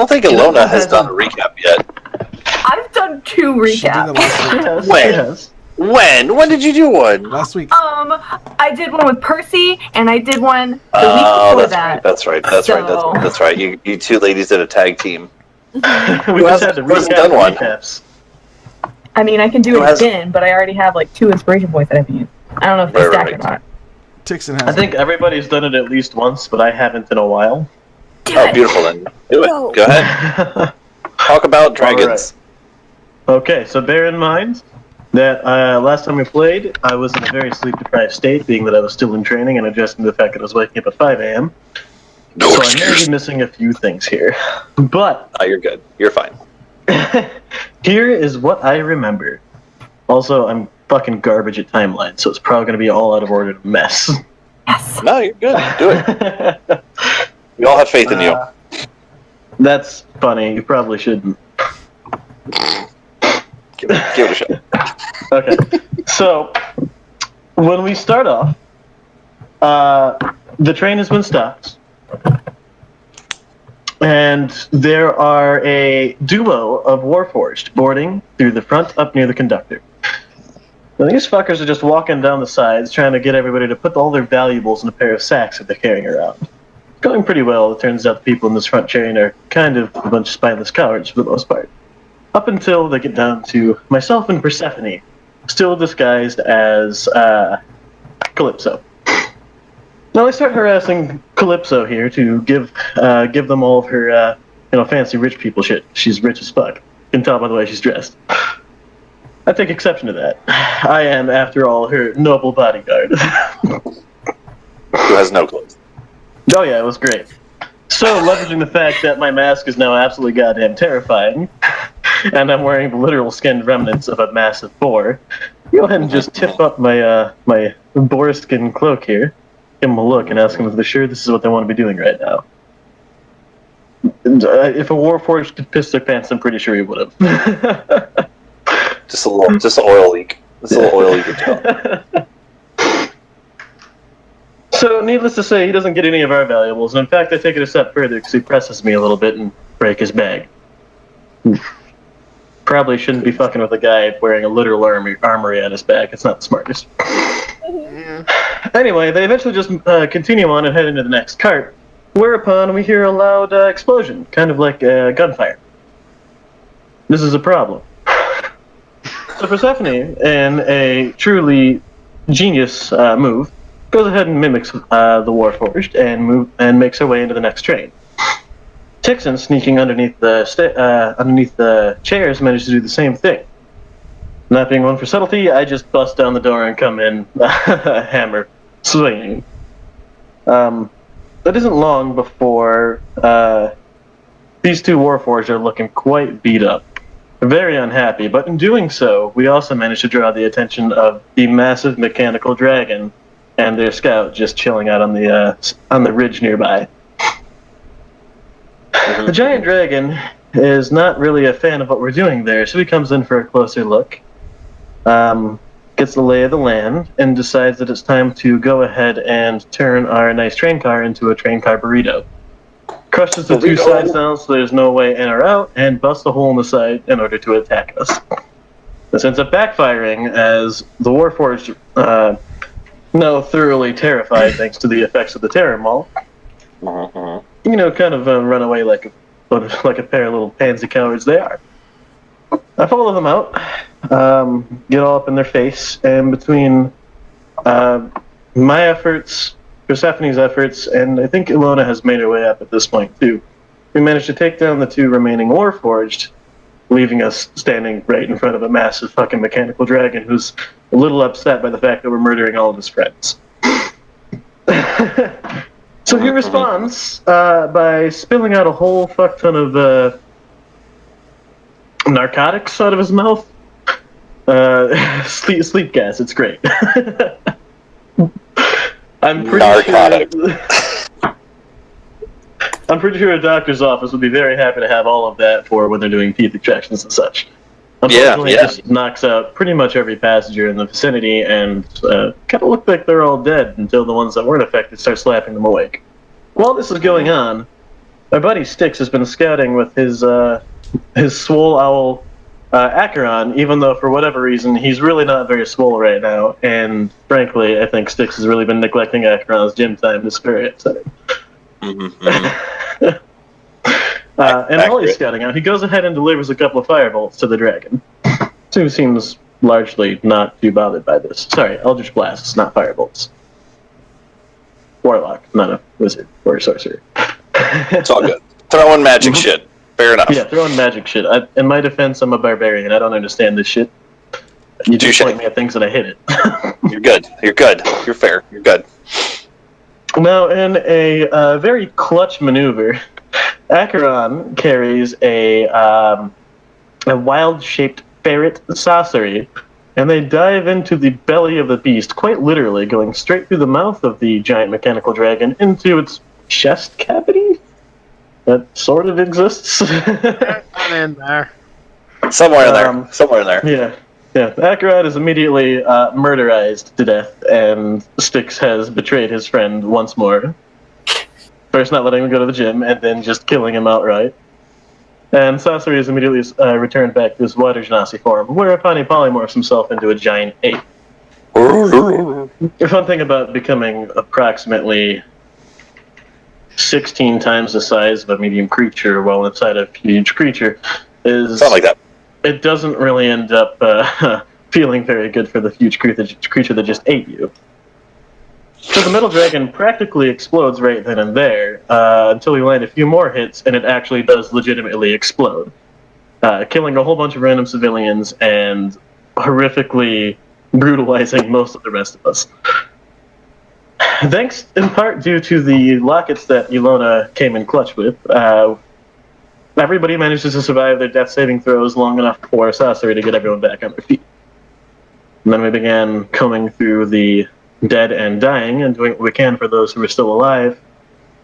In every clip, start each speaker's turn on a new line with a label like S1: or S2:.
S1: don't think Ilona has done a recap yet.
S2: I've done 2 recaps.
S3: She did it last week.
S1: When? When did you do one?
S3: Last week.
S2: I did one with Percy, and I did one the week before that.
S1: That's right. You two ladies did a tag team.
S4: We just had to
S1: done one.
S4: recaps.
S2: I mean, I can do it again, but I already have like 2 inspiration points that I've used. I don't know if they stack or not.
S3: Tixon has
S4: I think everybody's done it at least once, but I haven't in a while.
S1: Oh, beautiful then. Do it. Go ahead. Talk about dragons.
S4: Right. Okay, so bear in mind that last time we played, I was in a very sleep-deprived state, being that I was still in training and adjusting to the fact that I was waking up at 5 a.m.
S1: No
S4: so
S1: excuse.
S4: I may be missing a few things here. But...
S1: Oh, you're good. You're fine.
S4: Here is what I remember. Also, I'm fucking garbage at timeline, so it's probably going to be all out of order mess.
S2: Yes.
S1: No, you're good. Do it. We all have faith in you.
S4: That's funny. You probably shouldn't.
S1: Give it a shot.
S4: Okay. So, when we start off, the train has been stopped. And there are a duo of Warforged boarding through the front up near the conductor. Now, these fuckers are just walking down the sides trying to get everybody to put all their valuables in a pair of sacks that they're carrying around. It's going pretty well. It turns out the people in this front train are kind of a bunch of spineless cowards for the most part. Up until they get down to myself and Persephone, still disguised as Calypso. Now they start harassing Calypso here to give them all of her fancy rich people shit. She's rich as fuck. You can tell by the way she's dressed. I take exception to that. I am, after all, her noble bodyguard.
S1: Who has no clothes.
S4: Oh yeah, it was great. So, leveraging the fact that my mask is now absolutely goddamn terrifying, and I'm wearing the literal skinned remnants of a massive boar, go ahead and just tip up my my boar skin cloak here, give them a look, and ask them if they're sure this is what they want to be doing right now. And, if a Warforged could piss their pants, I'm pretty sure he would have.
S1: Just an oil leak. Just a little oil leak in town.
S4: So, needless to say, he doesn't get any of our valuables, and in fact, I take it a step further because he presses me a little bit and break his bag. Probably shouldn't be fucking with a guy wearing a literal armory on his back. It's not the smartest. Anyway, they eventually just continue on and head into the next cart, whereupon we hear a loud explosion, kind of like gunfire. This is a problem. So Persephone, in a truly genius move, goes ahead and mimics the Warforged and makes her way into the next train. Tixon, sneaking underneath the chairs, managed to do the same thing. Not being one for subtlety, I just bust down the door and come in, hammer swinging. That isn't long before these two Warforged are looking quite beat up. Very unhappy, but in doing so, we also managed to draw the attention of the massive mechanical dragon and their scout just chilling out on the ridge nearby. The giant dragon is not really a fan of what we're doing there, so he comes in for a closer look, gets the lay of the land, and decides that it's time to go ahead and turn our nice train car into a train car burrito. Crushes the two sides down so there's no way in or out, and busts a hole in the side in order to attack us. This ends up backfiring as the Warforged, now thoroughly terrified thanks to the effects of the Terror Maul, kind of run away like a pair of little pansy cowards they are. I follow them out, get all up in their face, and between my efforts, Persephone's efforts, and I think Ilona has made her way up at this point too, we managed to take down the two remaining Warforged, leaving us standing right in front of a massive fucking mechanical dragon who's a little upset by the fact that we're murdering all of his friends. So he responds by spilling out a whole fuck ton of narcotics out of his mouth. Sleep gas, it's great. I'm pretty sure a doctor's office would be very happy to have all of that for when they're doing teeth extractions and such. Unfortunately, it just knocks out pretty much every passenger in the vicinity, and kind of look like they're all dead until the ones that weren't affected start slapping them awake. While this is going on, our buddy Styx has been scouting with his swole owl Acheron, even though for whatever reason he's really not very swole right now. And frankly, I think Styx has really been neglecting Acheron's gym time. It's very upsetting. And while he's scouting out, he goes ahead and delivers a couple of firebolts to the dragon, who seems largely not too bothered by this. Sorry, Eldritch Blasts, not firebolts. Warlock, not a wizard or a sorcerer.
S1: It's all good. Throwing magic shit. Fair enough.
S4: Yeah, throwing magic shit. In my defense, I'm a barbarian. I don't understand this shit. You just point me at things and I hit it.
S1: You're good. You're good. You're fair. You're good.
S4: Now, in a very clutch maneuver, Acheron carries a wild-shaped ferret sorcery, and they dive into the belly of the beast, quite literally, going straight through the mouth of the giant mechanical dragon into its chest cavity that sort of exists.
S5: I'm in there.
S1: Somewhere in there. Somewhere in there.
S4: Yeah. Acheron is immediately murderized to death, and Styx has betrayed his friend once more. First not letting him go to the gym, and then just killing him outright. And Sasori is immediately returned back to his water genasi form, whereupon he polymorphs himself into a giant ape. The fun thing about becoming approximately 16 times the size of a medium creature while inside a huge creature is...
S1: Something like that.
S4: It doesn't really end up feeling very good for the huge creature that just ate you. So the metal dragon practically explodes right then and there until you land a few more hits, and it actually does legitimately explode, killing a whole bunch of random civilians and horrifically brutalizing most of the rest of us. Thanks in part due to the lockets that Ilona came in clutch with, everybody manages to survive their death saving throws long enough for Sasori to get everyone back on their feet. And then we began combing through the dead and dying and doing what we can for those who are still alive,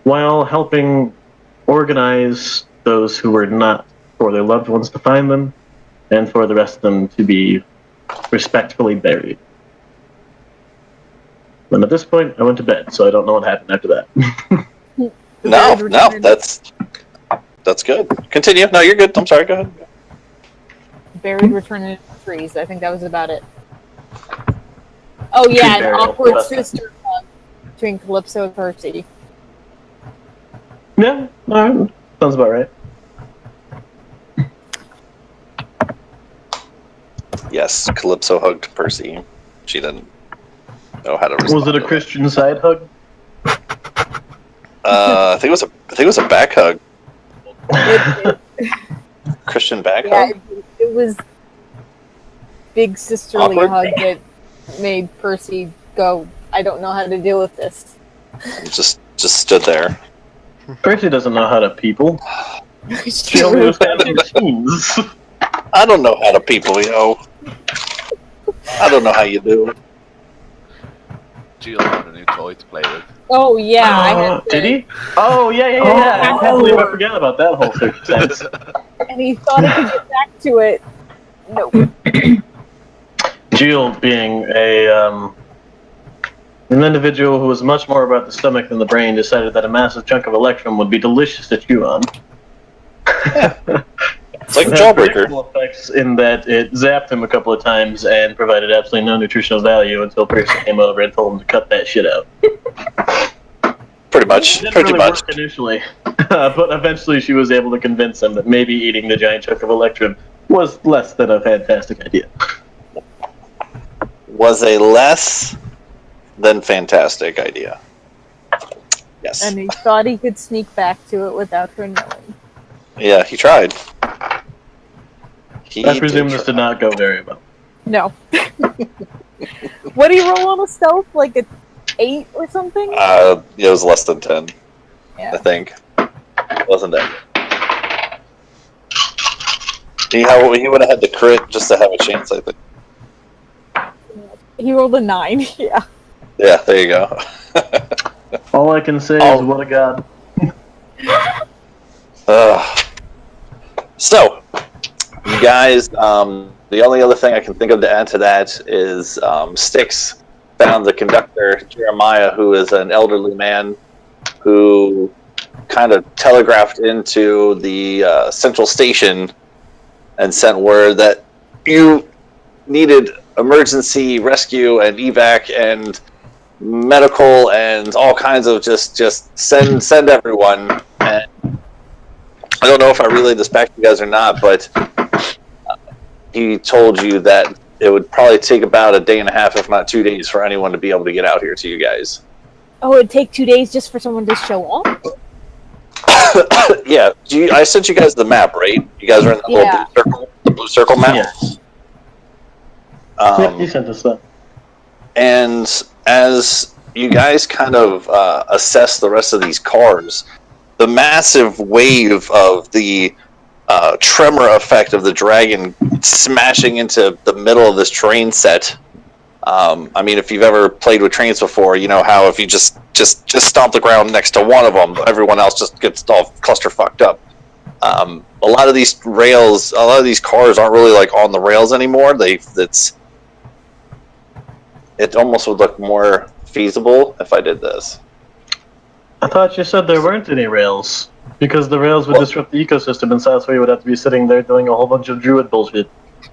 S4: while helping organize those who were not, for their loved ones to find them, and for the rest of them to be respectfully buried. And at this point, I went to bed, so I don't know what happened after that.
S1: No, that's good. Continue. No, you're good. I'm sorry. Go ahead.
S6: Buried, returning to trees. I think that was about it. Oh yeah, an awkward sister between Calypso and Percy.
S4: Yeah, sounds about right.
S1: Yes, Calypso hugged Percy. She didn't know how to respond.
S4: Was it a Christian side hug?
S1: I think it was a back hug. Christian back hug?
S6: It was big sisterly
S1: Awkward?
S6: hug that made Percy go, I don't know how to deal with this.
S1: Just stood there.
S4: Percy doesn't know how to people. She only knows how to do routines.
S1: I don't know how to people, yo. I don't know how you do.
S5: Jill had a new toy to play with.
S6: Oh yeah, I had
S4: Did he? Oh yeah. I can't believe I forgot about that whole circumstance.
S6: and he thought he could get back to it. Nope.
S4: Jill, being an individual who was much more about the stomach than the brain, decided that a massive chunk of electrum would be delicious to chew on.
S1: It's like a
S4: It had
S1: jawbreaker.
S4: predictable effects in that it zapped him a couple of times and provided absolutely no nutritional value until Percy came over and told him to cut that shit out.
S1: Pretty much.
S4: It didn't
S1: Pretty
S4: really
S1: much.
S4: work initially, but eventually she was able to convince him that maybe eating the giant chunk of electrum was less than a fantastic idea.
S1: Was a less than fantastic idea. Yes.
S6: And he thought he could sneak back to it without her knowing.
S1: Yeah, he tried.
S4: I presume this did not go very well.
S6: No. What did he roll on a stealth? Like a 8 or something?
S1: It was less than 10,
S6: Yeah.
S1: I think. Wasn't it? He would have had to crit just to have a chance, I think.
S6: He rolled a 9, yeah.
S1: Yeah, there you go.
S4: All I can say is, what a god.
S1: So, you guys, the only other thing I can think of to add to that is Styx found the conductor, Jeremiah, who is an elderly man who kind of telegraphed into the central station and sent word that you needed emergency rescue and evac and medical and all kinds of just send everyone. And I don't know if I relayed this back to you guys or not, but he told you that it would probably take about a day and a half, if not 2 days, for anyone to be able to get out here to you guys.
S6: Oh, it'd take 2 days just for someone to show up?
S1: Yeah, I sent you guys the map, right? You guys are in the little blue circle, the blue circle map.
S4: Yes. You sent us that.
S1: And as you guys kind of assess the rest of these cars, the massive wave of the tremor effect of the dragon smashing into the middle of this train set. I mean, if you've ever played with trains before, you know how if you just stomp the ground next to one of them, everyone else just gets all cluster fucked up. A lot of these rails, a lot of these cars aren't really like on the rails anymore. It almost would look more feasible if I did this.
S4: I thought you said there weren't any rails. Because the rails would disrupt the ecosystem, and Sasori would have to be sitting there doing a whole bunch of druid bullshit.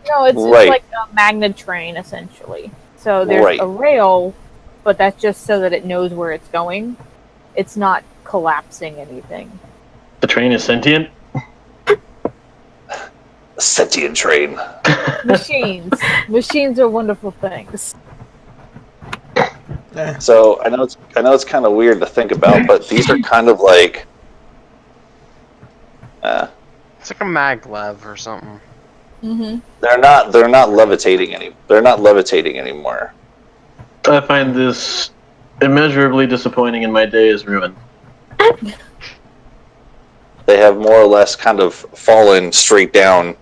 S6: No, it's like a magnet train, essentially. So there's a rail, but that's just so that it knows where it's going. It's not collapsing anything.
S4: The train is sentient?
S1: A sentient train.
S6: Machines. Machines are wonderful things.
S1: So I know it's kind of weird to think about, but these are kind of like
S5: it's like a maglev or something.
S6: Mm-hmm.
S1: They're not levitating anymore.
S4: I find this immeasurably disappointing, and my day is ruined.
S1: They have more or less kind of fallen straight down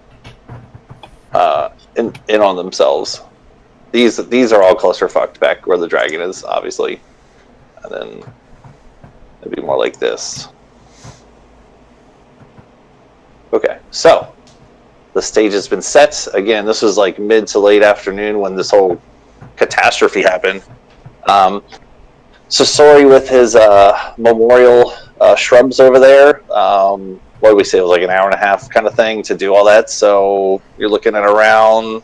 S1: in on themselves. These are all clusterfucked back where the dragon is, obviously. And then it'd be more like this. Okay, so the stage has been set. Again, this was like mid to late afternoon when this whole catastrophe happened. Sasori with his memorial shrubs over there. What did we say? It was like an hour and a half kind of thing to do all that. So you're looking at around,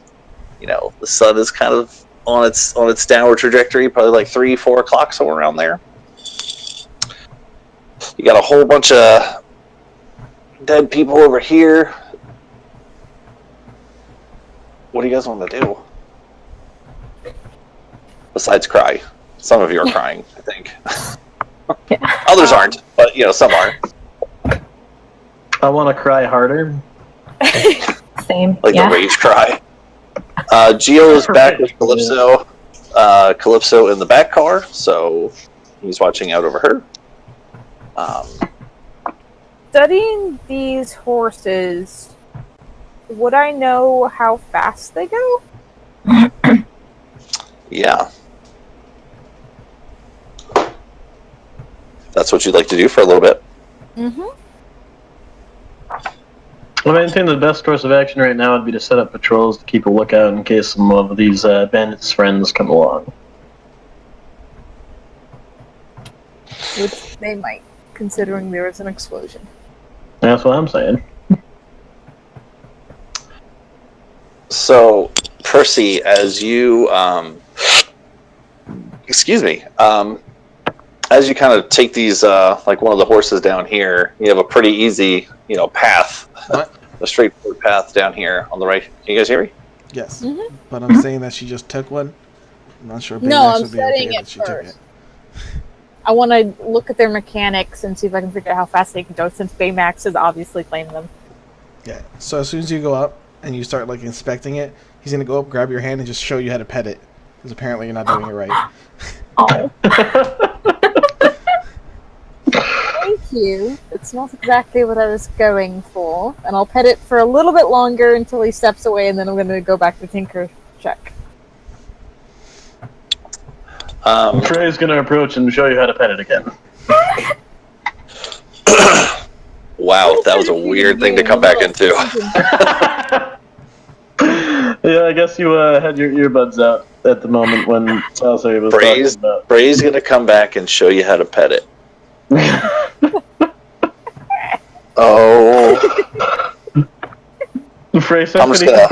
S1: the sun is kind of on its downward trajectory, probably like 3-4 o'clock, somewhere around there. You got a whole bunch of dead people over here. What do you guys want to do? Besides cry. Some of you are crying, I think. Others aren't, but some are.
S4: I want to cry harder.
S2: Same.
S1: Like the rage cry. Gio is back with Calypso. Calypso in the back car, so he's watching out over her.
S6: Studying these horses, would I know how fast they go?
S1: Yeah. That's what you'd like to do for a little bit.
S6: Mm-hmm.
S4: I think the best course of action right now would be to set up patrols to keep a lookout in case some of these bandits' friends come along.
S6: Which they might, considering there is an explosion.
S4: That's what I'm saying.
S1: So, Percy, as you, as you kind of take these, like one of the horses down here, you have a pretty easy, path, a straightforward path down here on the right. Can you guys hear me?
S3: Yes,
S6: Mm-hmm.
S3: but I'm saying that she just took one. I'm not sure.
S6: No, I'm
S3: would be
S6: studying
S3: okay
S6: it
S3: that she took
S6: first. I want to look at their mechanics and see if I can figure out how fast they can go, since Baymax has obviously claimed them.
S3: Yeah. So as soon as you go up and you start inspecting it, he's gonna go up, grab your hand, and just show you how to pet it, because apparently you're not doing it right.
S2: Oh.
S6: Thank you. It's not exactly what I was going for, and I'll pet it for a little bit longer until he steps away, and then I'm going to go back to Tinker check.
S4: Trey's going to approach and show you how to pet it again.
S1: Wow, that was a weird thing to come back into.
S4: Yeah, I guess you had your earbuds out at the moment when Sasori was talking about.
S1: Bray's going to come back and show you how to pet it. Oh.
S4: I'm
S1: just gonna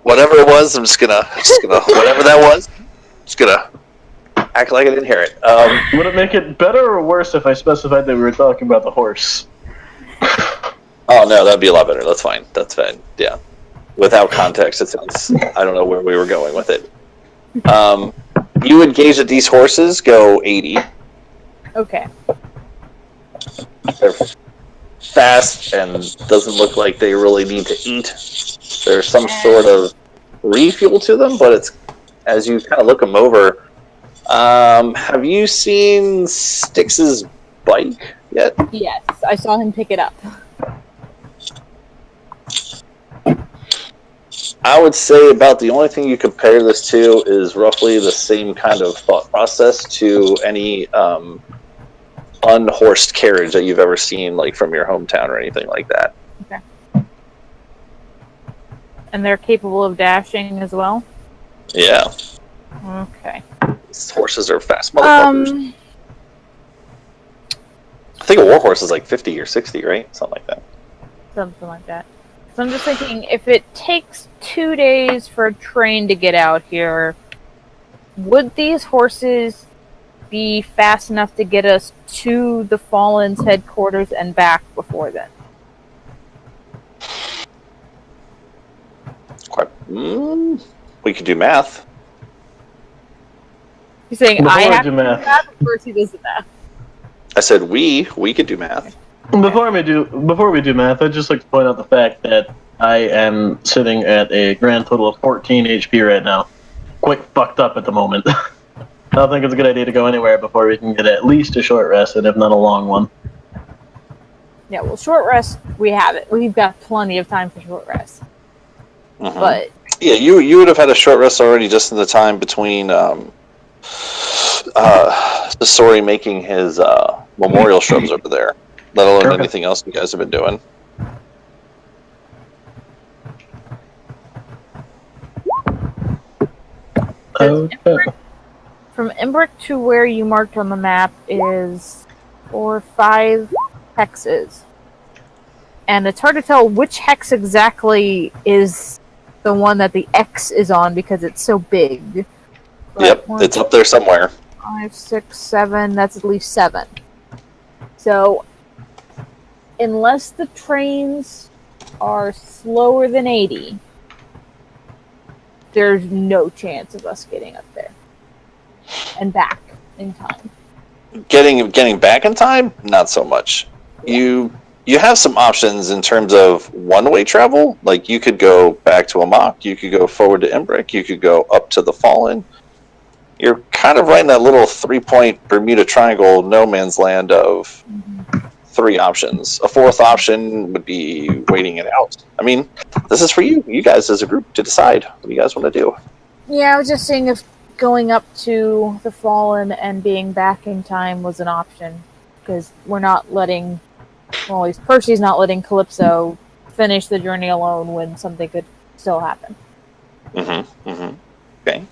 S1: whatever it was, I'm just gonna whatever that was, just gonna act like I didn't hear it.
S4: Would it make it better or worse if I specified that we were talking about the horse?
S1: Oh no, that'd be a lot better. That's fine. That's fine. Yeah. Without context, it sounds. I don't know where we were going with it. You would gauge that these horses go 80.
S6: Okay.
S1: They're fast and doesn't look like they really need to eat. There's some sort of refuel to them, but it's as you kind of look them over. Have you seen Styx's bike yet?
S6: Yes, I saw him pick it up.
S1: I would say about the only thing you compare this to is roughly the same kind of thought process to any unhorsed carriage that you've ever seen, like from your hometown or anything like that.
S6: Okay. And they're capable of dashing as well?
S1: Yeah.
S6: Okay.
S1: These horses are fast motherfuckers. I think a warhorse is like 50 or 60, right? Something like that.
S6: Something like that. So I'm just thinking, if it takes 2 days for a train to get out here, would these horses be fast enough to get us to the Fallen's headquarters and back before then?
S1: We could do math.
S6: You're saying
S4: Before
S6: I have
S4: do
S6: to
S4: math.
S6: do math, or first he does the math?
S1: I said we could do math.
S4: Before we do math, I'd just like to point out the fact that I am sitting at a grand total of 14 HP right now. Quite fucked up at the moment. I don't think it's a good idea to go anywhere before we can get at least a short rest, and if not a long one.
S6: Yeah, well, short rest, we have it. We've got plenty of time for short rest.
S1: Mm-hmm.
S6: But
S1: yeah, you would have had a short rest already just in the time between Sasori making his memorial shrubs over there, let alone anything else you guys have been doing.
S6: From Embrick to where you marked on the map is 4 or 5 hexes. And it's hard to tell which hex exactly is the one that the X is on because it's so big. But
S1: yep, it's up there somewhere.
S6: 5, 6, 7, that's at least 7. So, unless the trains are slower than 80, there's no chance of us getting up there and back in time.
S1: Getting back in time? Not so much. You have some options in terms of one-way travel. Like, you could go back to Amok, you could go forward to Embrick, you could go up to the Fallen. You're kind of right in that little 3-point Bermuda Triangle no man's land of 3 options. A 4th option would be waiting it out. I mean, this is for you guys as a group to decide what you guys want to do.
S6: Yeah, I was just saying if going up to the Fallen and being back in time was an option. Because we're not letting... Well, at least Percy's not letting Calypso finish the journey alone when something could still happen.
S1: Okay.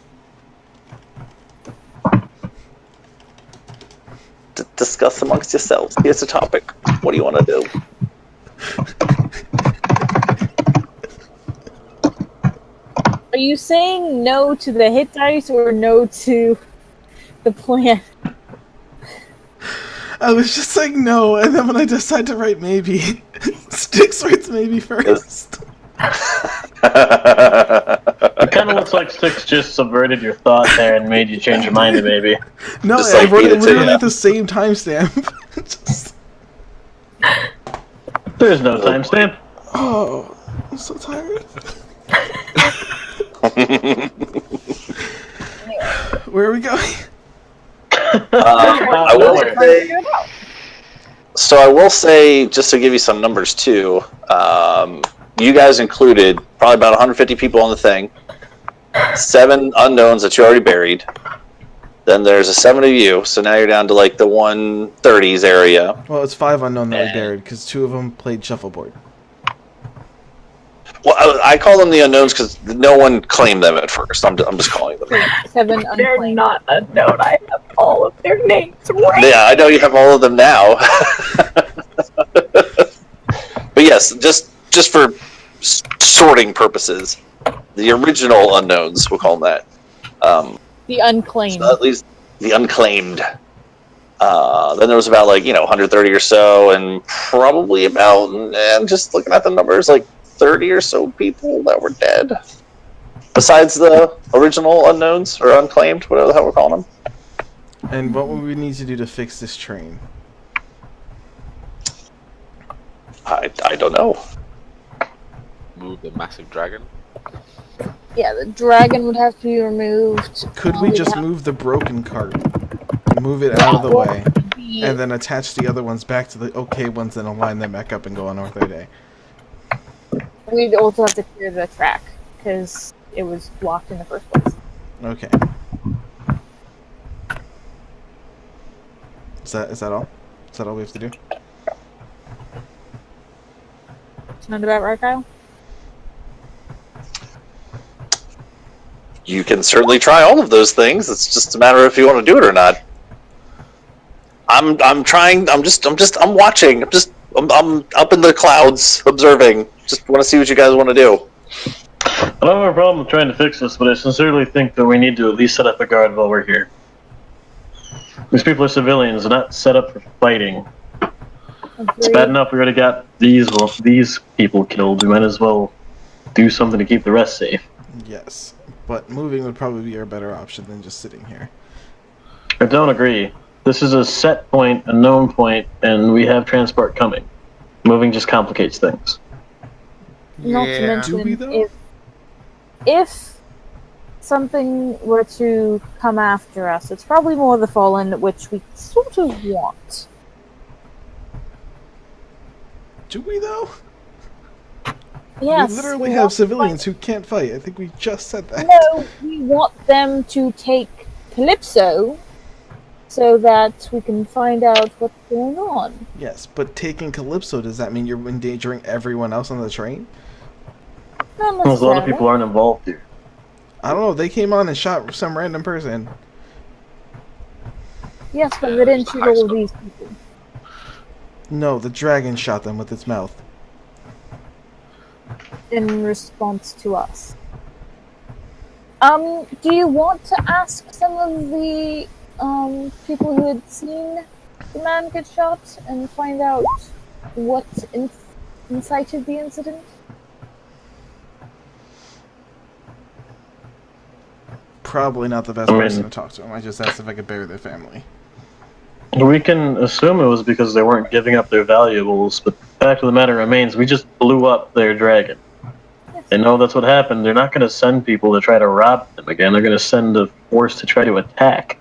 S1: Discuss amongst yourselves. Here's the topic. What do you want to do?
S6: Are you saying no to the hit dice or no to the plan?
S3: I was just saying no, and then when I decided to write maybe, Styx writes maybe first.
S4: It kind of looks like Styx just subverted your thought there and made you change your mind to maybe.
S3: No,
S1: Just
S3: I
S1: like
S3: wrote it
S1: beat it to
S3: literally
S1: you.
S3: at the same timestamp. Just...
S4: There's no timestamp.
S3: Oh, I'm so tired. Where are we going?
S1: I will say, just to give you some numbers too, you guys included probably about 150 people on the thing, 7 unknowns that you already buried. Then there's a 7 of you, so now you're down to like the 130s area.
S3: Well, it's 5 unknown that we buried because 2 of them played shuffleboard.
S1: Well, I call them the unknowns because no one claimed them at first. I'm just calling them.
S6: 7
S2: They're
S6: unclaimed.
S2: not unknown. I have all of their names.
S1: Yeah, I know you have all of them now. But yes, just for sorting purposes, the original unknowns, we'll call them that.
S6: The unclaimed.
S1: So at least the unclaimed. Then there was about 130 or so, and probably about, and just looking at the numbers, 30 or so people that were dead. Besides the original unknowns or unclaimed, whatever the hell we're calling them.
S3: And what would we need to do to fix this train?
S1: I don't know.
S7: Move the massive dragon.
S6: Yeah, the dragon would have to be removed.
S3: Could we just move the broken cart? Move it out of the way. And then attach the other ones back to the okay ones and align them back up and go on our third day.
S6: We'd also have to clear the track, because it was blocked in the first place.
S3: Okay. Is that all? Is that all we have to do?
S6: Sound about right, Kyle?
S1: You can certainly try all of those things. It's just a matter of if you want to do it or not. I'm trying. I'm watching. I'm up in the clouds observing. Just want to see what you guys want to do.
S4: I don't have a problem with trying to fix this, but I sincerely think that we need to at least set up a guard while we're here. These people are civilians, they're not set up for fighting. It's bad enough we already got these people killed. We might as well do something to keep the rest safe.
S3: Yes, but moving would probably be our better option than just sitting here.
S4: I don't agree. This is a set point, a known point, and we have transport coming. Moving just complicates things.
S6: Not to mention,
S3: Do we, though?
S6: if something were to come after us, it's probably more the Fallen, which we sort of want.
S3: Do we, though?
S6: Yes.
S3: We literally have civilians who can't fight. I think we just said that.
S6: No, we want them to take Calypso so that we can find out what's going on.
S3: Yes, but taking Calypso, does that mean you're endangering everyone else on the train?
S6: Not
S4: There's a lot of
S6: necessarily.
S4: people aren't involved here.
S3: I don't know. They came on and shot some random person.
S6: Yes, but they didn't shoot all of these people.
S3: No, the dragon shot them with its mouth.
S6: In response to us. Do you want to ask some of the people who had seen the man get shot and find out what incited the incident?
S3: Probably not the best person to talk to them. I just asked if I could bury their family.
S4: We can assume it was because they weren't giving up their valuables, but the fact of the matter remains, we just blew up their dragon. They know that's what happened. They're not going to send people to try to rob them again. They're going to send a force to try to attack.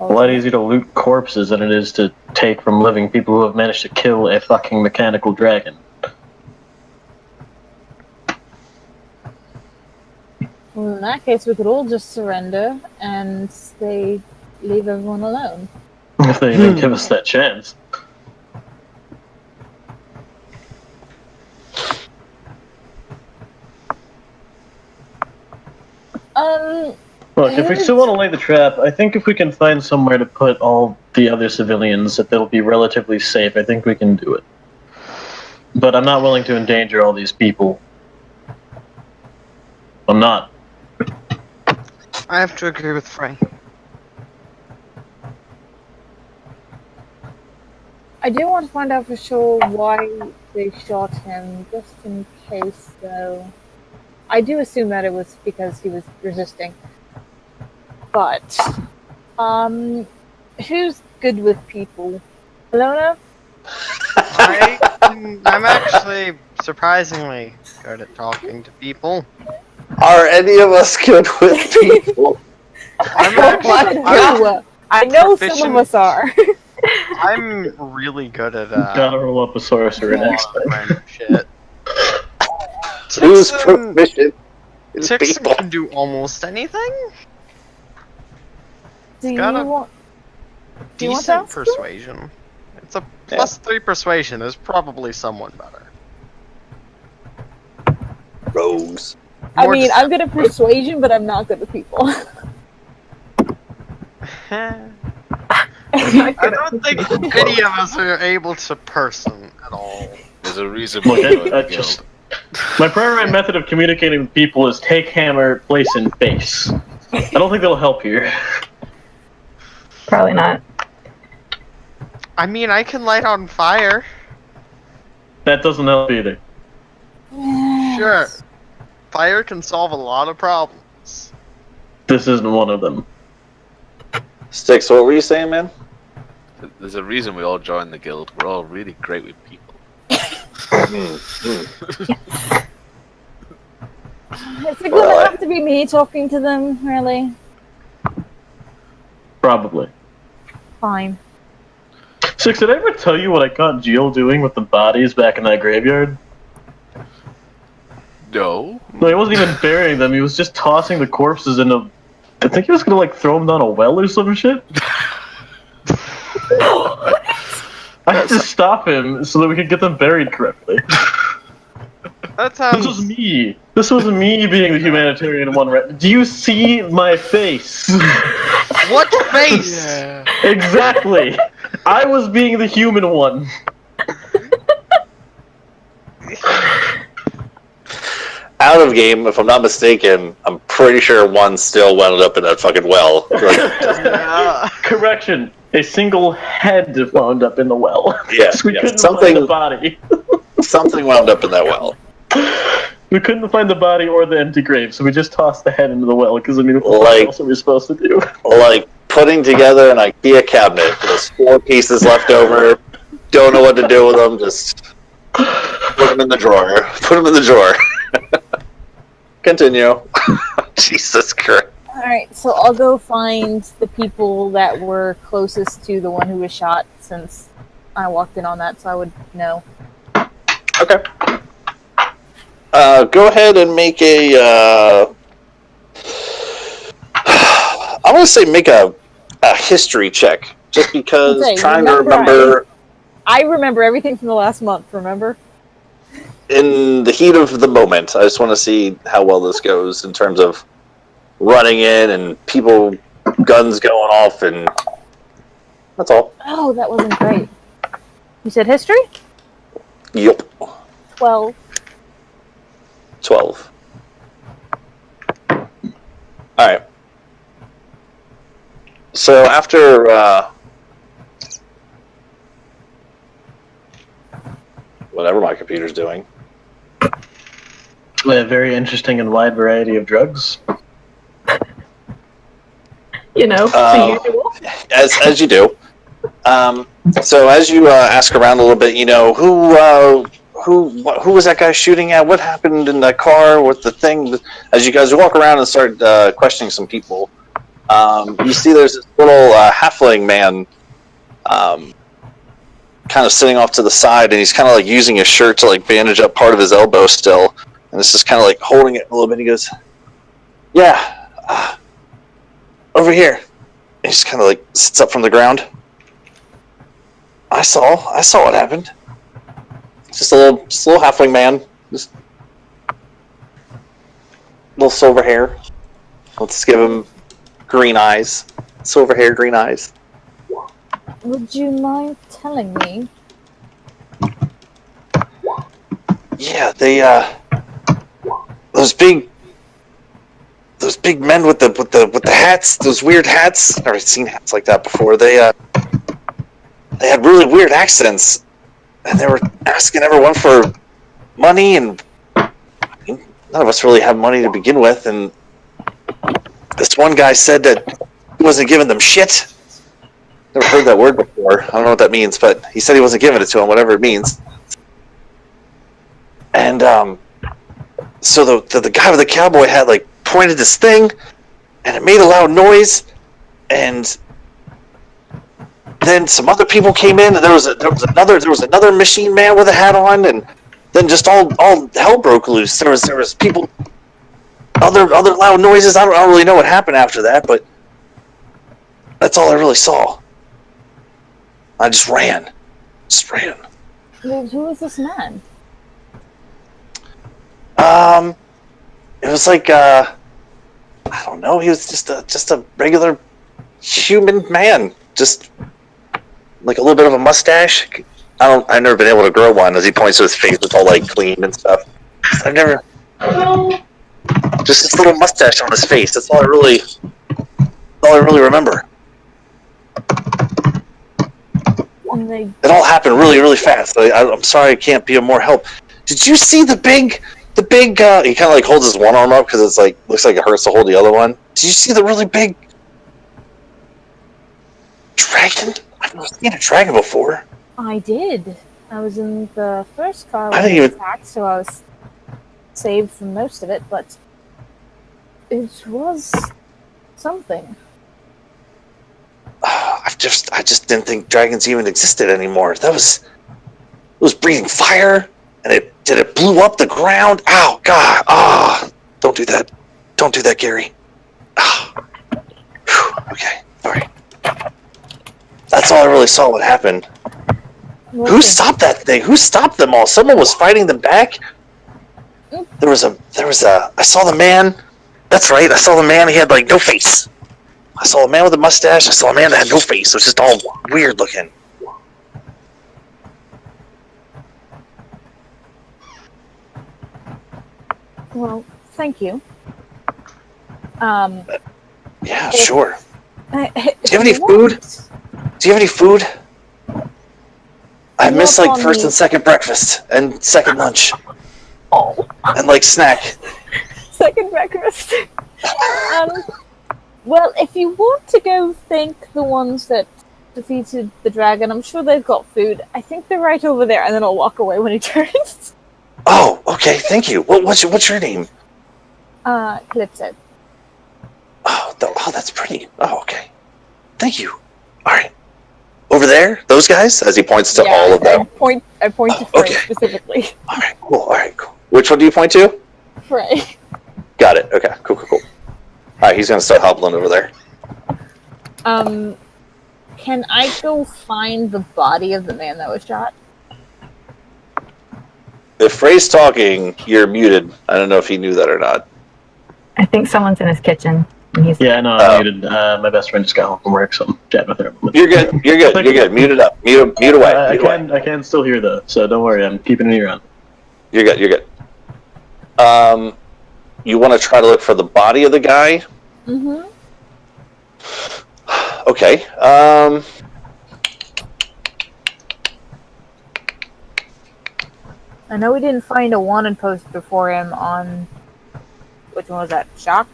S4: A lot easier to loot corpses than it is to take from living people who have managed to kill a fucking mechanical dragon.
S6: Well, in that case, we could all just surrender and they leave everyone alone.
S4: If they even give us that chance. Look, if we still want to lay the trap, I think if we can find somewhere to put all the other civilians that they'll be relatively safe, I think we can do it. But I'm not willing to endanger all these people. I'm not.
S5: I have to agree with Frank.
S6: I do want to find out for sure why they shot him, just in case, though. I do assume that it was because he was resisting. But, who's good with people? Alona?
S5: I'm actually surprisingly good at talking to people.
S1: Are any of us good with people?
S6: I know some of us are.
S5: I'm really good at
S4: Gotta roll up a sorcerer next time.
S5: random shit.
S1: Who's proficient in
S5: Tixon
S1: people?
S5: can do almost anything.
S6: Do you
S5: got a
S6: want to
S5: Decent
S6: ask
S5: persuasion. It's a +3 persuasion. There's probably someone better.
S1: Rogues.
S6: I mean, I'm good at persuasion, but I'm not good at people.
S5: I don't think any of us are able to person at all.
S7: There's a reason
S4: Look,
S7: we joined the
S4: I
S7: guild.
S4: just my primary method of communicating with people is take hammer, place in face. I don't think that'll help here.
S2: Probably not.
S5: I mean, I can light on fire.
S4: That doesn't help either.
S5: Sure. Fire can solve a lot of problems.
S4: This isn't one of them.
S1: Sticks, what were you saying, man?
S7: There's a reason we all joined the guild. We're all really great with people.
S6: Is it gonna have to be me talking to them, really?
S4: Probably.
S6: Fine.
S4: Six, did I ever tell you what I caught Jill doing with the bodies back in that graveyard?
S7: No.
S4: No, he wasn't even burying them. He was just tossing the corpses in a... I think he was gonna, like, throw them down a well or some shit. I had to stop him so that we could get them buried correctly.
S5: That
S4: This
S5: sounds.
S4: was me. This was me being the humanitarian one. Right? Do you see my face?
S5: What face?
S4: Exactly. I was being the human one.
S1: Out of game, if I'm not mistaken, I'm pretty sure one still wound up in that fucking well. Like,
S5: Yeah.
S4: Correction. A single head wound up in the well.
S1: Yeah,
S4: We
S1: yeah,
S4: couldn't
S1: something-
S4: find the body.
S1: something wound up in that well.
S4: We couldn't find the body or the empty grave, so we just tossed the head into the well, because I mean, what
S1: Like-
S4: else are we supposed to do?
S1: Like putting together an IKEA cabinet. There's 4 pieces left over. Don't know what to do with them. Just put them in the drawer. Put them in the drawer. Continue. Jesus Christ.
S6: Alright, so I'll go find the people that were closest to the one who was shot, since I walked in on that, so I would know.
S1: Okay. Go ahead and make a. I want to say make a history check, just because
S6: Okay,
S1: trying to
S6: remember
S1: remember
S6: I remember everything from the last month, remember?
S1: in the heat of the moment. I just want to see how well this goes in terms of running in and people, guns going off, and that's all.
S6: Oh, that wasn't great. You said history?
S1: Yup.
S6: 12.
S1: 12. Alright. So after, whatever my computer's doing.
S4: A very interesting and wide variety of drugs.
S2: You know,
S1: Oh.
S2: the usual.
S1: As you do. So as you ask around a little bit, you know, who was that guy shooting at? What happened in that car with the thing? As you guys walk around and start questioning some people, you see there's this little halfling man kind of sitting off to the side, and he's kind of like using his shirt to like bandage up part of his elbow still, and it's just kind of like holding it a little bit. He goes, "Yeah, over here." And he just kind of like sits up from the ground. I saw what happened. Just a little halfling man, just little silver hair. Let's give him green eyes, silver hair, green eyes.
S6: Would you mind telling me?
S1: Yeah, they those big men with the hats, those weird hats. I've never seen hats like that before. They had really weird accents, and they were asking everyone for money, and I mean, none of us really have money to begin with. And this one guy said that he wasn't giving them shit. Never heard that word before. I don't know what that means, but he said he wasn't giving it to him, whatever it means. And so the guy with the cowboy hat like pointed this thing, and it made a loud noise, and then some other people came in, and there was another machine man with a hat on, and then just all hell broke loose. There was people, other loud noises. I don't really know what happened after that, but that's all I really saw. I just ran.
S6: Who was this man?
S1: It was like I don't know. He was just a regular human man, just like a little bit of a mustache. I've never been able to grow one. As he points to his face, it's all like clean and stuff. I've never. Just this little mustache on his face. That's all I really remember. It all happened really, really fast. I'm sorry I can't be of more help. Did you see the big? He kind of like holds his one arm up because it's like looks like it hurts to hold the other one. Did you see the really big dragon? I've never seen a dragon before.
S6: I did. I was in the first car
S1: I
S6: when
S1: didn't
S6: it
S1: even-
S6: attacked, so I was saved from most of it, but it was something.
S1: I just didn't think dragons even existed anymore. It was breathing fire, and it blew up the ground. Ow, God, don't do that. Don't do that, Gary. Okay, sorry. That's all I really saw what happened.
S6: Okay.
S1: Who stopped that thing? Who stopped them all? Someone was fighting them back? There was a, I saw the man. That's right, I saw the man, he had like no face. I saw a man with a mustache, I saw a man that had no face. It was just all weird looking.
S6: Well, thank you.
S1: Yeah, sure.
S6: Do
S1: you have any food? Do you have any food? I missed like first and second breakfast and second lunch.
S2: Oh.
S1: And like snack.
S6: Second breakfast. Well, if you want to go thank the ones that defeated the dragon, I'm sure they've got food. I think they're right over there, and then I'll walk away when he turns.
S1: Oh, okay, thank you. What's your name?
S6: Calypso.
S1: Oh, that's pretty. Oh, okay. Thank you. All right. Over there, those guys, as he points to all of them.
S6: I point to Frey specifically.
S1: All right, cool. Which one do you point to?
S6: Frey.
S1: Got it. Okay, cool. All right, he's gonna start hobbling over there.
S6: Can I go find the body of the man that was shot?
S1: If Frey's talking, you're muted. I don't know if he knew that or not.
S2: I think someone's in his kitchen. And he's
S4: Yeah, no, I'm muted. My best friend just got home from work, so I'm chatting with her.
S1: You're good. Mute it up. Mute away.
S4: I can still hear though, so don't worry. I'm keeping an ear on.
S1: You're good. You want to try to look for the body of the guy?
S6: Mm-hmm.
S1: Okay.
S6: I know we didn't find a wanted poster for him on, which one was that? Shock?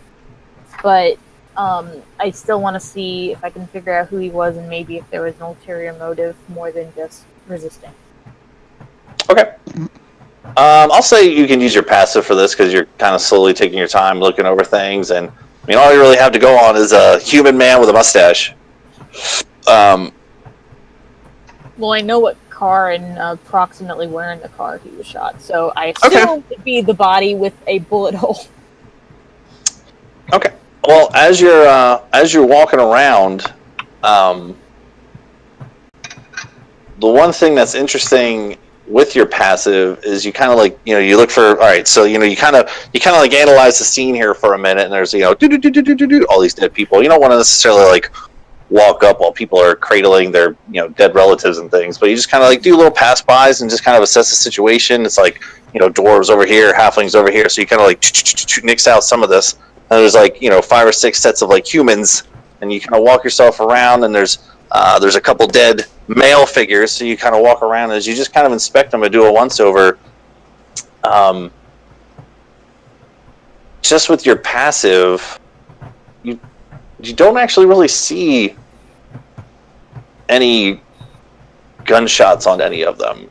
S6: But I still want to see if I can figure out who he was and maybe if there was an ulterior motive more than just resisting.
S1: Okay. I'll say you can use your passive for this because you're kind of slowly taking your time looking over things, and I mean all you really have to go on is a human man with a mustache.
S6: Well, I know what car and approximately where in the car he was shot, so I assume it'd be the body with a bullet hole.
S1: Okay. Well, as you're walking around, the one thing that's interesting with your passive is you kind of like you look for so you kind of like analyze the scene here for a minute, and there's all these dead people. You don't want to necessarily like walk up while people are cradling their dead relatives and things, but you just kind of like do little pass bys and just kind of assess the situation. It's like dwarves over here, halflings over here, so you kind of like nix out some of this. And there's like 5 or 6 sets of like humans, and you kind of walk yourself around, and there's a couple dead male figures, so you kind of walk around as you just kind of inspect them and do a once over. Just with your passive, you don't actually really see any gunshots on any of them.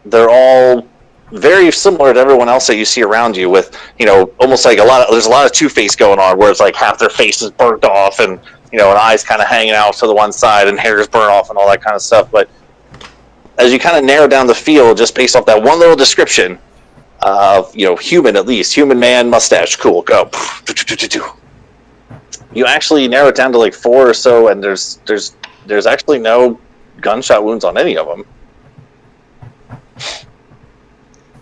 S1: They're all very similar to everyone else that you see around you, with almost like there's a lot of two-face going on, where it's like half their face is burnt off, and and eyes kind of hanging out to the one side, and hair is burnt off, and all that kind of stuff. But as you kind of narrow down the field, just based off that one little description of human, at least human man, mustache, cool, go. You actually narrow it down to like 4 or so, and there's actually no gunshot wounds on any of them.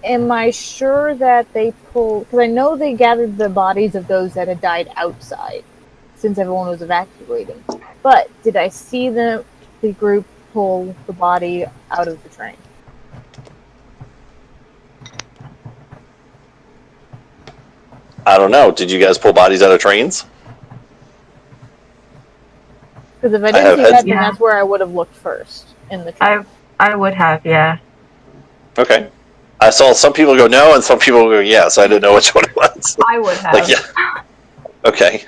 S6: Am I sure that they pulled... Because I know they gathered the bodies of those that had died outside. since everyone was evacuating. But did I see the group pull the body out of the train?
S1: I don't know. Did you guys pull bodies out of trains?
S6: Because if I
S1: I
S6: didn't
S1: have
S6: see
S1: heads-
S6: that, then
S2: Yeah.
S6: that's where I would have looked first in the train.
S2: I would have, yeah.
S1: Okay. I saw some people go no, and some people go yeah, so I didn't know which one it was.
S2: I would have.
S1: Like, yeah. Okay.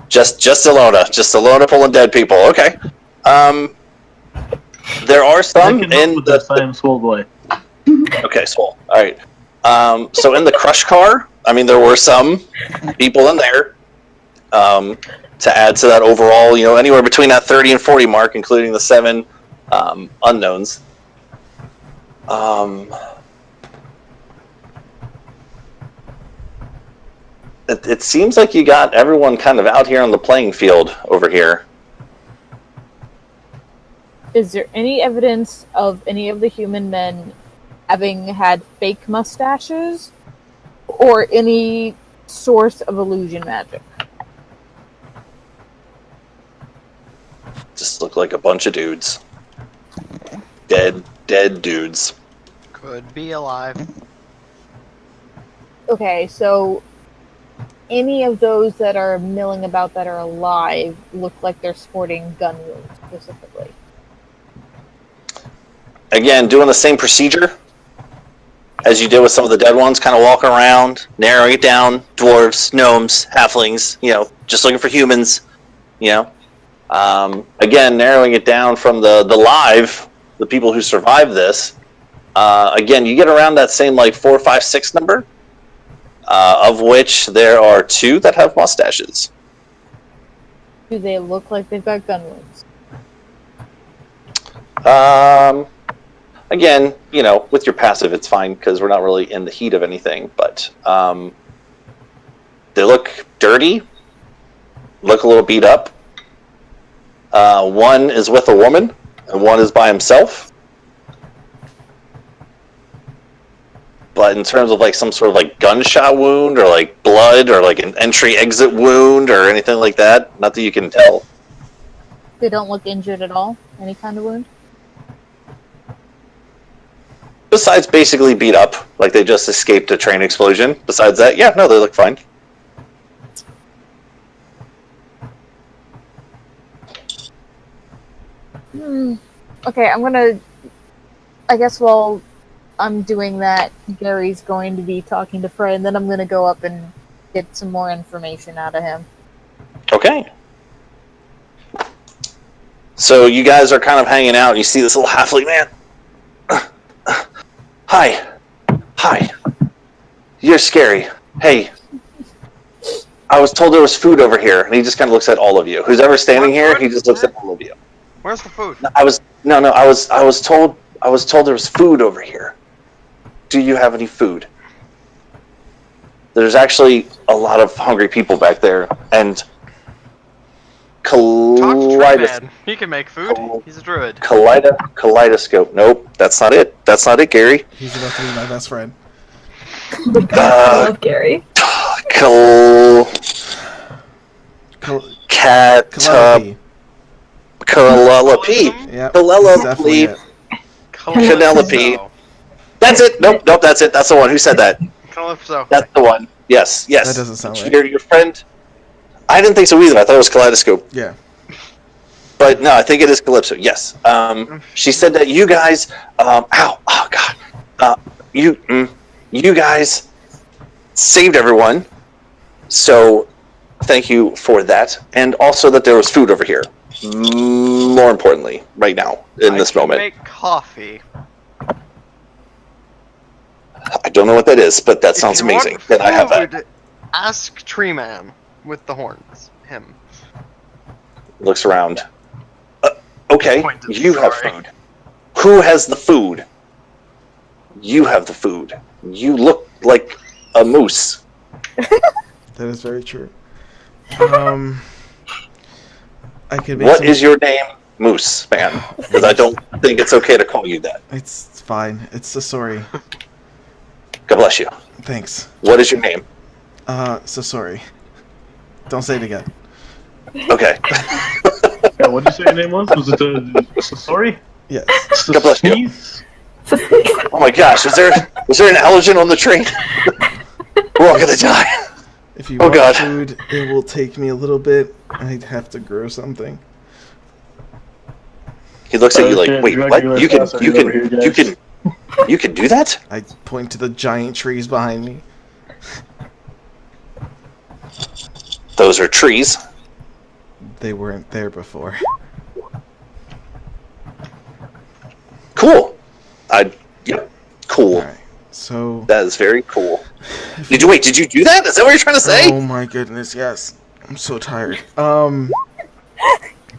S1: Just Alona pulling dead people. Okay. There are some
S4: I can help
S1: in
S4: with this. I am Swole Boy.
S1: Okay, swole. All right. So in the crush car, I mean, there were some people in there. To add to that overall, anywhere between that 30 and 40 mark, including the 7 unknowns. It seems like you got everyone kind of out here on the playing field over here.
S6: Is there any evidence of any of the human men having had fake mustaches or any source of illusion magic?
S1: Just look like a bunch of dudes. Dead dudes.
S5: Could be alive.
S6: Okay, so any of those that are milling about that are alive look like they're sporting gun wounds specifically.
S1: Again, doing the same procedure as you did with some of the dead ones, kind of walking around, narrowing it down, dwarves, gnomes, halflings, just looking for humans, Again, narrowing it down from the people who survived this. Again, you get around that same 4, 5, 6 number, of which there are 2 that have mustaches.
S6: Do they look like they've got gun wounds?
S1: Again, with your passive, it's fine because we're not really in the heat of anything. But they look dirty, look a little beat up. One is with a woman, and one is by himself. But in terms of some sort of gunshot wound or blood or an entry-exit wound or anything like that, not that you can tell.
S6: They don't look injured at all? Any kind of wound?
S1: Besides basically beat up, like they just escaped a train explosion. Besides that, yeah, no, they look fine.
S6: Okay, I guess while I'm doing that, Gary's going to be talking to Fred, and then I'm gonna go up and get some more information out of him.
S1: Okay. So you guys are kind of hanging out, and you see this little halfling man. Hi. You're scary. Hey. I was told there was food over here, and he just kind of looks at all of you. Who's ever standing here, he just looks at all of you.
S5: Where's the food?
S1: I was told there was food over here. Do you have any food? There's actually a lot of hungry people back there, and
S5: Talk to Treeman. He can make food. He's a druid.
S1: Kaleidoscope. Nope, that's not it. That's not it, Gary.
S3: He's about to be my best friend.
S2: I love Gary.
S3: Calliope.
S1: Calliope.
S3: Yep,
S1: Calliope. Penelope. That's it. Nope, that's it. That's the one. Who said that?
S5: Calypso.
S1: That's the one. Yes.
S3: That doesn't sound right.
S1: Your friend. I didn't think so either. I thought it was Kaleidoscope.
S3: Yeah.
S1: But no, I think it is Calypso. Yes. She said that you guys. You guys saved everyone. So, thank you for that, and also that there was food over here. More importantly, right now in this moment.
S5: Make coffee.
S1: I don't know what that is, but that sounds
S5: If you want
S1: amazing. That I have that.
S5: food, ask Treeman with the horns. Him.
S1: Looks around. Okay,
S5: Point to
S1: you have
S5: story.
S1: food. Who has the food? You have the food. You look like a moose.
S3: That is very true. I could make
S1: What is your name, Moose, man? Because I don't think it's okay to call you that.
S3: It's fine. It's Sasori.
S1: God bless you.
S3: Thanks.
S1: What is your name?
S3: Sasori. Don't say it again.
S1: Okay.
S4: Yeah, what did you say your name was? Was it Sasori?
S3: Yes.
S1: God bless you.
S4: Sneeze?
S1: Oh my gosh, was there an allergen on the train? We're all gonna die.
S3: If you
S1: Oh,
S3: want
S1: God.
S3: food, it will take me a little bit. I'd have to grow something.
S1: He looks at you like,
S4: Okay,
S1: wait, what?
S4: regular
S1: You can
S4: Sasori over here, guys.
S1: do that?
S3: I point to the giant trees behind me.
S1: Those are trees.
S3: They weren't there before.
S1: Cool. Yeah, cool.
S3: Alright, so...
S1: That is very cool. Did you do that? Is that what you're trying to say?
S3: Oh my goodness, yes. I'm so tired.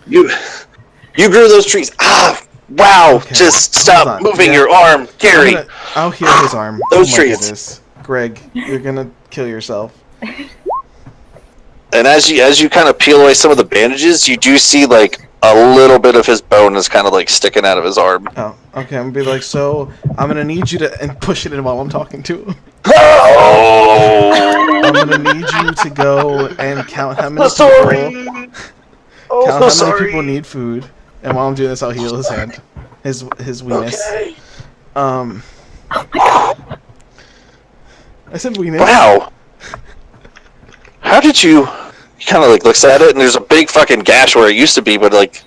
S1: You grew those trees. Ah, wow.
S3: Okay,
S1: Just
S3: hold
S1: stop
S3: on.
S1: moving
S3: Yeah.
S1: your arm, Gary.
S3: I'll heal his arm.
S1: Those
S3: oh my
S1: trees.
S3: goodness. Greg, you're gonna kill yourself.
S1: And as you kind of peel away some of the bandages, you do see like a little bit of his bone is kind of like sticking out of his arm.
S3: Oh, okay, I'm gonna be like, so, I'm gonna need you to, and push it in while I'm talking to him.
S1: Oh!
S3: I'm gonna need you to go and count how many
S1: Sorry.
S3: people...
S1: Oh,
S3: Count how
S1: sorry.
S3: many people need food, and while I'm doing this, I'll heal his hand, his weenus.
S1: Okay.
S3: I said weenus.
S1: Wow. How did you? He kind of like looks at it, and there's a big fucking gash where it used to be. But like,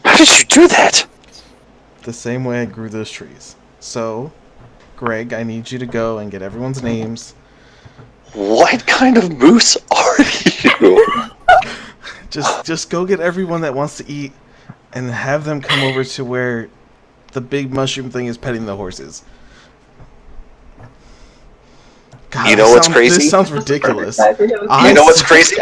S1: how did you do that?
S3: The same way I grew those trees. So, Greg, I need you to go and get everyone's names.
S1: What kind of moose are you?
S3: Just go get everyone that wants to eat, and have them come over to where the big mushroom thing is petting the horses. God,
S1: You know what's crazy?
S3: This sounds ridiculous.
S1: You know what's crazy?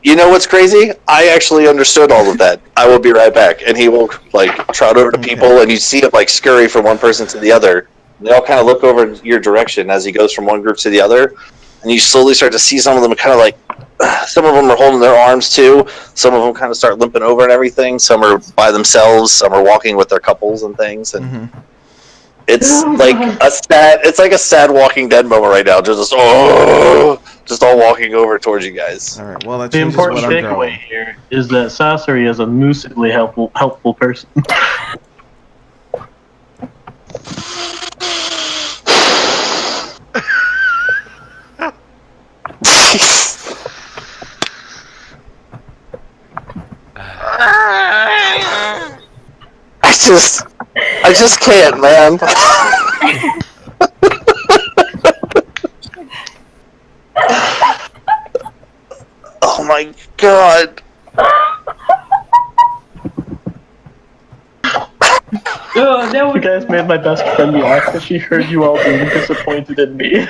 S1: You know what's crazy? I actually understood all of that. I will be right back. And he will like trot over to people, and you see it like scurry from one person to the other. They all kind of look over in your direction as he goes from one group to the other, and you slowly start to see some of them kind of like. Some of them are holding their arms too. Some of them kind of start limping over and everything. Some are by themselves. Some are walking with their couples and things. And it's like a sad. It's like a sad Walking Dead moment right now. Just all walking over towards you guys.
S3: All right. Well, that
S4: The
S3: changes
S4: important
S3: what I'm
S4: takeaway
S3: growing.
S4: here is that Sasori is a musically helpful person.
S1: I just can't, man. Oh my god.
S4: You guys made my best friend laugh because she heard you all being disappointed in me.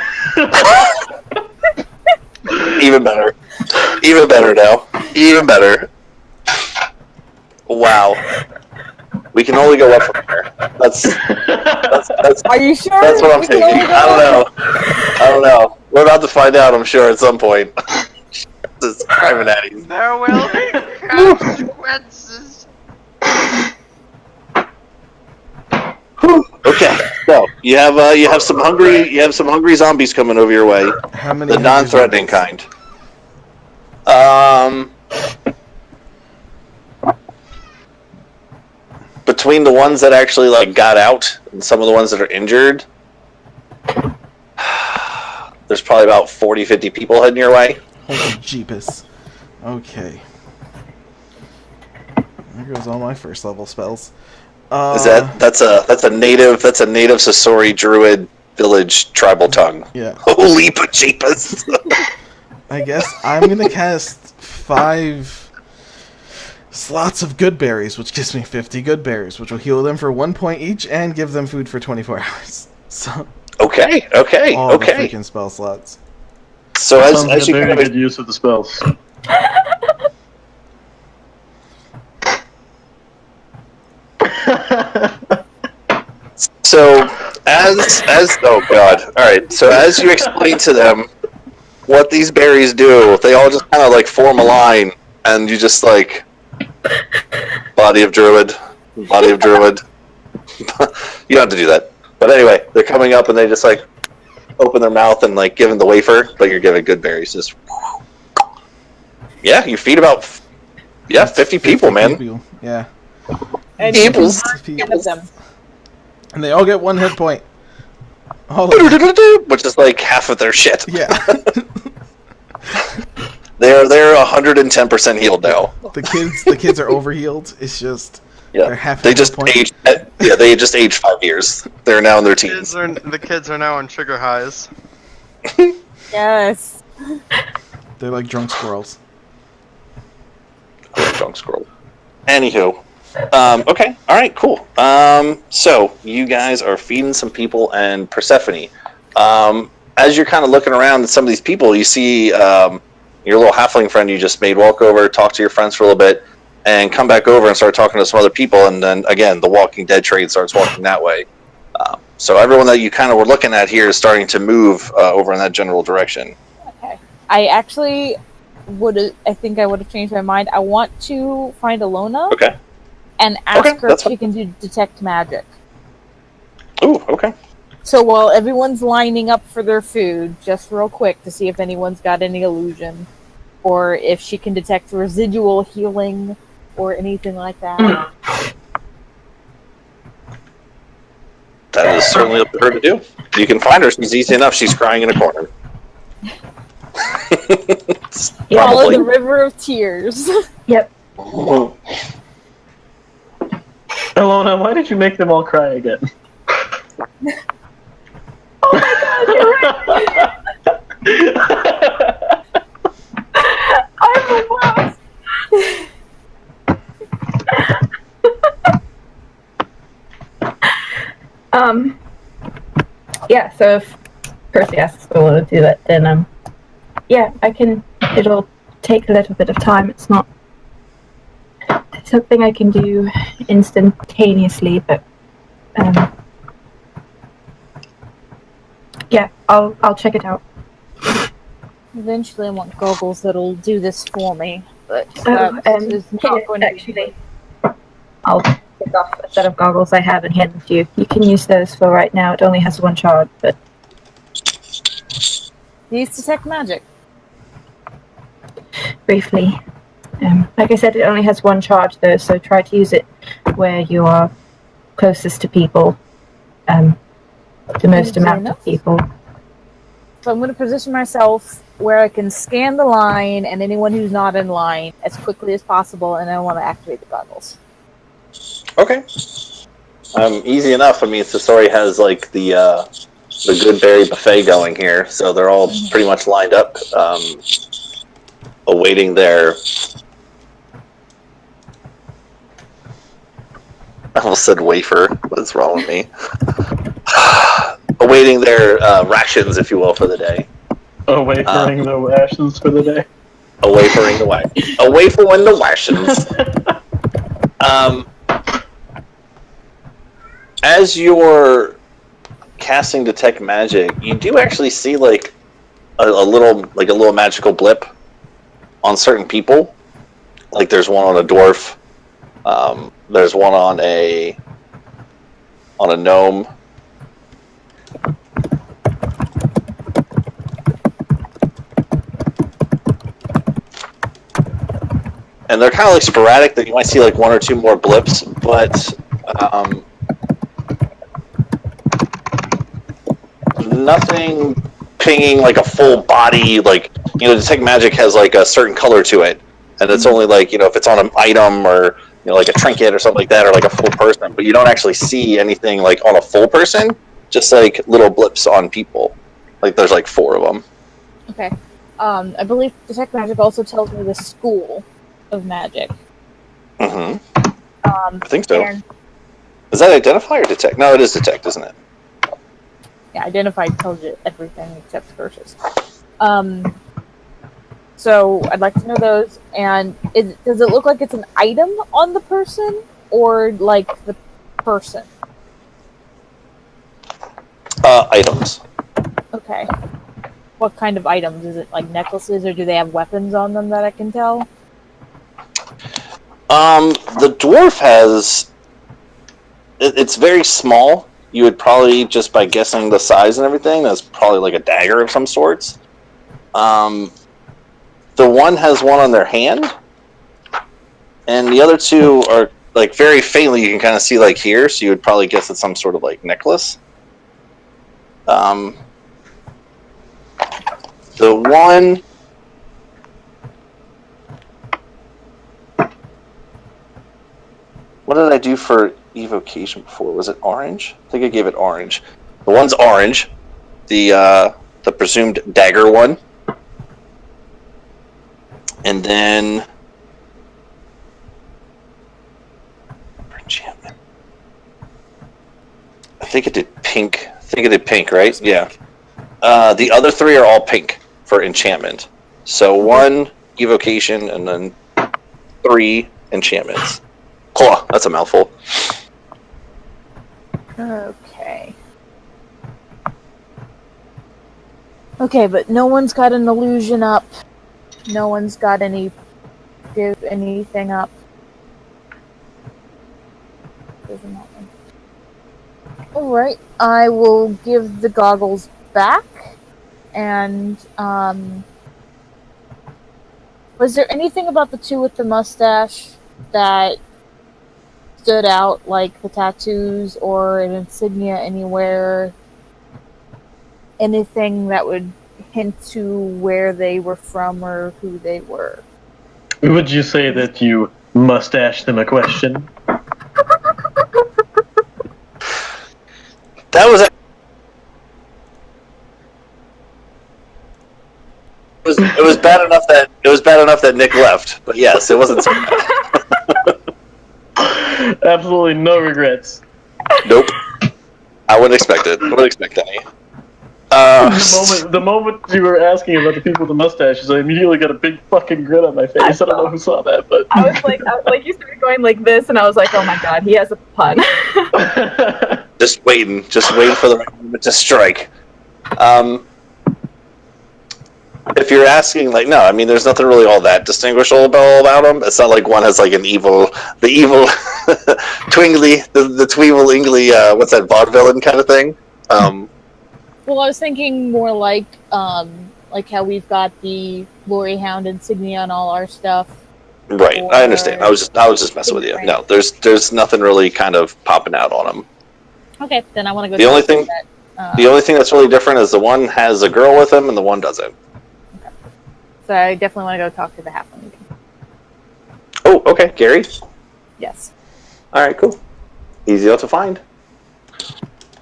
S1: Even better. Even better now. Even better. Wow. We can only go up from here. That's
S2: Are you sure?
S1: that's what I'm
S2: We can
S1: thinking.
S2: only go
S1: I don't know. We're about to find out, I'm sure, at some point. This is private Addies.
S5: There will be consequences.
S1: Okay, so you have some hungry zombies coming over your way.
S3: How many?
S1: The non-threatening
S3: zombies?
S1: kind. Between the ones that actually like got out and some of the ones that are injured, there's probably about 40-50 people heading your way.
S3: Holy jeepus. Okay. There goes all my first level spells.
S1: That's a native Sasori druid village tribal tongue.
S3: Yeah.
S1: Holy pajeepus.
S3: I guess I'm gonna cast 5 slots of good berries, which gives me 50 good berries, which will heal them for 1 point each and give them food for 24 hours. So
S1: Okay.
S3: all the freaking spell slots.
S1: So
S4: Sounds like
S1: as
S4: a
S1: you
S4: very
S1: kind of
S4: good use of the spells.
S1: So as oh god, all right. So as you explain to them what these berries do, they all just kind of like form a line, and you just like body of druid. You don't have to do that. But anyway, they're coming up and they just like open their mouth and like giving the wafer, but you're giving good berries. Just Yeah, you feed about 50 people, man.
S3: People. Yeah.
S6: And
S1: Peoples.
S6: 10 of them.
S3: And they all get 1 hit point. All of them.
S1: Which is like half of their shit.
S3: Yeah.
S1: They're 110% healed now.
S3: The kids are overhealed. It's just they're half.
S1: They just aged. They just aged 5 years. They're now in their teens.
S5: The kids are now on sugar highs.
S6: Yes.
S3: They're like drunk squirrels.
S1: Drunk squirrel. Anywho, okay, all right, cool. So you guys are feeding some people, and Persephone. As you're kind of looking around at some of these people, you see your little halfling friend you just made walk over, talk to your friends for a little bit, and come back over and start talking to some other people. And then again, the Walking Dead trade starts walking that way. So everyone that you kind of were looking at here is starting to move over in that general direction.
S6: Okay. I actually I think I would have changed my mind. I want to find Alona.
S1: Okay.
S6: And ask her if
S1: fine.
S6: she can do detect magic.
S1: Ooh, okay.
S6: So while everyone's lining up for their food, just real quick to see if anyone's got any illusion, or if she can detect residual healing, or anything like that.
S1: That is certainly up to her to do. You can find her. She's easy enough. She's crying in a corner.
S6: Follow the river of tears.
S2: Yep.
S4: Alona, why did you make them all cry again?
S2: Oh my god, you're right! I'm the worst! Yeah, so if Percy asks Alona to do that, then, yeah, I can, it'll take a little bit of time. It's not something I can do instantaneously, but, yeah, I'll check it out.
S6: Eventually I want goggles that'll do this for me, but is not
S2: here,
S6: going to
S2: actually, I'll pick off a set of goggles I have and hand them to you. You can use those for right now. It only has 1 charge, but...
S6: These detect magic.
S2: Briefly. Like I said, it only has 1 charge though, so try to use it where you are closest to people. The most amount of people.
S6: So I'm going to position myself where I can scan the line and anyone who's not in line as quickly as possible, and I want to activate the goggles.
S1: Okay. Easy enough. I mean, Sasori has like the good berry buffet going here, so they're all pretty much lined up, awaiting their. I almost said wafer. What's wrong with me? Awaiting their rations, if you will, for the day.
S4: Wafering the rations for the day.
S1: Awafering the rations. Awafering the rations. As you're casting detect magic, you do actually see like a little magical blip on certain people. Like there's one on a dwarf. There's one on a gnome. And they're kind of like sporadic, that you might see like 1 or 2 more blips, but nothing pinging like a full body, like, detect magic has like a certain color to it, and it's only like, if it's on an item or, like a trinket or something like that, or like a full person, but you don't actually see anything like on a full person, just like little blips on people. Like there's like 4 of them.
S6: Okay. I believe detect magic also tells me the school of magic.
S1: I think so. Is that identify or detect? No, it is detect, isn't it?
S6: Yeah, identify tells you everything except curses. So I'd like to know those. And does it look like it's an item on the person, or like the person?
S1: Items.
S6: Okay. What kind of items? Is it like necklaces, or do they have weapons on them that I can tell?
S1: The dwarf has. It's very small. You would probably, just by guessing the size and everything, that's probably like a dagger of some sorts. the one has one on their hand, and the other two are like very faintly. You can kind of see like here, so you would probably guess it's some sort of like necklace. The one. What did I do for evocation before? Was it orange? I think I gave it orange. The one's orange. The presumed dagger one. And then for enchantment. I think it did pink. Right? Yeah. The other three are all pink for enchantment. So 1 evocation and then 3 enchantments. Claw, that's a mouthful.
S6: Okay. Okay, but no one's got an illusion up. No one's got anything up. Alright, I will give the goggles back. And, was there anything about the two with the mustache that stood out, like the tattoos or an insignia anywhere? Anything that would hint to where they were from or who they were?
S4: Would you say that you mustache them a question?
S1: That was it was bad enough that Nick left, but yes, it wasn't so bad.
S4: Absolutely no regrets.
S1: Nope. I wouldn't expect it. I wouldn't expect any.
S4: The moment you were asking about the people with the mustaches, I immediately got a big fucking grin on my face. I don't know who saw that, but
S2: I was like you started going like this, and I was like, oh my god, he has a pun.
S1: just waiting for the right moment to strike. If you're asking, like, no, I mean, there's nothing really all that distinguishable about them. It's not like one has like the evil twingly, the tweeble ingly, what's that, vaudevillain kind of thing.
S6: Well, I was thinking more like how we've got the Glory Hound insignia on all our stuff.
S1: Right, I understand. I was just messing with you. No, there's nothing really kind of popping out on them.
S6: Okay, then I want to go.
S1: The only thing that's really different is the one has a girl with him and the one doesn't.
S6: Okay. So I definitely want to go talk to the halfling.
S1: Oh, okay, Gary.
S6: Yes.
S1: All right, cool. Easy enough to find.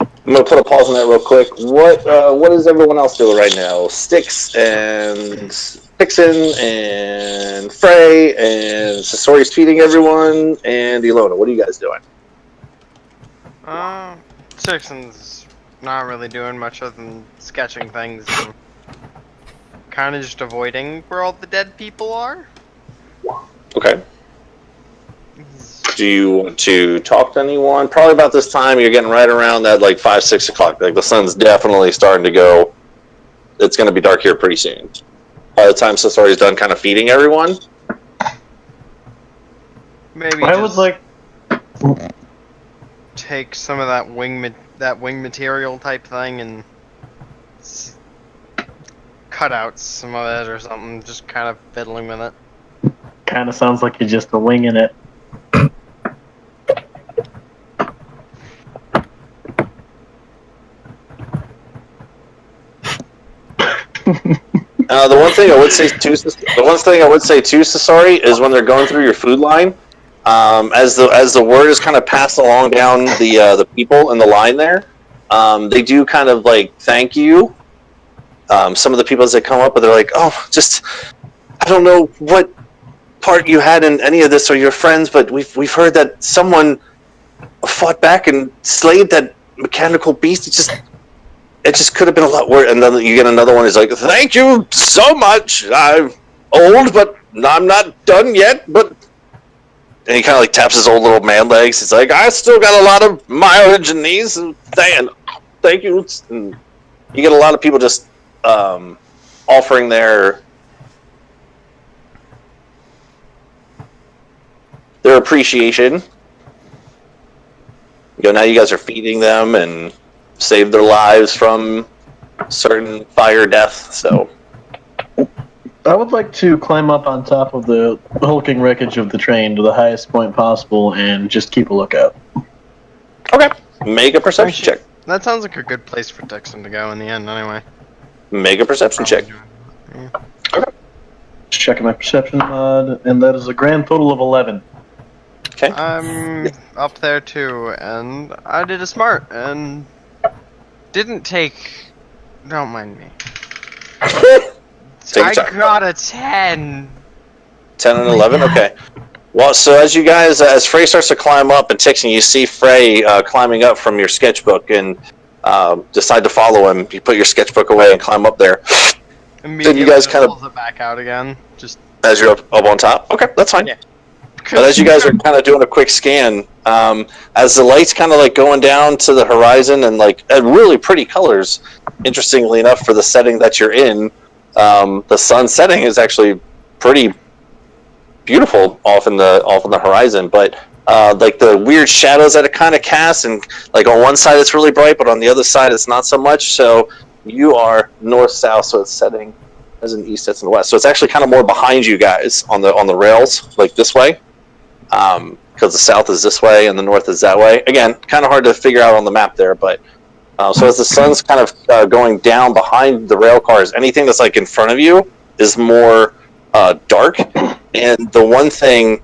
S1: I'm gonna put a pause on that real quick. What is everyone else doing right now? Styx and Pixon and Frey and Sasori's feeding everyone and Ilona. What are you guys doing?
S8: Sixon's not really doing much other than sketching things and kind of just avoiding where all the dead people are.
S1: Okay. Do you want to talk to anyone? Probably about this time, you're getting right around that like 5-6 o'clock. Like the sun's definitely starting to go. It's going to be dark here pretty soon. By the time Sasori's done kind of feeding everyone.
S8: Maybe
S4: I would like
S8: take some of that wing material type thing and cut out some of it or something. Just kind of fiddling with it.
S4: Kind of sounds like you're just winging it.
S1: The one thing I would say too, Sasori, is when they're going through your food line, as the word is kind of passed along down the people in the line there, they do kind of like thank you. Some of the people as they come up, but they're like, oh, just I don't know what part you had in any of this or your friends, but we've heard that someone fought back and slayed that mechanical beast. It just could have been a lot worse. And then you get another one who's like, thank you so much. I'm old, but I'm not done yet. But and he kind of like taps his old little man legs. He's like, I still got a lot of mileage in these. And thank you. And you get a lot of people just offering their appreciation. Now you guys are feeding them and saved their lives from certain fire death. So
S4: I would like to climb up on top of the hulking wreckage of the train to the highest point possible and just keep a lookout.
S1: Okay. Make a perception check.
S8: That sounds like a good place for Dixon to go in the end, anyway.
S1: Make a perception check.
S8: Yeah.
S4: Just checking my perception mod, and that is a grand total of 11.
S1: Okay.
S8: I'm up there too, and I did a smart, and didn't take... Don't mind me.
S1: Take your
S8: I
S1: time.
S8: got a 10.
S1: 10 and 11? Okay. Well, so as you guys, as Frey starts to climb up and Tixon, you see Frey climbing up from your sketchbook and decide to follow him. You put your sketchbook away and climb up there.
S8: Immediately
S1: you guys kind of-
S8: pulls it back out again. Just
S1: As you're up on top? Okay, that's fine.
S8: Yeah.
S1: But as you guys are kind of doing a quick scan, as the lights kind of like going down to the horizon and like really pretty colors, interestingly enough, for the setting that you're in, the sun setting is actually pretty beautiful off in the horizon. But like the weird shadows that it kind of casts, and like on one side it's really bright, but on the other side it's not so much. So you are north-south, so it's setting as an east, that's in the west. So it's actually kind of more behind you guys on the rails, like this way. Because the south is this way and the north is that way. Again, kind of hard to figure out on the map there, but so as the sun's kind of going down behind the rail cars, anything that's like in front of you is more dark. And the one thing,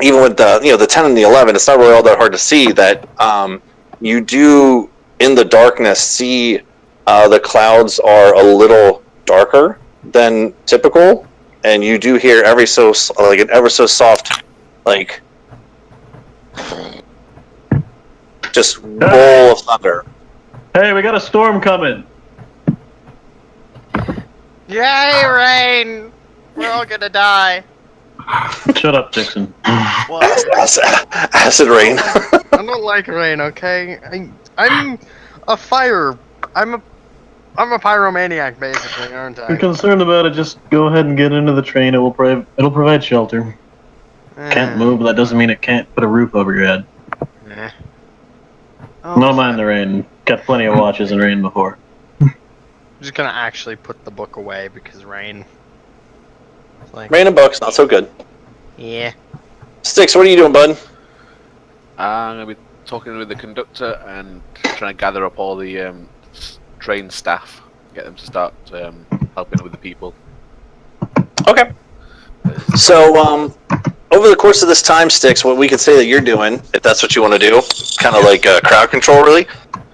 S1: even with the 10 and the 11, it's not really all that hard to see that you do in the darkness see the clouds are a little darker than typical, and you do hear an ever so soft like just roll of thunder.
S4: Hey, we got a storm coming.
S8: Yay, rain! We're all gonna die.
S4: Shut up, Dixon.
S8: What?
S1: Acid rain.
S8: I don't like rain, okay? I'm a fire. I'm a pyromaniac, basically, aren't
S4: If you're
S8: I?
S4: concerned about it, just go ahead and get into the train. It'll provide shelter. Can't move, but that doesn't mean it can't put a roof over your head.
S8: Eh. Oh,
S4: Don't mind the rain. Got plenty of watches in rain before.
S8: I'm just gonna actually put the book away because rain. Like,
S1: Rain and books, not so good.
S8: yeah.
S1: Sticks, what are you doing, bud?
S7: I'm going to be talking with the conductor and trying to gather up all the train staff, get them to start helping with the people.
S1: Okay. So, over the course of this time, Sticks, what we could say that you're doing, if that's what you want to do, kind of like crowd control, really,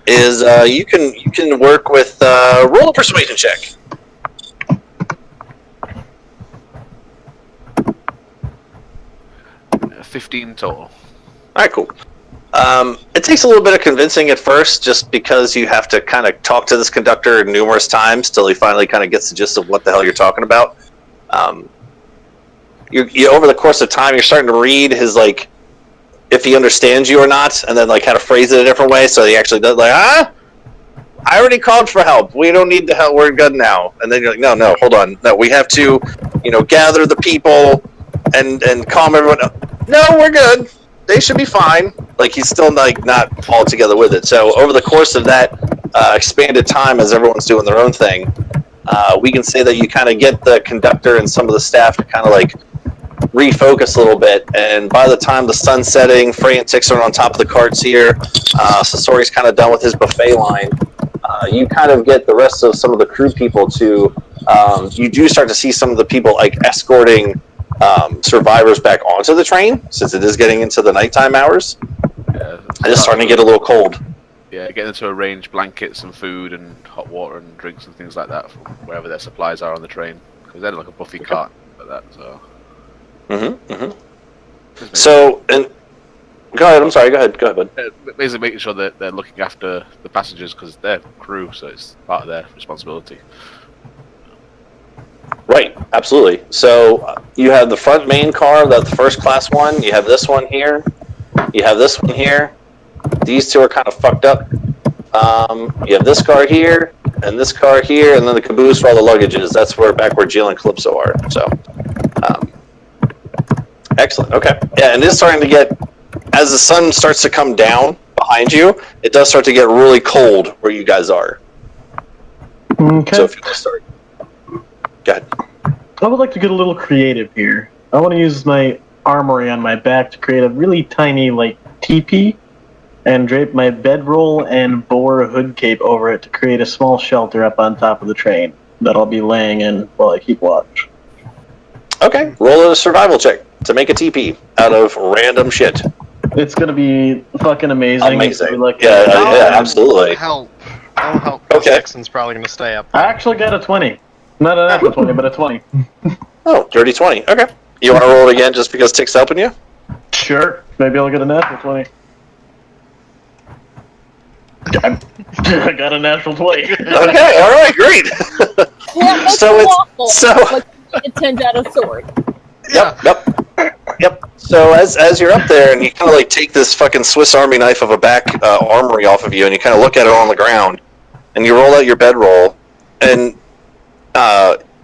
S1: is you can work with roll a persuasion check.
S7: 15 total.
S1: All right, cool. It takes a little bit of convincing at first, just because you have to kind of talk to this conductor numerous times till he finally kind of gets the gist of what the hell you're talking about. You over the course of time, you're starting to read his like, if he understands you or not, and then like how to phrase it a different way, so he actually does like, I already called for help. We don't need the help. We're good now. And then you're like, no, hold on. No, we have to, gather the people and calm everyone up. No, we're good. They should be fine. Like, he's still like not all together with it. So over the course of that expanded time, as everyone's doing their own thing, we can say that you kind of get the conductor and some of the staff to kind of like refocus a little bit. And by the time the sun's setting, Frey and Tix are on top of the carts here. Sasori's kind of done with his buffet line. You kind of get the rest of some of the crew people to. You do start to see some of the people like escorting survivors back onto the train, since it is getting into the nighttime hours.
S7: Yeah,
S1: It's starting to get a little cold.
S7: Yeah, getting them to arrange blankets and food and hot water and drinks and things like that from wherever their supplies are on the train. Because they're like a buffet cart like that, so.
S1: So, and go ahead. I'm sorry. Go ahead, bud.
S7: Basically, making sure that they're looking after the passengers because they're crew, so it's part of their responsibility.
S1: Right, absolutely. So you have the front main car, that's the first class one. You have this one here. You have this one here. These two are kind of fucked up. You have this car here, and this car here, and then the caboose for all the luggages. That's back where Jill and Calypso are. So, excellent. Okay. Yeah, and it's starting to get, as the sun starts to come down behind you, it does start to get really cold where you guys are.
S4: Okay.
S1: So if you want to start, go ahead.
S4: I would like to get a little creative here. I want to use my armory on my back to create a really tiny, teepee, and drape my bedroll and boar hood cape over it to create a small shelter up on top of the train that I'll be laying in while I keep watch.
S1: Okay, roll a survival check to make a TP out of random shit.
S4: It's gonna be fucking amazing.
S1: Amazing.
S4: Like
S1: yeah, absolutely.
S8: That'll help.
S1: Okay.
S8: Dixon's probably going to stay up.
S4: I actually got a 20. Not an actual 20, but a 20.
S1: Oh, dirty 20. Okay. You want to roll it again just because Tick's helping you?
S4: Sure. Maybe I'll get a natural 20. I got a natural 20.
S1: Okay, alright, great.
S6: Like a 10 out of sword.
S1: Yep. So as you're up there and you kind of take this fucking Swiss Army knife of a back armory off of you and you kind of look at it on the ground and you roll out your bedroll and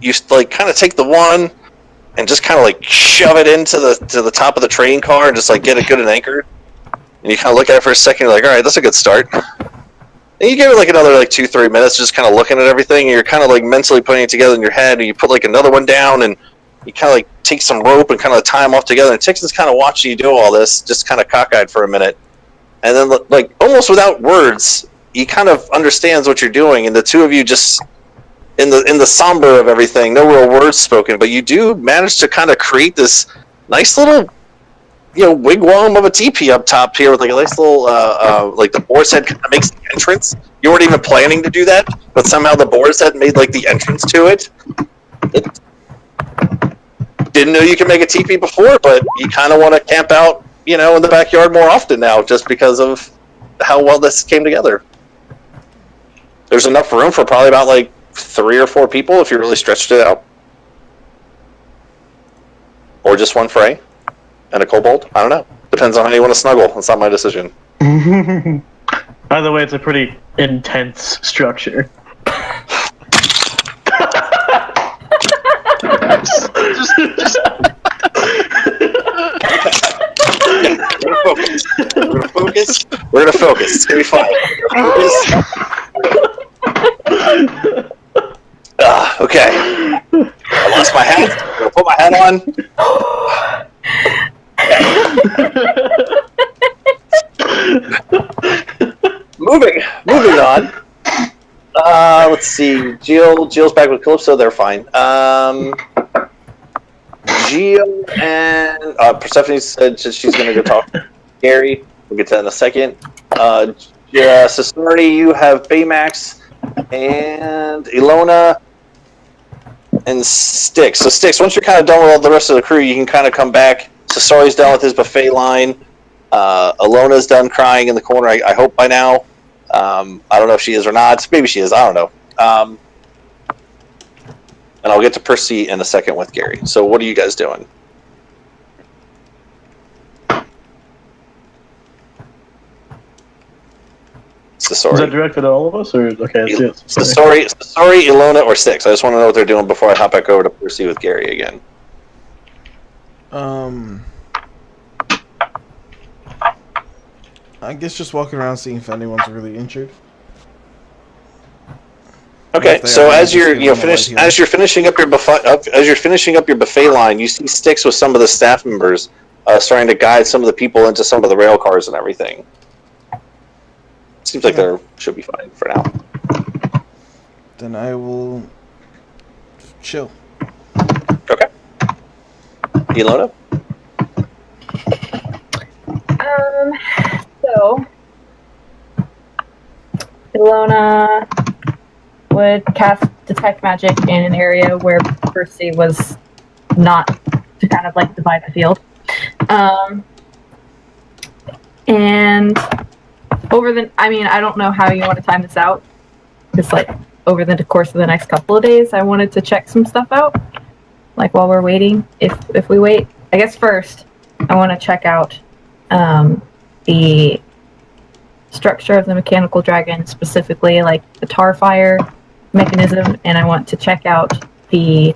S1: you kind of take the one and just kind of shove it into the top of the train car and just get it good and anchored. And you kind of look at it for a second. You're like, all right, that's a good start. And you give it another 2-3 minutes, just kind of looking at everything. And you're kind of mentally putting it together in your head. And you put another one down, and you kind of take some rope and kind of tie them off together. And Tixon's kind of watching you do all this, just kind of cockeyed for a minute. And then, almost without words, he kind of understands what you're doing. And the two of you just, in the somber of everything, no real words spoken, but you do manage to kind of create this nice little, wigwam of a teepee up top here with a nice little, the boar's head kind of makes the entrance. You weren't even planning to do that, but somehow the boar's head made the entrance to it. Didn't know you could make a teepee before, but you kind of want to camp out, in the backyard more often now, just because of how well this came together. There's enough room for probably about 3 or 4 people if you really stretched it out. Or just one Frey and a kobold. I don't know. Depends on how you want to snuggle. It's not my decision.
S4: Either way, it's a pretty intense structure.
S1: We're gonna focus. We're gonna focus. It's gonna be fine. Okay. I lost my hat. I'm gonna put my hat on. Moving on. Let's see. Jill's back with Calypso. They're fine. Jill and Persephone said she's going to go talk to Gary. We'll get to that in a second. Sasori, you have Baymax and Ilona and Styx. So Styx, once you're kind of done with all the rest of the crew, you can kind of come back. Sasori's done with his buffet line. Ilona's done crying in the corner, I hope by now. I don't know if she is or not. Maybe she is. I don't know. And I'll get to Percy in a second with Gary. So what are you guys doing? Sasori.
S4: Is that directed at all of us? Or okay, it's
S1: Sasori, Ilona, or Styx. I just want to know what they're doing before I hop back over to Percy with Gary again.
S3: I guess just walking around seeing if anyone's really injured.
S1: Okay, so as you're finishing up your buffet line, you see Styx with some of the staff members starting to guide some of the people into some of the rail cars and everything. Seems like they should be fine for now.
S3: Then I will chill.
S1: Okay. Ilona?
S2: So Ilona would cast Detect Magic in an area where Percy was not, to kind of divide the field. And I don't know how you want to time this out. Just over the course of the next couple of days, I wanted to check some stuff out. While we're waiting, if we wait. I guess first, I want to check out the structure of the mechanical dragon, specifically the tar fire mechanism, and I want to check out the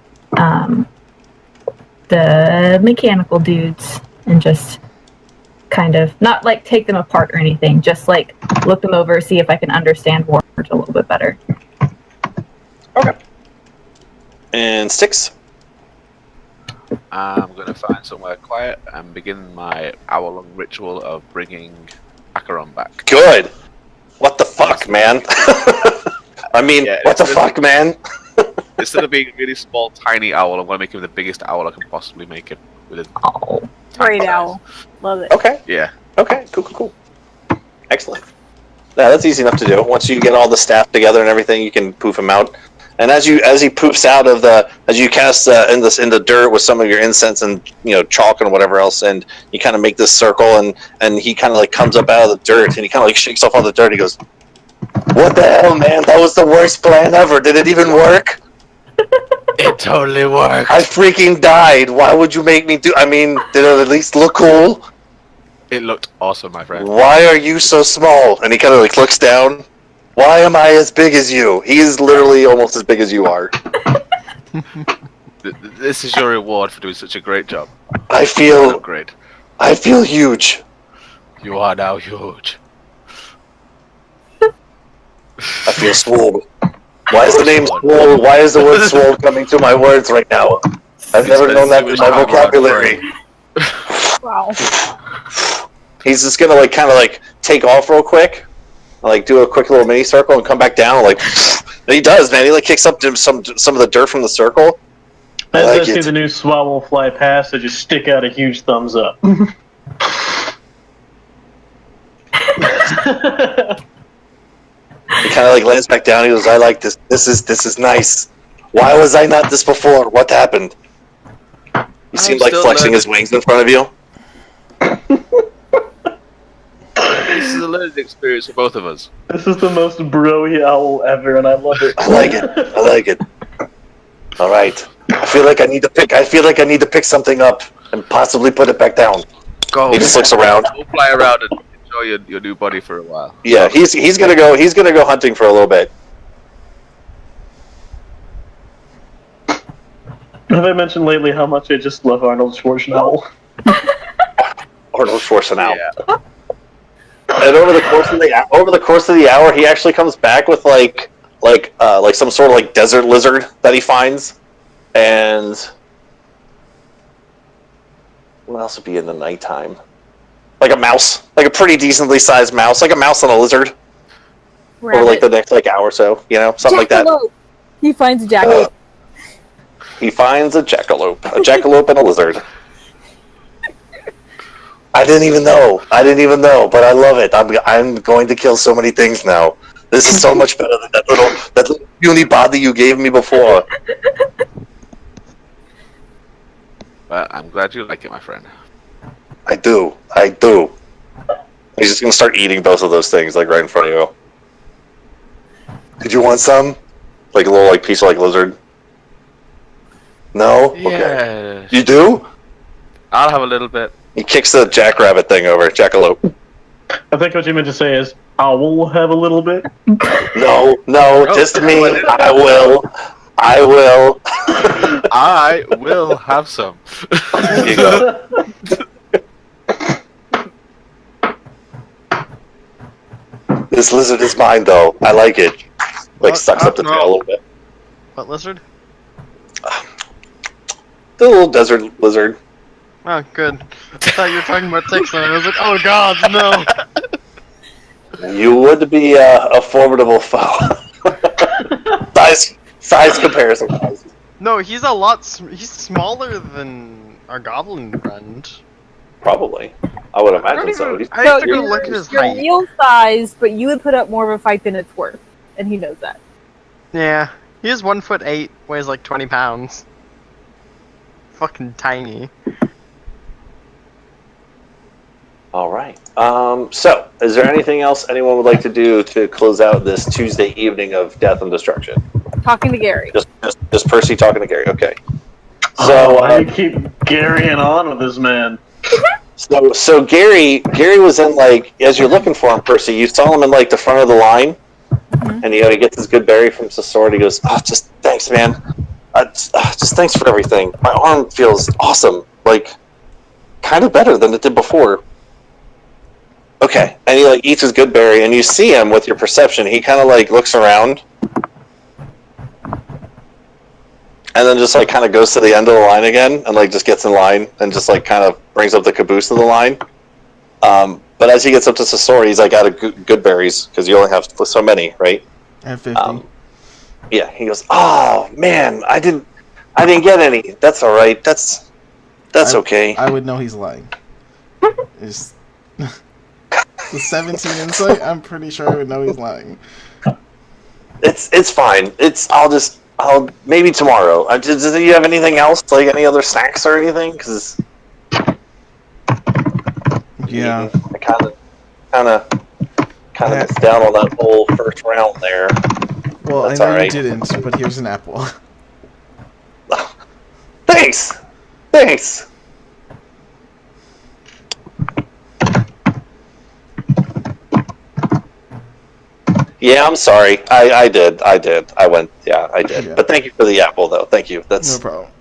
S2: mechanical dudes and just kind of not take them apart or anything, just look them over, see if I can understand words a little bit better.
S1: Okay. And Styx?
S7: I'm going to find somewhere quiet and begin my hour-long ritual of bringing Acheron back.
S1: Good. What the fuck, man? I mean,
S7: Yeah,
S1: what the fuck, man?
S7: Instead of being a really small, tiny owl, I'm going to make him the biggest owl I can possibly make him. With a
S2: Oh.
S6: Great owl. Love it.
S1: Okay.
S7: Yeah.
S1: Okay. Cool. Excellent. Yeah, that's easy enough to do. Once you get all the staff together and everything, you can poof him out. And as he poofs out of as you cast in the dirt with some of your incense and chalk and whatever else, and you kind of make this circle, and he kind of like comes up out of the dirt, and he kind of like shakes off all the dirt. He goes, "What the hell, man? That was the worst plan ever. Did it even work?
S7: It totally worked.
S1: I freaking died. Why would you make me do? I mean, did it at least look cool?
S7: It looked awesome, my friend.
S1: Why are you so small?" And he kind of like looks down. Why am I as big as you? He is literally almost as big as you are.
S7: This is your reward for doing such a great job.
S1: I feel
S7: great.
S1: I feel huge.
S7: You are now huge.
S1: I feel swole. Why is the name swole? Why is the word swole coming to my words right now? I've never known that in my vocabulary.
S6: Wow.
S1: He's just gonna like kind of like take off real quick, like do a quick little mini circle and come back down. Like he does, man. He like kicks up some of the dirt from the circle.
S4: As
S1: I
S4: I
S1: like
S4: see
S1: it.
S4: the new swallow fly past, I just stick out a huge thumbs up.
S1: He kind of like lands back down. He goes, "I like this. This is nice. Why was I not this before? What happened?" He seemed like
S7: still
S1: flexing
S7: learning.
S1: his wings in front of you.
S7: This is a learning experience for both of us.
S4: This is the most broy owl ever, and I love it.
S1: I like it. I like it. All right. I feel like I need to pick something up and possibly put it back down.
S7: Go.
S1: He just looks around.
S7: Go fly around and enjoy your new body for a while.
S1: Yeah, he's gonna go hunting for a little bit.
S4: Have I mentioned lately how much I just love Arnold Schwarzenegger?
S1: Arnold Schwarzenegger.
S7: Yeah.
S1: And over the course of the hour, he actually comes back with like some sort of like desert lizard that he finds, and what else would be in the nighttime? Like a mouse, like a pretty decently sized mouse, like a mouse and a lizard. Over like the next like hour or so, something like that.
S6: He finds a jackalope.
S1: He finds a jackalope and a lizard. I didn't even know, but I love it. I'm going to kill so many things now. This is so much better than that little puny body you gave me before.
S7: Well, I'm glad you like it, my friend.
S1: I do. He's just gonna start eating both of those things like right in front of you. Did you want some? Like a little piece of lizard? No? Okay.
S7: Yeah.
S1: You do?
S7: I'll have a little bit.
S1: He kicks the jackrabbit thing over, jackalope.
S4: I think what you meant to say is, I will have a little bit.
S1: No, just me. I will. I
S7: will have some.
S1: There you go. This lizard is mine, though. I like it. Sucks up the tail a little bit.
S8: What lizard?
S1: The little desert lizard.
S8: Oh, good. I thought you were talking about ticks, and I was like, oh god, no.
S1: You would be a formidable foe. size comparison.
S8: No, he's he's smaller than our goblin friend.
S1: Probably. I would imagine so.
S8: I have to go look at his
S6: You're
S8: height.
S6: real size, but you would put up more of a fight than it's worth, and he knows that.
S8: Yeah, he is 1'8", weighs like 20 pounds. Fucking tiny.
S1: All right. So, is there anything else anyone would like to do to close out this Tuesday evening of death and destruction?
S6: Talking to Gary.
S1: Just Percy talking to Gary. Okay. So
S4: I keep carrying on with this man.
S1: So Gary was in as you're looking for him, Percy. You saw him in the front of the line, and he gets his good berry from Sasor. He goes, "Oh, just thanks, man. Just thanks for everything. My arm feels awesome, kind of better than it did before." Okay, and he eats his good berry, and you see him with your perception. He kind of looks around, and then just like kind of goes to the end of the line again, and like just gets in line and just like kind of brings up the caboose of the line. But as he gets up to Sasori, he's like out of good berries because you only have so many, right?
S3: I have 50.
S1: Yeah, he goes, "Oh man, I didn't get any. That's all right. That's okay."
S3: I would know he's lying. It's the 17 insight. I'm pretty sure I would know he's lying.
S1: It's fine. I'll maybe tomorrow. Do you have anything else, like any other snacks or anything? Because
S3: Yeah.
S1: I kind of missed down on that whole first round there.
S3: Well,
S1: That's
S3: I know
S1: all right.
S3: you didn't, but here's an apple.
S1: Thanks. Yeah, I'm sorry. I did. I went. Yeah, I did.
S3: Yeah.
S1: But thank you for the apple, though. Thank you. That's
S3: No problem.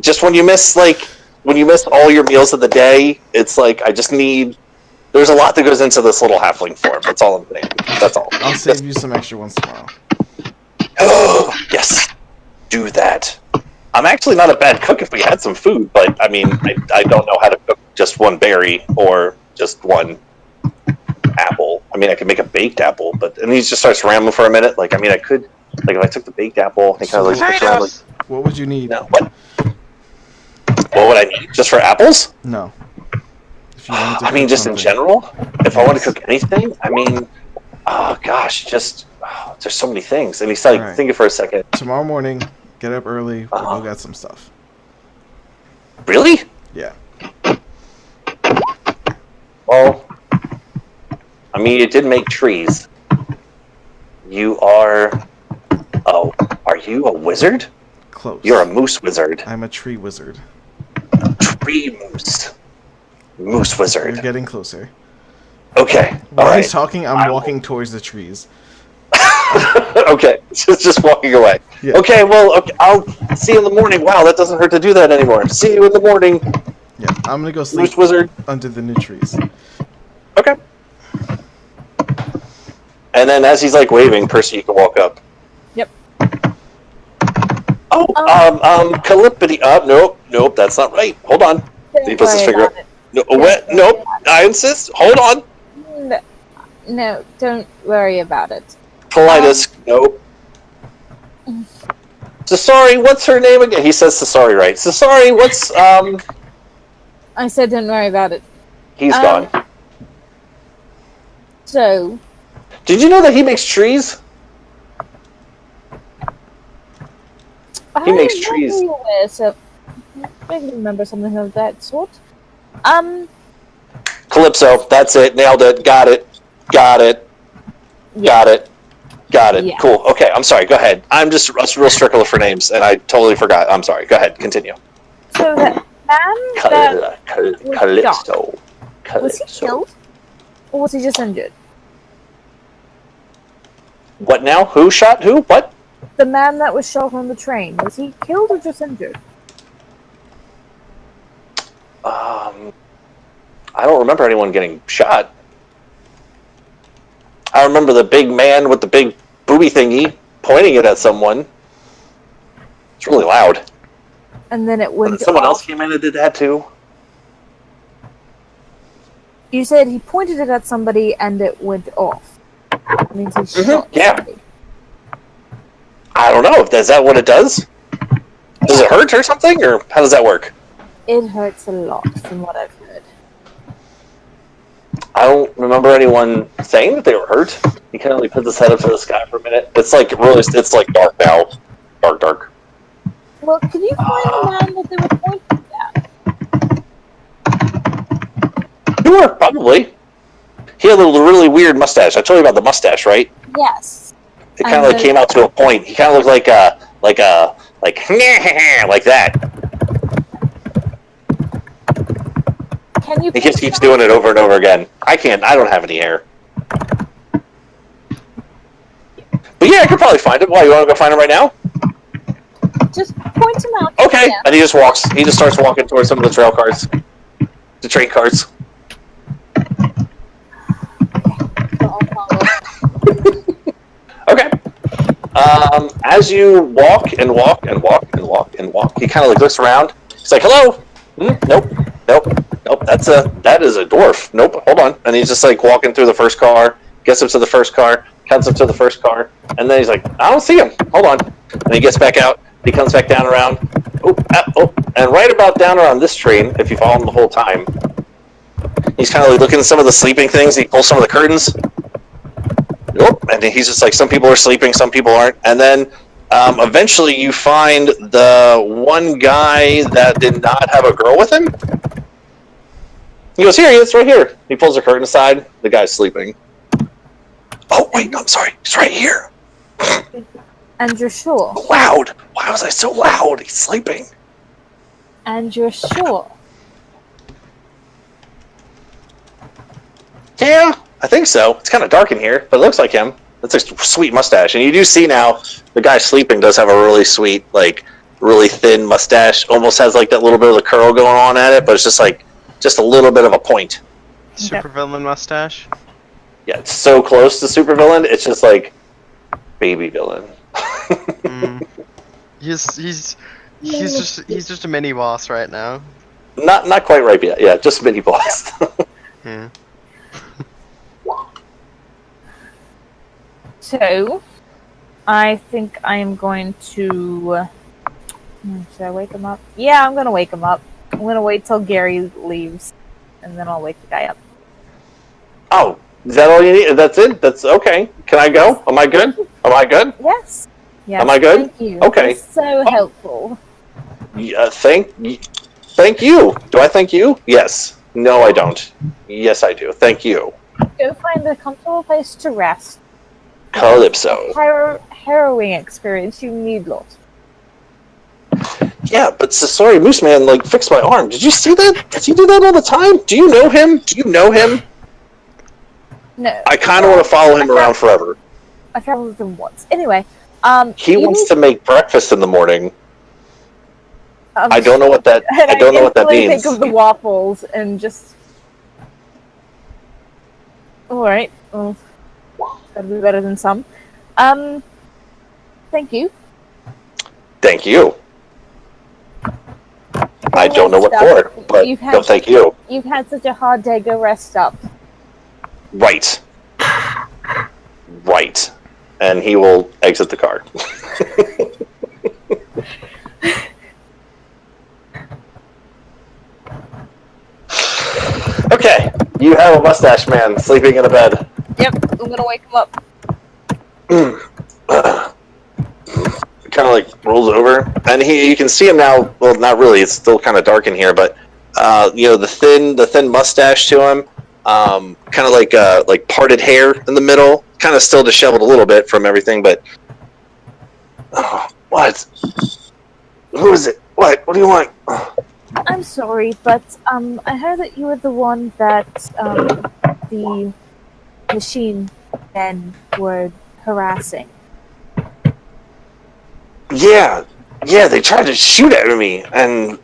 S1: just when you miss all your meals of the day. It's like I just need. There's a lot that goes into this little halfling form. That's all I'm saying. That's all.
S3: I'll save you some extra ones tomorrow.
S1: Oh yes, do that. I'm actually not a bad cook if we had some food, but I mean, I don't know how to cook just one berry or just one apple. I mean, I could make a baked apple, and he just starts rambling for a minute. Like, I mean, I could, like, if I took the baked apple, I kind of like,
S8: Potatoes.
S3: What would you need?
S1: no, what would I need just for apples?
S3: No. If you wanted to
S1: I mean,
S3: cook
S1: just in
S3: something.
S1: general. If I want to cook anything, I mean, oh gosh, there's so many things. And he's like
S3: All right.
S1: thinking for a second.
S3: Tomorrow morning, get up early. We'll
S1: Uh-huh.
S3: go get some stuff.
S1: Really?
S3: Yeah.
S1: Well, I mean, you did make trees. You are. Oh, are you a wizard?
S3: Close.
S1: You're a moose wizard.
S3: I'm a tree wizard.
S1: Tree moose. Moose wizard.
S3: You're getting closer.
S1: Okay.
S3: While
S1: All
S3: he's
S1: right.
S3: talking, I'm walking towards the trees.
S1: Okay. Just walking away.
S3: Yeah.
S1: Okay. Well, okay, I'll see you in the morning. Wow, that doesn't hurt to do that anymore. See you in the morning,
S3: Yeah, I'm gonna go
S1: moose
S3: sleep
S1: wizard.
S3: under the new trees.
S1: Okay. And then as he's like waving, Percy, you can walk up.
S6: Yep.
S1: Oh, Callipity. Nope, that's not right. Hold on. He puts his finger up. No, what? Nope. I insist. Hold on.
S6: No, don't worry about it.
S1: Colitis. Nope. Sasori, what's her name again? He says Sasori, right? Sasori, what's
S6: I said don't worry about it.
S1: He's gone.
S6: So,
S1: Did you know that he makes trees? He makes trees.
S6: Aware, so I remember something of that sort.
S1: Calypso. That's it. Nailed it. Got it.
S6: Yeah.
S1: Cool. Okay, I'm sorry. Go ahead. I'm just a real stickler for names, and I totally forgot. I'm sorry. Go ahead. Continue.
S6: So that man that
S1: Calypso.
S6: was he killed, or was he just injured?
S1: What now? Who shot who? What?
S6: The man that was shot on the train, was he killed or just injured?
S1: I don't remember anyone getting shot. I remember the big man with the big booby thingy pointing it at someone. It's really loud.
S6: And then it
S1: And
S6: went
S1: someone
S6: off.
S1: else came in and did that too.
S6: You said he pointed it at somebody and it went off. That means he shot
S1: yeah.
S6: somebody.
S1: I don't know. Is that what it does? Does it hurt or something, or how does that work?
S6: It hurts a lot, from what I've heard.
S1: I don't remember anyone saying that they were hurt. He kind of like puts his head up to the sky for a minute. It's like really, it's like dark now, dark.
S6: Well, can you find the man that they were pointing at?
S1: Sure, probably. He had a really weird mustache. I told you about the mustache, right?
S6: Yes.
S1: It kind of like came out to a point. He kind of looked like like that.
S6: Can you?
S1: He just keeps doing it over and over again. I don't have any hair. But yeah, I could probably find him. Why, you want to go find him right now?
S6: Just point him out.
S1: Okay.
S6: Yeah.
S1: And he just starts walking towards some of the trail cars. The train cars.
S6: I'll follow.
S1: Okay. As you walk and walk and walk, and walk. He kind of like looks around. He's like, "Hello? Nope. That is a dwarf. Nope. Hold on." And he's just like walking through the first car. Gets up to the first car. Comes up to the first car. And then he's like, "I don't see him. Hold on." And he gets back out. He comes back down around. And right about down around this train, if you follow him the whole time, he's kind of like looking at some of the sleeping things. He pulls some of the curtains. Nope. And he's just like, some people are sleeping, some people aren't. And then eventually you find the one guy that did not have a girl with him. He goes, "Here he is, right here." He pulls the curtain aside. The guy's sleeping. "Oh, wait, I'm sorry. He's right here."
S6: And you're sure?
S1: Loud. Why was I so loud? He's sleeping.
S6: And you're sure?
S1: Yeah, I think so. It's kind of dark in here, but it looks like him. That's a sweet mustache. And you do see now, the guy sleeping does have a really sweet, like, really thin mustache. Almost has, like, that little bit of the curl going on at it, but it's just, like, just a little bit of a point.
S8: Supervillain mustache.
S1: Yeah, it's so close to supervillain, it's just, like, baby villain.
S8: He's just a mini boss right now.
S1: Not quite right yet. Yeah, just mini boss.
S8: Yeah.
S6: So, I think I am going to. Should I wake him up? Yeah, I'm gonna wake him up. I'm gonna wait till Gary leaves, and then I'll wake the guy up.
S1: Oh, is that all you need? That's it? That's okay. Can I go? Am I good? Am I good?
S6: Yes. Yes.
S1: Am I good?
S6: Thank you.
S1: Okay.
S6: You're so helpful.
S1: Yeah, thank you. Do I thank you? Yes. No, I don't. Yes, I do. Thank you.
S6: Go find a comfortable place to rest.
S1: Calypso.
S6: Harrowing experience. You need lots.
S1: Yeah, but sorry, Moose Man, like, fixed my arm. Did you see that? Does he do that all the time? Do you know him? Do you know him?
S6: No.
S1: I kind of want to follow him around forever.
S6: I traveled with him once. Anyway,
S1: he wants to make breakfast in the morning. I don't know what that. I don't know what that means.
S6: Think of the waffles and just. All right. Well, gotta be better than some. Thank you.
S1: Thank you. I don't know what for, but no, thank you.
S6: You've had such a hard day. Go rest up.
S1: Right. Right. And he will exit the car. Okay, you have a mustache man sleeping in a bed.
S6: Yep, I'm gonna wake him up.
S1: Kind of like rolls over, and you can see him now. Well, not really. It's still kind of dark in here, but the thin mustache to him, kind of like parted hair in the middle, kind of still disheveled a little bit from everything. But what? Who is it? What do you want?
S6: I'm sorry, but I heard that you were the one that the machine men were harassing.
S1: Yeah, they tried to shoot at me, and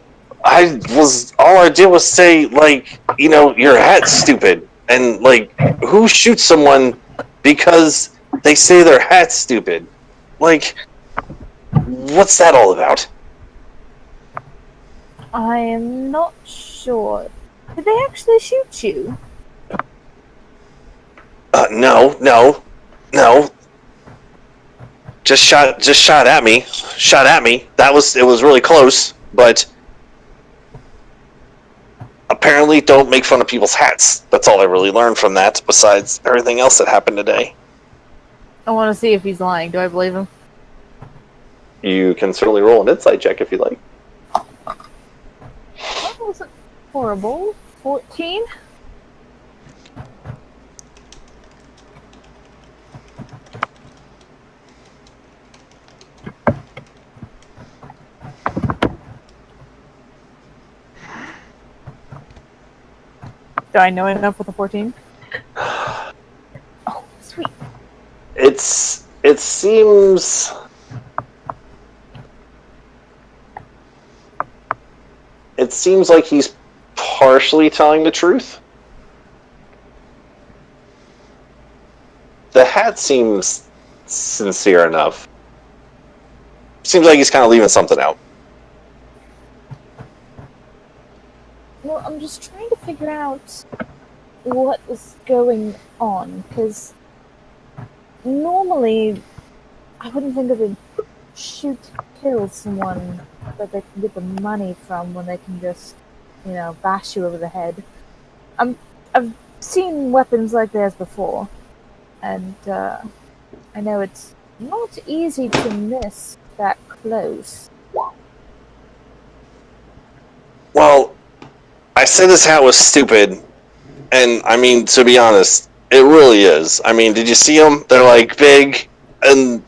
S1: all I did was say, like, your hat's stupid, and, like, who shoots someone because they say their hat's stupid? Like, what's that all about?
S6: I am not sure. Did they actually shoot you?
S1: No. Just shot at me. It was really close, but apparently don't make fun of people's hats. That's all I really learned from that, besides everything else that happened today.
S6: I want to see if he's lying. Do I believe him?
S1: You can certainly roll an insight check if you like.
S6: That wasn't horrible. 14? Do I know enough with a 14? Oh, sweet.
S1: It seems... It seems like he's partially telling the truth. The hat seems sincere enough. Seems like he's kind of leaving something out.
S6: I'm just trying to figure out what is going on, because normally I wouldn't think that they'd kill someone that they can get the money from when they can just, bash you over the head. I've seen weapons like theirs before, and I know it's not easy to miss that close.
S1: Well, I said this hat was stupid, and I mean, to be honest, it really is. I mean, did you see them? They're like big, and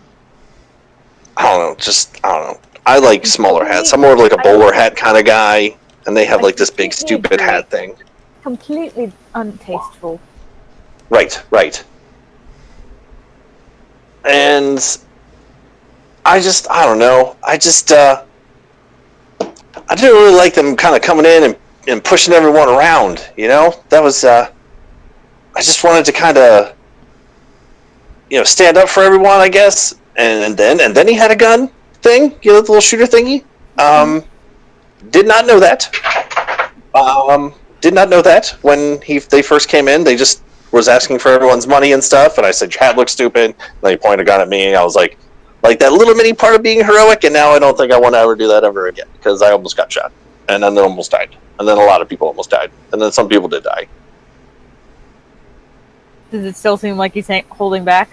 S1: I don't know. I like smaller hats. I'm more of like a bowler hat kind of guy, and they have like this big stupid hat thing.
S6: Completely untasteful.
S1: Right. And I don't know. I didn't really like them kind of coming in and pushing everyone around, That was, I just wanted to kind of, stand up for everyone, I guess. And then he had a gun thing, the little shooter thingy. Did not know that. Did not know that when they first came in. They just was asking for everyone's money and stuff, and I said, your hat looks stupid. And then he pointed a gun at me, and I was like that little mini part of being heroic, and now I don't think I want to ever do that ever again, because I almost got shot, and then they almost died, and then a lot of people almost died, and then some people did die.
S6: Does it still seem like he's holding back?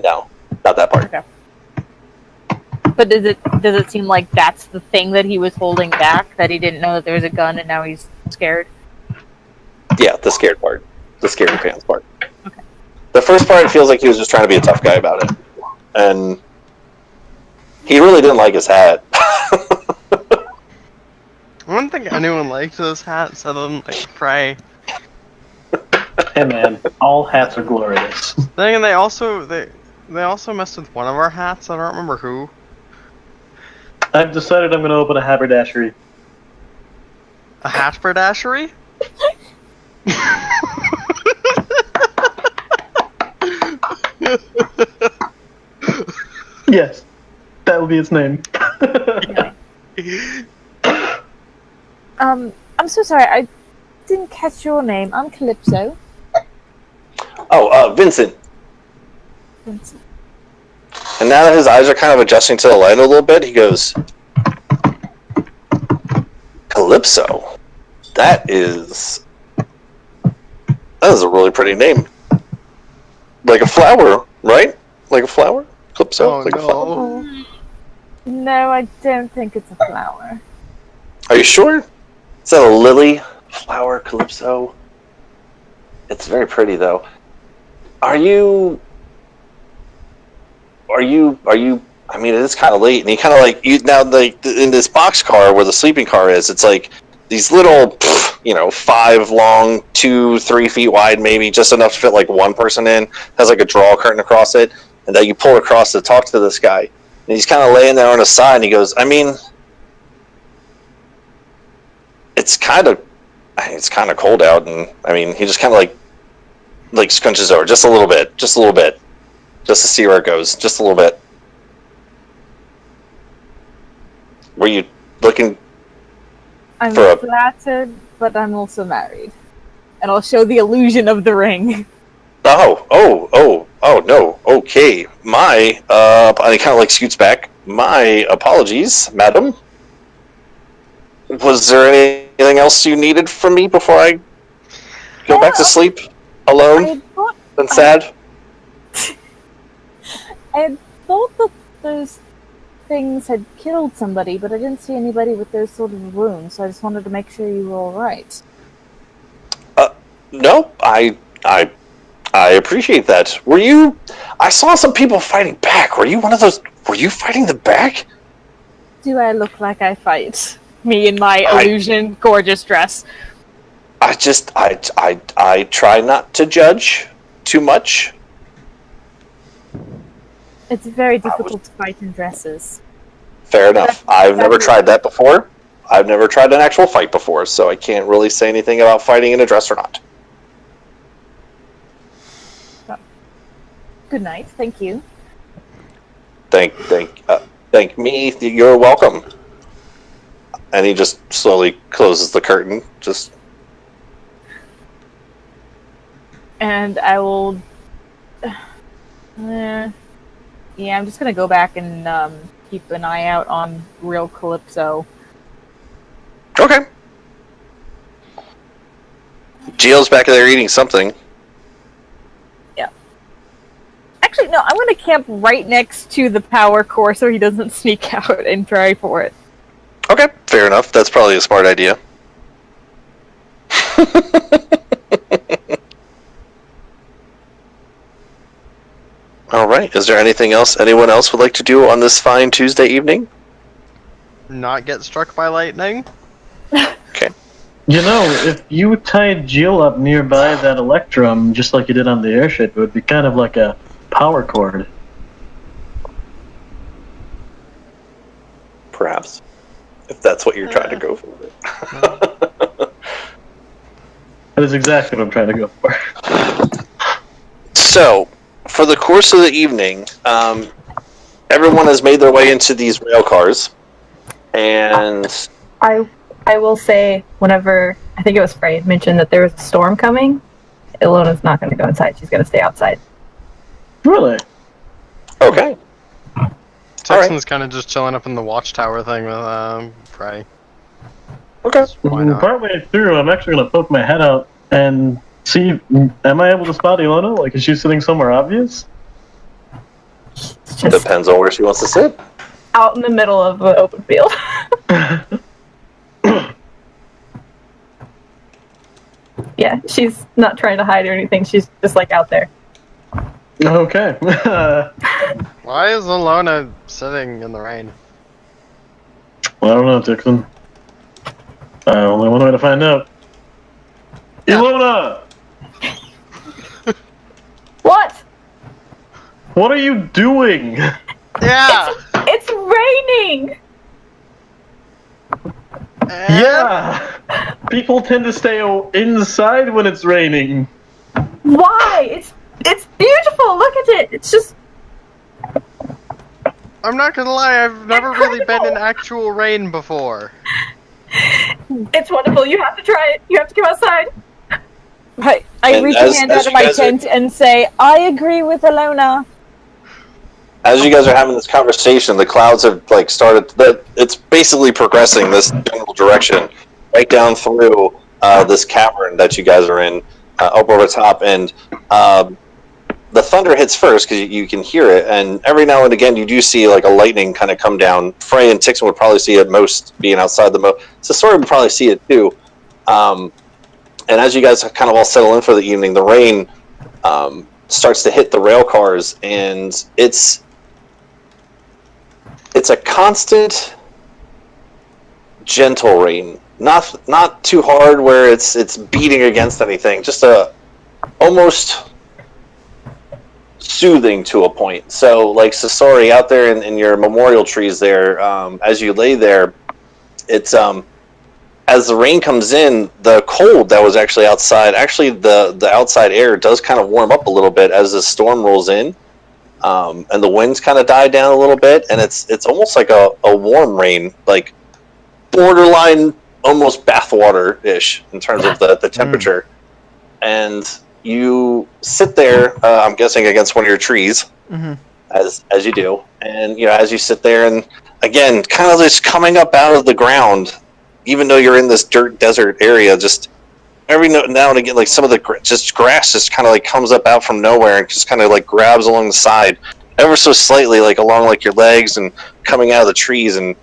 S1: No, not that part.
S6: Okay. But does it seem like that's the thing that he was holding back, that he didn't know that there was a gun and now he's scared?
S1: Yeah, the scared part. The scaredy pants part.
S6: Okay.
S1: The first part, it feels like he was just trying to be a tough guy about it. And he really didn't like his hat.
S8: I don't think anyone liked those hats other than, Frey.
S4: Hey man, all hats are glorious.
S8: Then they also messed with one of our hats. I don't remember who.
S4: I've decided I'm going to open a haberdashery.
S8: A haberdashery?
S4: Yes, that will be its name.
S6: I'm so sorry. I didn't catch your name. I'm Calypso.
S1: Oh, Vincent.
S6: Vincent.
S1: And now that his eyes are kind of adjusting to the light a little bit, he goes, Calypso. That is a really pretty name. Like a flower, right? Like a flower? Calypso?
S8: Oh,
S1: like
S8: no.
S1: a flower?
S6: No, I don't think it's a flower.
S1: Are you sure? Is that a lily? Flower, Calypso? It's very pretty, though. Are you... I mean, it is kind of late, and he kind of now, in this boxcar where the sleeping car is, it's like these little, 5 long, 2-3 feet wide, maybe just enough to fit like one person in. Has like a draw curtain across it, and that you pull across to talk to this guy. And he's kind of laying there on his side, and he goes, I mean, it's kind of cold out, and I mean, he just kind of like scrunches over just a little bit, just to see where it goes, just a little bit. Were you looking
S6: I'm
S1: for a...
S6: flattered, but I'm also married. And I'll show the illusion of the ring.
S1: Oh, no, okay. And he kind of scoots back. My apologies, madam. Was there anything else you needed from me before I go back to sleep alone and sad?
S6: I had thought that those things had killed somebody, but I didn't see anybody with those sort of wounds, so I just wanted to make sure you were alright.
S1: No, I appreciate that. Were you... I saw some people fighting back. Were you one of those... Were you fighting the back?
S6: Do I look like I fight? Me in my illusion gorgeous dress.
S1: I try not to judge too much.
S6: It's very difficult to fight in dresses.
S1: Fair enough. I've never tried that before. I've never tried an actual fight before, so I can't really say anything about fighting in a dress or not.
S6: Good night. Thank you.
S1: Thank me. You're welcome. and he just slowly closes the curtain. Just.
S6: And I will. Yeah, I'm just gonna go back and keep an eye out on real Calypso.
S1: Okay. Gio's back there eating something.
S6: Yeah. Actually, no, I'm gonna camp right next to the power core so he doesn't sneak out and try for it.
S1: Okay, fair enough. That's probably a smart idea. All right. Is there anything else anyone else would like to do on this fine Tuesday evening?
S8: Not get struck by lightning?
S1: Okay.
S4: You know, if you tied Jill up nearby that Electrum, just like you did on the airship, it would be kind of like a power cord.
S1: Perhaps. If that's what you're trying to go for.
S4: That is exactly what I'm trying to go for.
S1: So, for the course of the evening, everyone has made their way into these rail cars, and
S2: I will say, whenever I think it was Frey mentioned that there was a storm coming, Ilona's not going to go inside. She's going to stay outside.
S4: Really?
S1: okay.
S8: Texan's kind of just chilling up in the watchtower thing with Frey.
S1: Okay.
S8: Why not?
S4: Partway through, I'm actually going to poke my head out and see, am I able to spot Ilona? Like, is she sitting somewhere obvious?
S2: It's just
S1: Depends on where she wants to sit.
S2: out in the middle of an open field. Yeah, she's not trying to hide or anything. She's just like out there.
S4: Okay.
S8: Why is Alona sitting in the rain?
S4: I don't know, Dixon. Only one way to find out. Ilona!
S2: What?
S4: What are you doing?
S8: Yeah!
S2: It's raining!
S4: Yeah! People tend to stay inside when it's raining.
S2: Why? It's beautiful. Look at it. It's just
S8: I'm not gonna lie, I've never really been in actual rain before.
S2: it's wonderful. You have to try it. You have to come outside.
S6: I
S1: And
S6: reach
S1: as-
S6: a hand
S1: as
S6: out
S1: you
S6: of my
S1: guys are-
S6: tent and say, I agree with Alona.
S1: As you guys are having this conversation, the clouds have started. It's basically progressing this general direction, right down through this cavern that you guys are in, up over top, and the thunder hits first because you can hear it, and every now and again you do see a lightning kind of come down. Frey and Tixon would probably see it most, being outside the moat. Sasori would probably see it too. And as you guys kind of all settle in for the evening, the rain starts to hit the rail cars, and it's a constant, gentle rain. Not too hard where it's beating against anything. Just almost soothing to a point. So, Sasori, out there in your memorial trees there, as you lay there, it's as the rain comes in, the cold that was actually outside, the outside air does kind of warm up a little bit as the storm rolls in. And the winds kind of die down a little bit, and it's almost like a warm rain, like borderline almost bathwater-ish in terms of the temperature. And you sit there, I'm guessing against one of your trees, as you do, and as you sit there, and again, kind of just coming up out of the ground, even though you're in this dirt desert area, just every now and again, some of the grass just kind of comes up out from nowhere and just kind of grabs along the side, ever so slightly, along your legs and coming out of the trees, and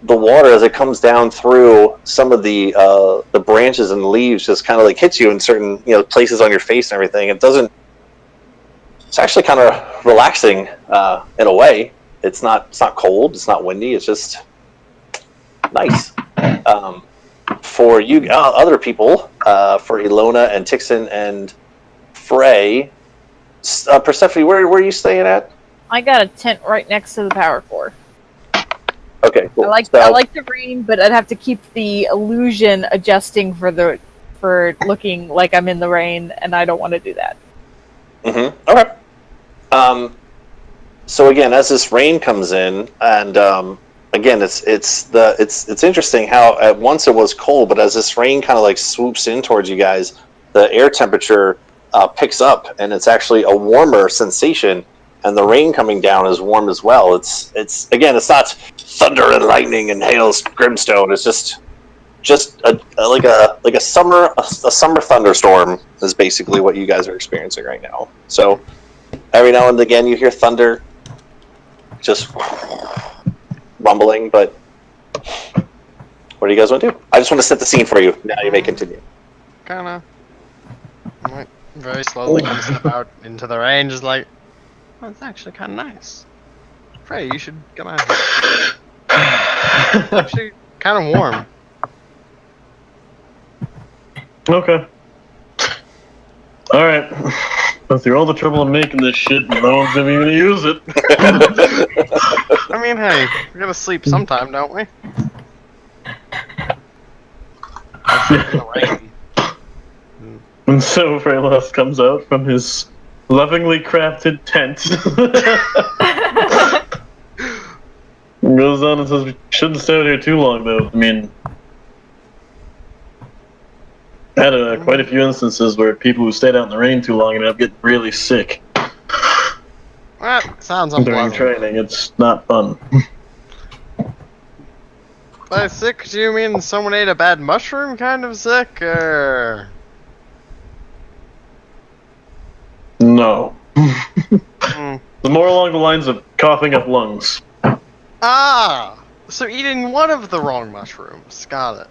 S1: the water as it comes down through some of the branches and the leaves just kind of hits you in certain places on your face and everything. It's actually kind of relaxing in a way. It's not cold. It's not windy. It's just nice. For you other people, for Ilona and Tixon and Frey, Persephone, where are you staying at?
S6: I got a tent right next to the power core.
S1: Okay, cool.
S6: I like the rain, but I'd have to keep the illusion adjusting for looking like I'm in the rain, and I don't want to do that.
S1: Okay. So again, as this rain comes in, and again, it's interesting how at once it was cold, but as this rain kind of like swoops in towards you guys, the air temperature picks up, and it's actually a warmer sensation. And the rain coming down is warm as well. It's again, it's not thunder and lightning and hail brimstone. It's just like a summer thunderstorm is basically what you guys are experiencing right now. So every now and again you hear thunder, just rumbling. But what do you guys want to do? I just want to set the scene for you. Now you may continue.
S8: Kinda. Like, very slowly gonna step out into the rain, just like, oh, it's actually kind of nice. Frey, you should come out here. It's actually kind of warm.
S4: Okay. Alright. But through all the trouble of making this shit, no one's ever gonna use it.
S8: I mean, hey, we're gonna sleep sometime, don't we? I'll sleep in the rain.
S4: And so Freylos comes out from his lovingly crafted tent. And goes on and says, we shouldn't stay out here too long, though. I mean, I had quite a few instances where people who stayed out in the rain too long ended up getting really sick.
S8: That sounds
S4: During
S8: unpleasant.
S4: training, it's not fun.
S8: By sick, do you mean someone ate a bad mushroom kind of sick, or...?
S4: No.
S8: Hmm.
S4: More along the lines of coughing up lungs.
S8: Ah! So eating one of the wrong mushrooms. Got it.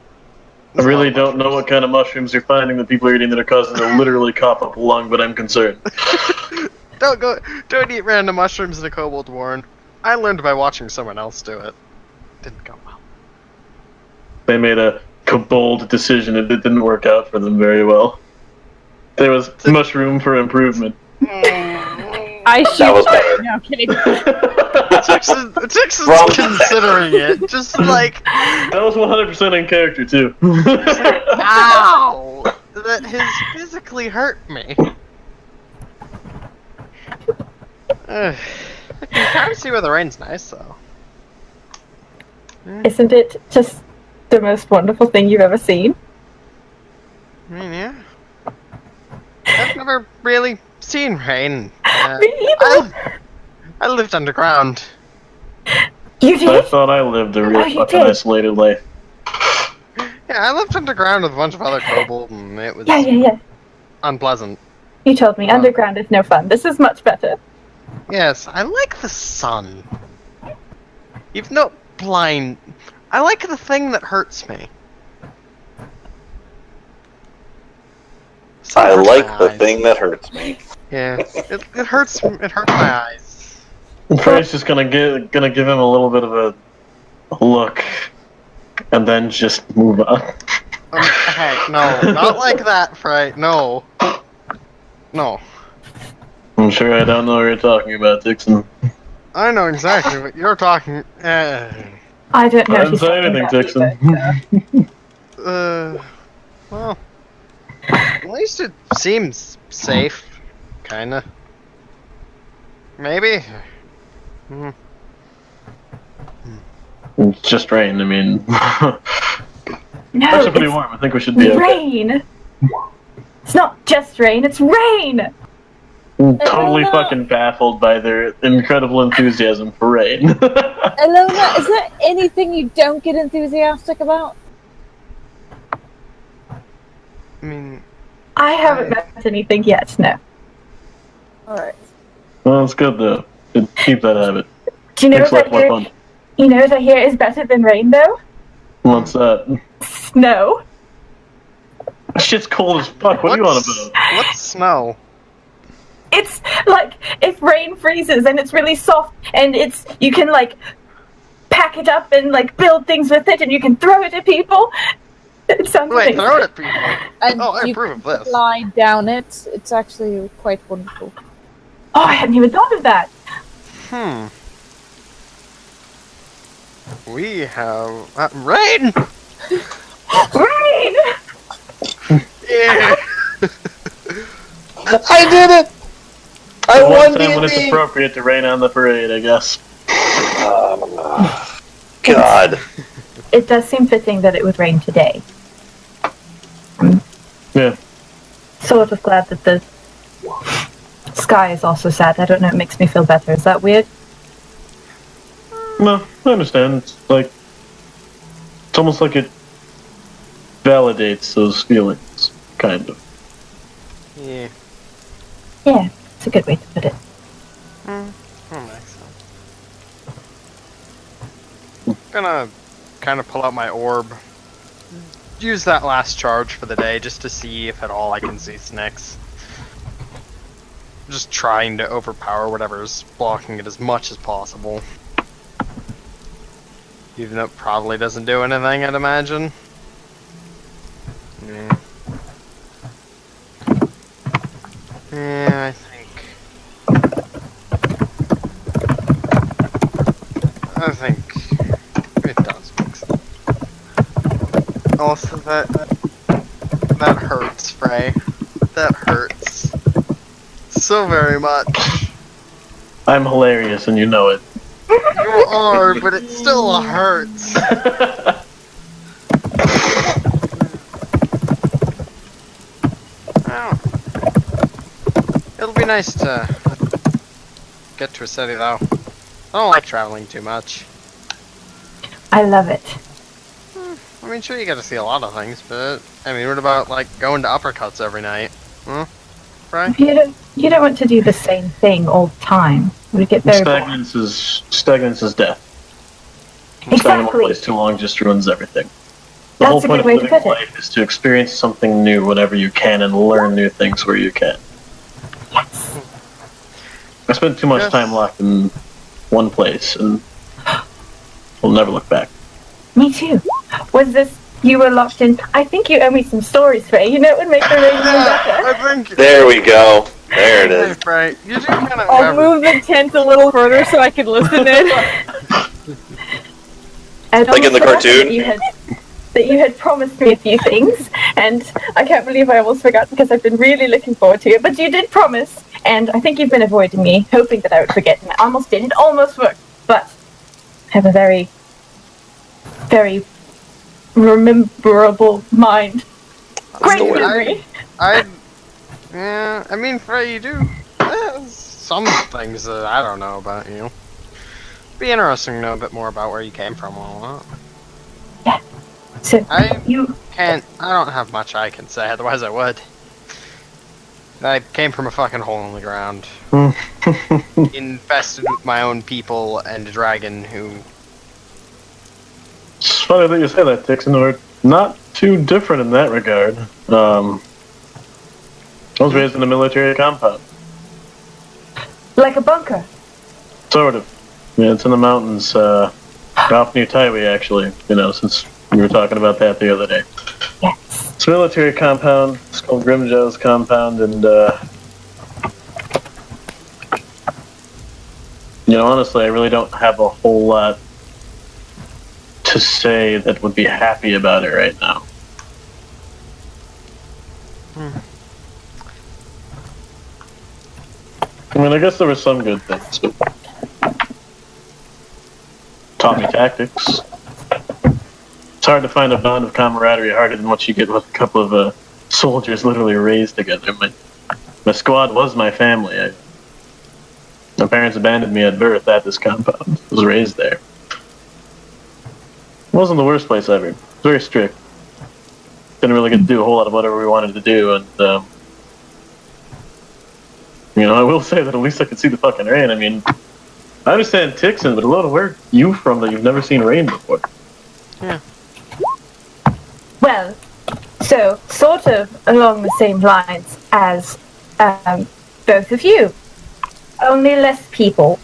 S4: I really don't know what kind of mushrooms you're finding that people are eating that are causing them to literally cough up a lung, but I'm concerned.
S8: Don't eat random mushrooms in a Kobold Warren. I learned by watching someone else do it. Didn't go well.
S4: They made a bold decision and it didn't work out for them very well. There was mushroom for improvement.
S6: I should.
S1: That was better.
S6: No, kidding.
S8: Tix is considering it. Just like,
S4: That was 100% in character, too.
S8: ow! That has physically hurt me. I can kind of see where the rain's nice, though.
S2: Isn't it just the most wonderful thing you've ever seen?
S8: I mean, yeah. I've never really seen rain.
S2: Me either.
S8: I lived underground.
S2: You
S4: I
S2: did?
S4: thought I lived a
S2: Oh,
S4: really
S2: you
S4: fucking
S2: did.
S4: isolated life.
S8: Yeah, I lived underground with a bunch of other kobold, and it was
S2: Yeah.
S8: unpleasant.
S2: You told me underground is no fun. This is much better.
S8: Yes, I like the sun. Even though blind, I like the thing that hurts me. Sun
S1: I
S8: hurts
S1: like
S8: my
S1: the
S8: eyes.
S1: thing that hurts me.
S8: Yeah, it hurts. It hurts my eyes.
S4: Frey's just gonna give him a little bit of a look, and then just move on.
S8: Hey, no, not like that, Frey. No, no.
S4: I'm sure I don't know what you're talking about, Dixon.
S8: I know exactly what you're talking.
S2: I don't know.
S4: I
S2: if
S4: didn't
S2: he's
S4: say
S2: talking
S4: anything,
S2: about me,
S4: Dixon.
S8: Well, at least it seems safe, kinda. Maybe. Hmm.
S4: It's just rain, I mean.
S2: No,
S4: Actually pretty
S2: it's
S4: warm, I think we should be okay.
S2: rain. It's not just rain, it's rain!
S4: I'm totally fucking baffled by their incredible enthusiasm for rain.
S6: Alona, is there anything you don't get enthusiastic about?
S8: I mean,
S2: I haven't met anything yet, no.
S6: Alright.
S4: Well, it's good though. Keep that habit.
S2: Do you know
S4: Makes
S2: what
S4: life more fun.
S2: you know what I hear is better than rain, though?
S4: What's that?
S2: Snow.
S4: Shit's cold as fuck. What are you on about?
S8: What's snow?
S2: It's like if rain freezes and it's really soft and you can like pack it up and like build things with it and you can throw it at people. It sounds
S8: Wait,
S2: amazing.
S8: throw it at people.
S6: And
S8: Oh, I
S6: you
S8: approve of this.
S6: lie down it. It's actually quite wonderful.
S2: Oh, I hadn't even thought of that.
S8: We have rain.
S2: Rain!
S8: Yeah.
S1: I did it! I
S4: One
S1: won
S4: time when it's
S1: D&D!
S4: appropriate to rain on the parade, I guess.
S1: God God.
S2: It does seem fitting that it would rain today. I'm
S4: Yeah.
S2: sort of glad that the sky is also sad. I don't know, it makes me feel better. Is that weird?
S4: No, I understand. It's almost like it validates those feelings, kind of.
S8: Yeah.
S2: Yeah, it's a good way to put it.
S8: That makes sense. Gonna kind of pull out my orb. Use that last charge for the day just to see if at all I can see snakes. Just trying to overpower whatever's blocking it as much as possible. Even though it probably doesn't do anything, I'd imagine. Yeah. Yeah, I think it does make sense. Also, that hurts, Frey. That hurts so very much.
S4: I'm hilarious, and you know it.
S8: You are, but it still hurts. Well, it'll be nice to get to a city, though. I don't like traveling too much.
S2: I love it.
S8: I mean, sure, you get to see a lot of things, but I mean, what about like going to uppercuts every night? Huh? Right?
S2: You don't want to do the same thing all the time. It would get very boring.
S4: Stagnance is death. Staying in one
S2: Exactly.
S4: place too long just ruins everything. The
S2: That's
S4: whole
S2: a
S4: point
S2: good
S4: of
S2: way to
S4: living
S2: put it.
S4: life is to experience something new whenever you can and learn new things where you can.
S2: Yes.
S4: I spent too much time locked in one place and will never look back.
S2: Me too. Was this you were locked in? I think you owe me some stories, Faye. You know it would make the rain even better.
S8: I think.
S1: There we go. There it is.
S8: Right. You do kind of.
S6: I'll move the tent a little further so I can listen in.
S2: I'd
S1: Like in the
S2: almost forgotten
S1: cartoon?
S2: that you had promised me a few things, and I can't believe I almost forgot because I've been really looking forward to it. But you did promise, and I think you've been avoiding me, hoping that I would forget, and I almost did. It almost worked, but I have a very, very rememberable mind. Great
S1: the way.
S2: memory.
S8: Yeah, I mean, Frey, you do some things that I don't know about you. Be interesting to know a bit more about where you came from and all that.
S2: Yeah. So
S8: I
S2: you
S8: don't have much I can say, otherwise I would. I came from a fucking hole in the ground. Infested with my own people and a dragon who...
S4: It's funny that you say that, Dixon. We're not too different in that regard. I was raised in a military compound.
S2: like a bunker.
S4: Sort of. Yeah, it's in the mountains, off near Taiwi, actually, since we were talking about that the other day.
S2: Yes.
S4: It's a military compound. It's called Grimjow's compound, and, honestly, I really don't have a whole lot to say that would be happy about it right now. I mean, I guess there were some good things, but taught me tactics. It's hard to find a bond of camaraderie harder than what you get with a couple of soldiers literally raised together. My squad was my family. My parents abandoned me at birth at this compound. I was raised there. It wasn't the worst place ever. It was very strict. Didn't really get to do a whole lot of whatever we wanted to do, and I will say that at least I could see the fucking rain. I mean, I understand Tixon, but Alona, where are you from that you've never seen rain before?
S8: Yeah.
S2: Well, so sort of along the same lines as both of you, only less people.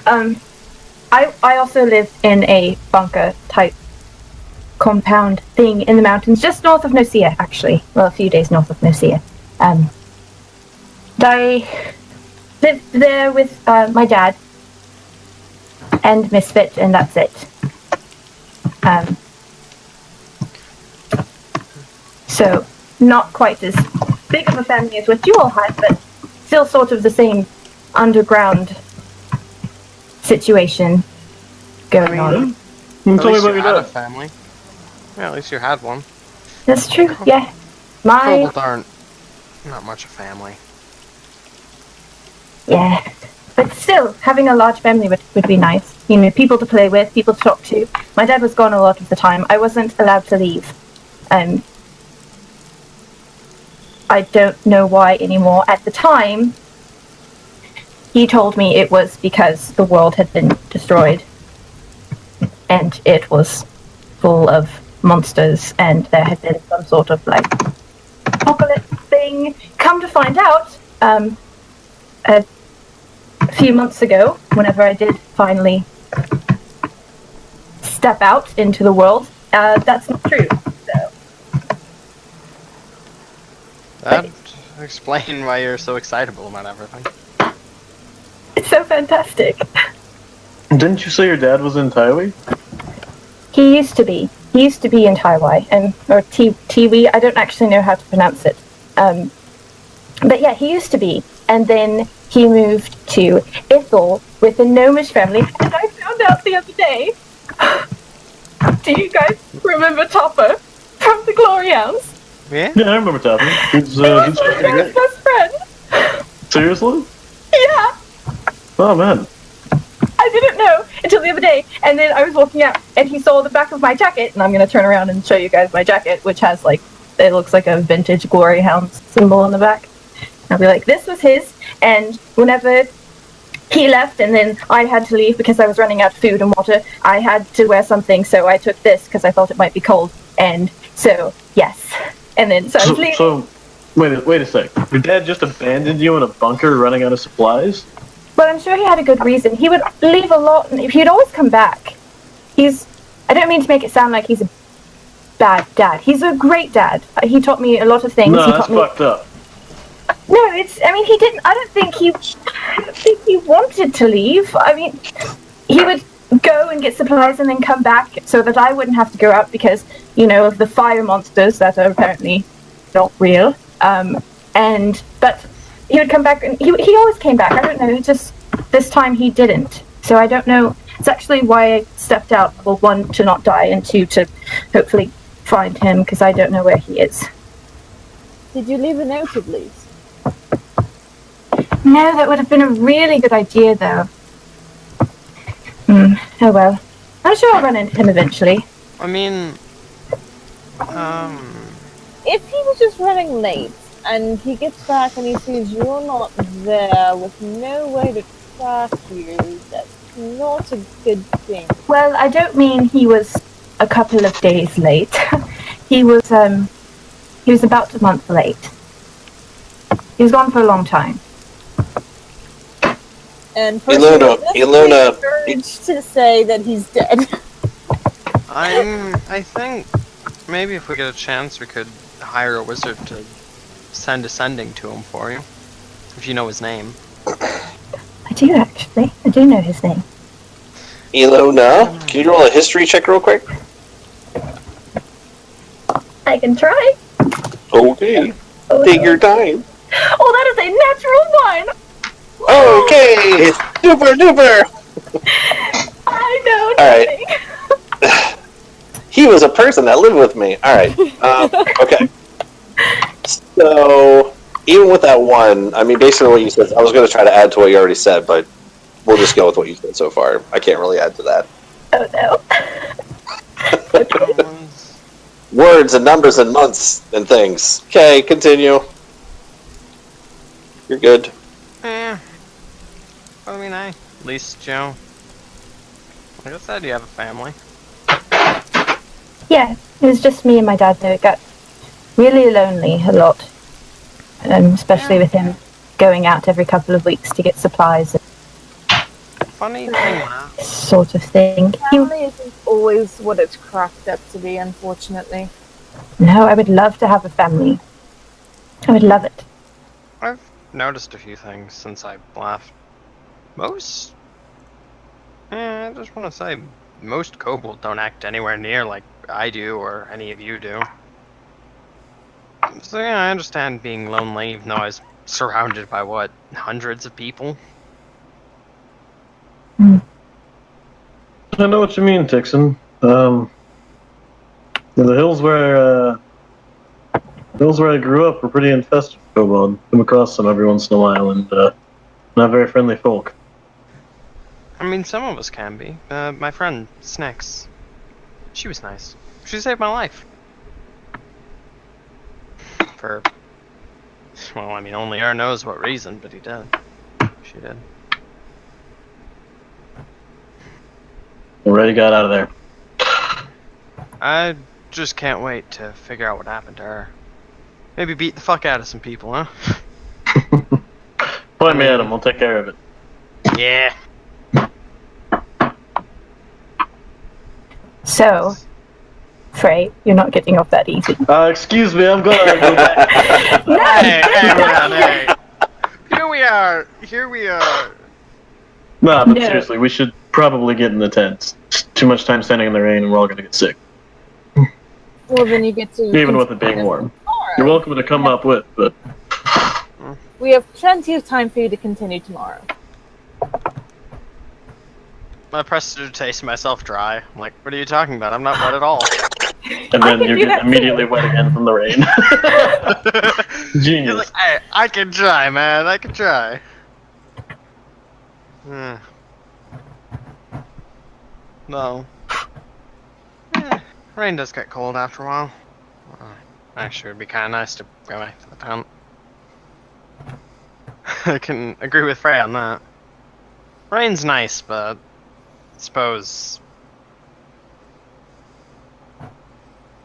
S2: I also lived in a bunker type compound thing in the mountains, just north of Nosea, actually. Well, a few days north of Nosea. I lived there with my dad and Misfit, and that's it. So, not quite as big of a family as what you all had, but still sort of the same underground situation going on.
S4: Tell me
S8: At least
S4: about
S8: you
S4: your
S8: had a
S4: dad.
S8: family. Yeah, at least you had one.
S2: That's true. Yeah. My
S8: Kobolds aren't not much a family.
S2: yeah. But still, having a large family would be nice. You know, people to play with, people to talk to. My dad was gone a lot of the time. I wasn't allowed to leave. I don't know why anymore. At the time, he told me it was because the world had been destroyed. And it was full of monsters, and there had been some sort of, like, apocalypse thing. Come to find out, a few months ago, whenever I did finally step out into the world, that's not true. So,
S8: That explain why you're so excitable about everything.
S2: it's so fantastic.
S4: Didn't you say your dad was in Taiwan?
S2: He used to be. He used to be in Taiwan, or Tiwi. I don't actually know how to pronounce it. But yeah, he used to be. And then he moved to Ithel with a gnomish family. And I found out the other day. Do you guys remember Topper from the Glory Hounds?
S8: Yeah?
S4: Yeah, I remember Tapping. He's
S2: He was
S4: he's
S2: my
S4: pretty
S2: dad's
S4: great.
S2: best friend.
S4: Seriously?
S2: Yeah.
S4: Oh man.
S2: I didn't know until the other day, and then I was walking out, and he saw the back of my jacket, and I'm going to turn around and show you guys my jacket, which has, like, it looks like a vintage Glory Hound symbol on the back. I'll be like, this was his, and whenever he left, and then I had to leave because I was running out of food and water, I had to wear something, so I took this because I thought it might be cold, and so, yes. And then, so I was leaving.
S4: So, wait a sec. Your dad just abandoned you in a bunker running out of supplies?
S2: But I'm sure he had a good reason. He would leave a lot, and he'd always come back. I don't mean to make it sound like he's a bad dad. He's a great dad. He taught me a lot of things.
S4: No,
S2: he
S4: that's
S2: taught me.
S4: fucked up.
S2: No, he didn't, I don't think he wanted to leave. I mean, he would go and get supplies and then come back so that I wouldn't have to go out because, you know, of the fire monsters that are apparently not real. But he would come back, and he always came back. I don't know, just this time he didn't. So I don't know. It's actually why I stepped out. Well, one, to not die, and two, to hopefully find him, because I don't know where he is.
S6: Did you leave a note at least?
S2: No, that would have been a really good idea, though. Oh well. I'm sure I'll run into him eventually.
S8: I mean,
S6: If he was just running late, and he gets back and he sees you're not there with no way to track you, that's not a good thing.
S2: Well, I don't mean he was a couple of days late. he was about a month late. He was gone for a long time.
S6: And
S1: Iluna.
S6: encouraged to say that he's dead.
S8: I think maybe if we get a chance, we could hire a wizard to send a sending to him for you, if you know his name.
S2: I do, actually. I do know his name.
S1: Iluna, can you roll a history check real quick?
S2: I can try.
S1: Okay.
S2: Oh,
S1: Take
S2: no.
S1: your time.
S2: Oh, that is a natural one!
S1: Okay. Super duper.
S2: I know
S1: All right.
S2: nothing.
S1: He was a person that lived with me. All right. Okay. So even with that one, I mean, basically what you said, I was going to try to add to what you already said, but we'll just go with what you said so far. I can't really add to that.
S2: Oh no.
S1: Words and numbers and months and things. Okay, continue. You're good.
S8: Yeah. I mean, at least, Joe. Like I said, you have a family.
S2: Yeah, it was just me and my dad though. It got really lonely a lot. Especially with him going out every couple of weeks to get supplies and
S8: Funny thing, man.
S2: sort of thing.
S6: Family isn't always what it's cracked up to be, unfortunately.
S2: No, I would love to have a family. I would love it.
S8: I've noticed a few things since I left. I just want to say, most kobolds don't act anywhere near like I do or any of you do. So yeah, I understand being lonely, even though I was surrounded by, what, hundreds of people?
S4: I know what you mean, Tixon. The hills where I grew up were pretty infested with kobold. Come across them every once in a while, and not very friendly folk.
S8: I mean, some of us can be. My friend, Snacks. She was nice. She saved my life. For... Well, I mean, only her knows what reason, but he did. She did.
S4: Already got out of there.
S8: I just can't wait to figure out what happened to her. Maybe beat the fuck out of some people, huh?
S4: Point me at him, we'll take care of it.
S8: Yeah.
S2: So, Frey, you're not getting off that easy.
S4: Excuse me, I'm gonna go back.
S8: Hey, man, hey. Here we are.
S4: Nah, but
S2: No.
S4: seriously, we should probably get in the tent. Too much time standing in the rain and we're all gonna get sick.
S6: Well, then you get to.
S4: Even with it being warm.
S6: Tomorrow.
S4: You're welcome to come up with, but...
S6: We have plenty of time for you to continue tomorrow.
S8: I pressed to taste myself dry. I'm like, what are you talking about? I'm not wet at all.
S4: And
S2: I
S4: then
S2: can
S4: you
S2: do
S4: get
S2: that too.
S4: immediately wet again from the rain. Genius.
S8: You're like, hey, I can try, man. I can try. No. Rain does get cold after a while. Actually, it would be kind of nice to go back to the tent. I can agree with Frey on that. Rain's nice, but I suppose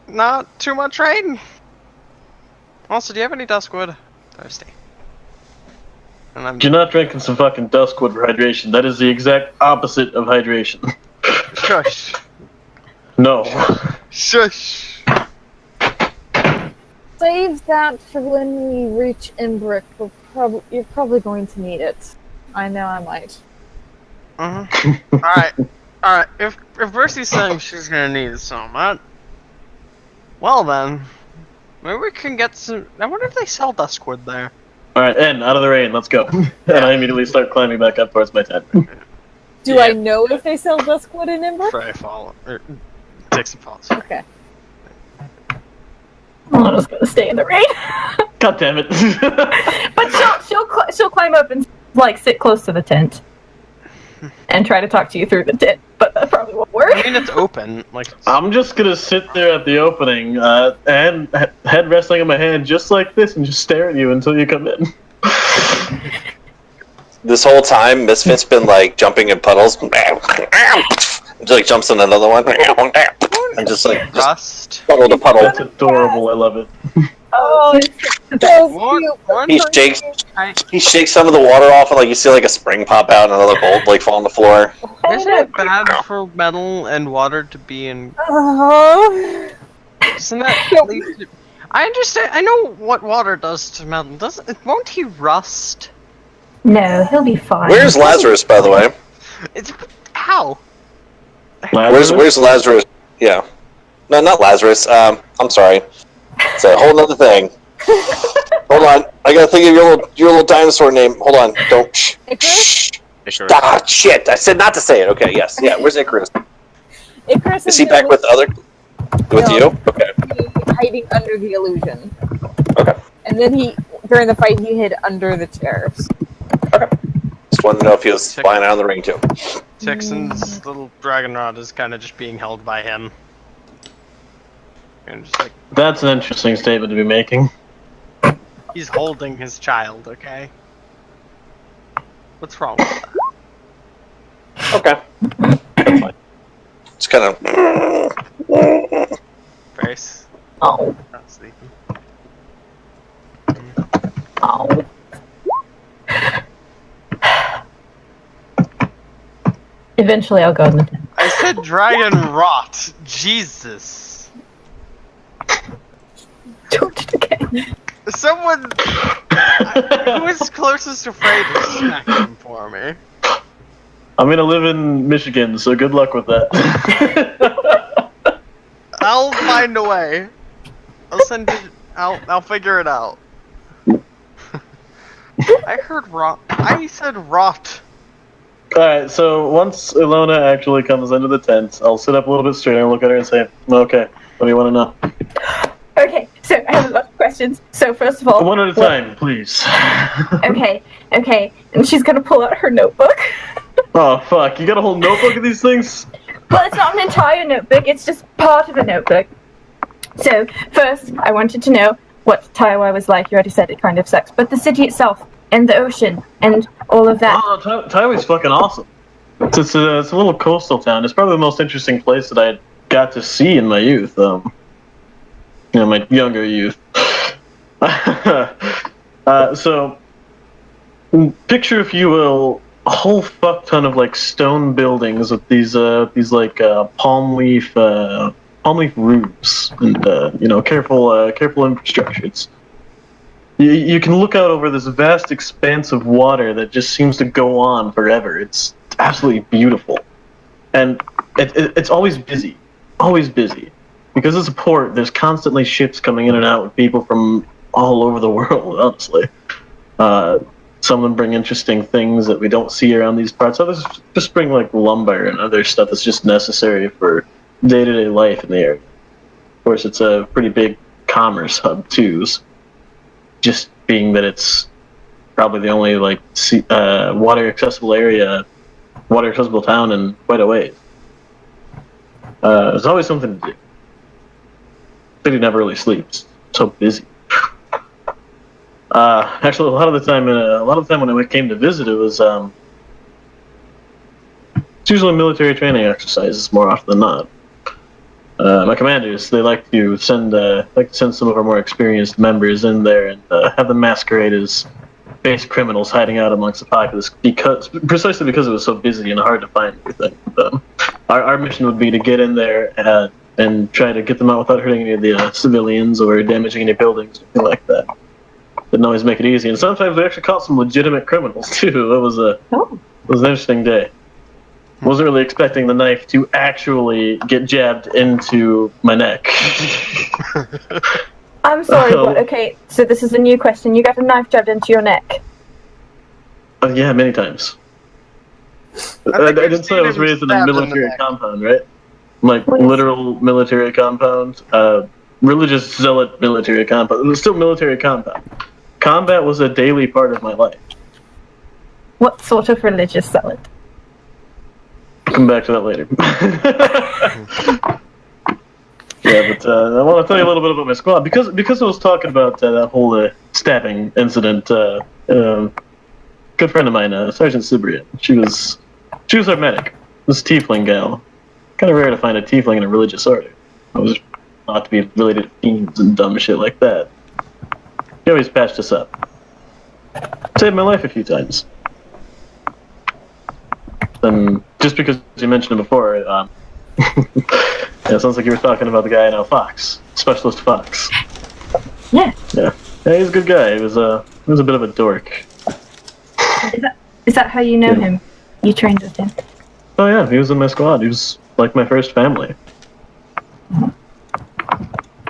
S8: not too much rain. Also, do you have any duskwood? Thirsty. And I'm
S4: You're not drinking some fucking duskwood for hydration. That is the exact opposite of hydration.
S8: shush.
S4: No.
S8: Shush.
S6: Save that for when we reach Imbrick. You're probably going to need it. I know I might.
S8: Alright. Alright. If Mercy's saying she's gonna need so much, well then, maybe we can get some. I wonder if they sell duskwood there.
S4: Alright, N, out of the rain, let's go. And I immediately start climbing back up towards my tent.
S6: Do I know if they sell duskwood in Imbrick?
S8: Frey follow. Dixon follows.
S6: Okay.
S2: I'm just gonna stay in the rain.
S4: God damn it.
S2: But she'll climb up and like sit close to the tent and try to talk to you through the tent. But that probably won't work.
S8: I mean, it's open. Like
S4: I'm just gonna sit there at the opening and head resting on my hand just like this and just stare at you until you come in.
S1: This whole time, Misfit's been like jumping in puddles. Just like jumps in another one. And just
S8: rust.
S1: puddle to puddle.
S4: That's adorable, I love it.
S2: Oh,
S8: One
S1: He
S8: time-
S1: shakes. He shakes some of the water off, and like you see like a spring pop out, and another bolt like fall on the floor.
S8: Isn't it bad for metal and water to be in? Isn't that? lead to- I understand. I know what water does to metal. Won't he rust?
S2: no, he'll be fine.
S1: Where's Lazarus, by the way?
S8: It's how?
S1: Where's Lazarus? Yeah. No, not Lazarus. I'm sorry. It's a whole nother thing. Hold on. I gotta think of your little dinosaur name. Hold on. Don't. Shh. Ah, shit. I said not to say it. Okay, yes. Yeah, where's Icarus?
S6: Icarus
S1: Is he back with you? Okay.
S6: hiding under the illusion.
S1: Okay.
S6: And then during the fight, he hid under the chairs.
S1: Just wanted to know if he was flying out of the ring too.
S8: Tixon's little dragon rod is kind of just being held by him. And just like,
S4: That's an interesting statement to be making.
S8: he's holding his child, okay? What's wrong with that?
S1: Okay. That's fine. It's kind of.
S8: Face.
S2: Oh,
S8: Not sleeping.
S2: oh. Eventually, I'll go in the tent.
S8: I said dragon rot. Jesus.
S2: Don't again.
S8: Someone who is closest to Frey to smack him for me.
S4: I'm gonna live in Michigan, so good luck with that.
S8: I'll find a way. I'll send it. I'll figure it out. I heard rot. I said rot.
S4: Alright, so once Ilona actually comes into the tent, I'll sit up a little bit straighter and look at her and say, okay, what do you want to know?
S2: Okay, so I have a lot of questions. So first of all,
S4: One at a time, please.
S2: Okay, and she's gonna pull out her notebook.
S4: Oh, fuck, you got a whole notebook of these things?
S2: Well, it's not an entire notebook, it's just part of a notebook. So, first, I wanted to know what Taiwan was like. You already said it kind of sucks. But the city itself, and the ocean, and all of that.
S4: Oh, Taiwan's fucking awesome. It's a little coastal town. It's probably the most interesting place that I got to see in my youth. My younger youth. So, picture, if you will, a whole fuck ton of like stone buildings with these palm leaf roofs and careful infrastructures. You can look out over this vast expanse of water that just seems to go on forever. It's absolutely beautiful, and it's always busy, because it's a port. There's constantly ships coming in and out with people from all over the world. Honestly, some of them bring interesting things that we don't see around these parts. Others just bring like lumber and other stuff that's just necessary for day-to-day life in the area. Of course, it's a pretty big commerce hub too. Just being that it's probably the only water accessible town in quite a ways. There's always something to do. The city never really sleeps. It's so busy. Actually, a lot of the time when I came to visit, it was it's usually military training exercises more often than not. My commanders, they like to send some of our more experienced members in there and have them masquerade as base criminals hiding out amongst the populace precisely because it was so busy and hard to find everything. Our mission would be to get in there and try to get them out without hurting any of the civilians or damaging any buildings or anything like that. Didn't always make it easy, and sometimes we actually caught some legitimate criminals too. It was an interesting day. Wasn't really expecting the knife to actually get jabbed into my neck.
S2: I'm sorry, but okay, so this is a new question. You got a knife jabbed into your neck?
S4: Yeah, many times. I didn't say I was raised in a military compound, right? Like, literal military compound. Religious zealot military compound. It was still military compound. Combat was a daily part of my life.
S2: What sort of religious zealot?
S4: Come back to that later. Yeah, but I want to tell you a little bit about my squad because I was talking about that whole stabbing incident. Good friend of mine, Sergeant Cyprian. She was our medic. This tiefling gal. Kind of rare to find a tiefling in a religious order. I was not to be related to fiends and dumb shit like that. She always patched us up. Saved my life a few times. And just because you mentioned it before, yeah, it sounds like you were talking about the guy in Fox, Specialist Fox.
S2: Yeah.
S4: Yeah, he's a good guy. He was a bit of a dork.
S2: Is that how you know him? You trained with him?
S4: Oh yeah, he was in my squad. He was like my first family.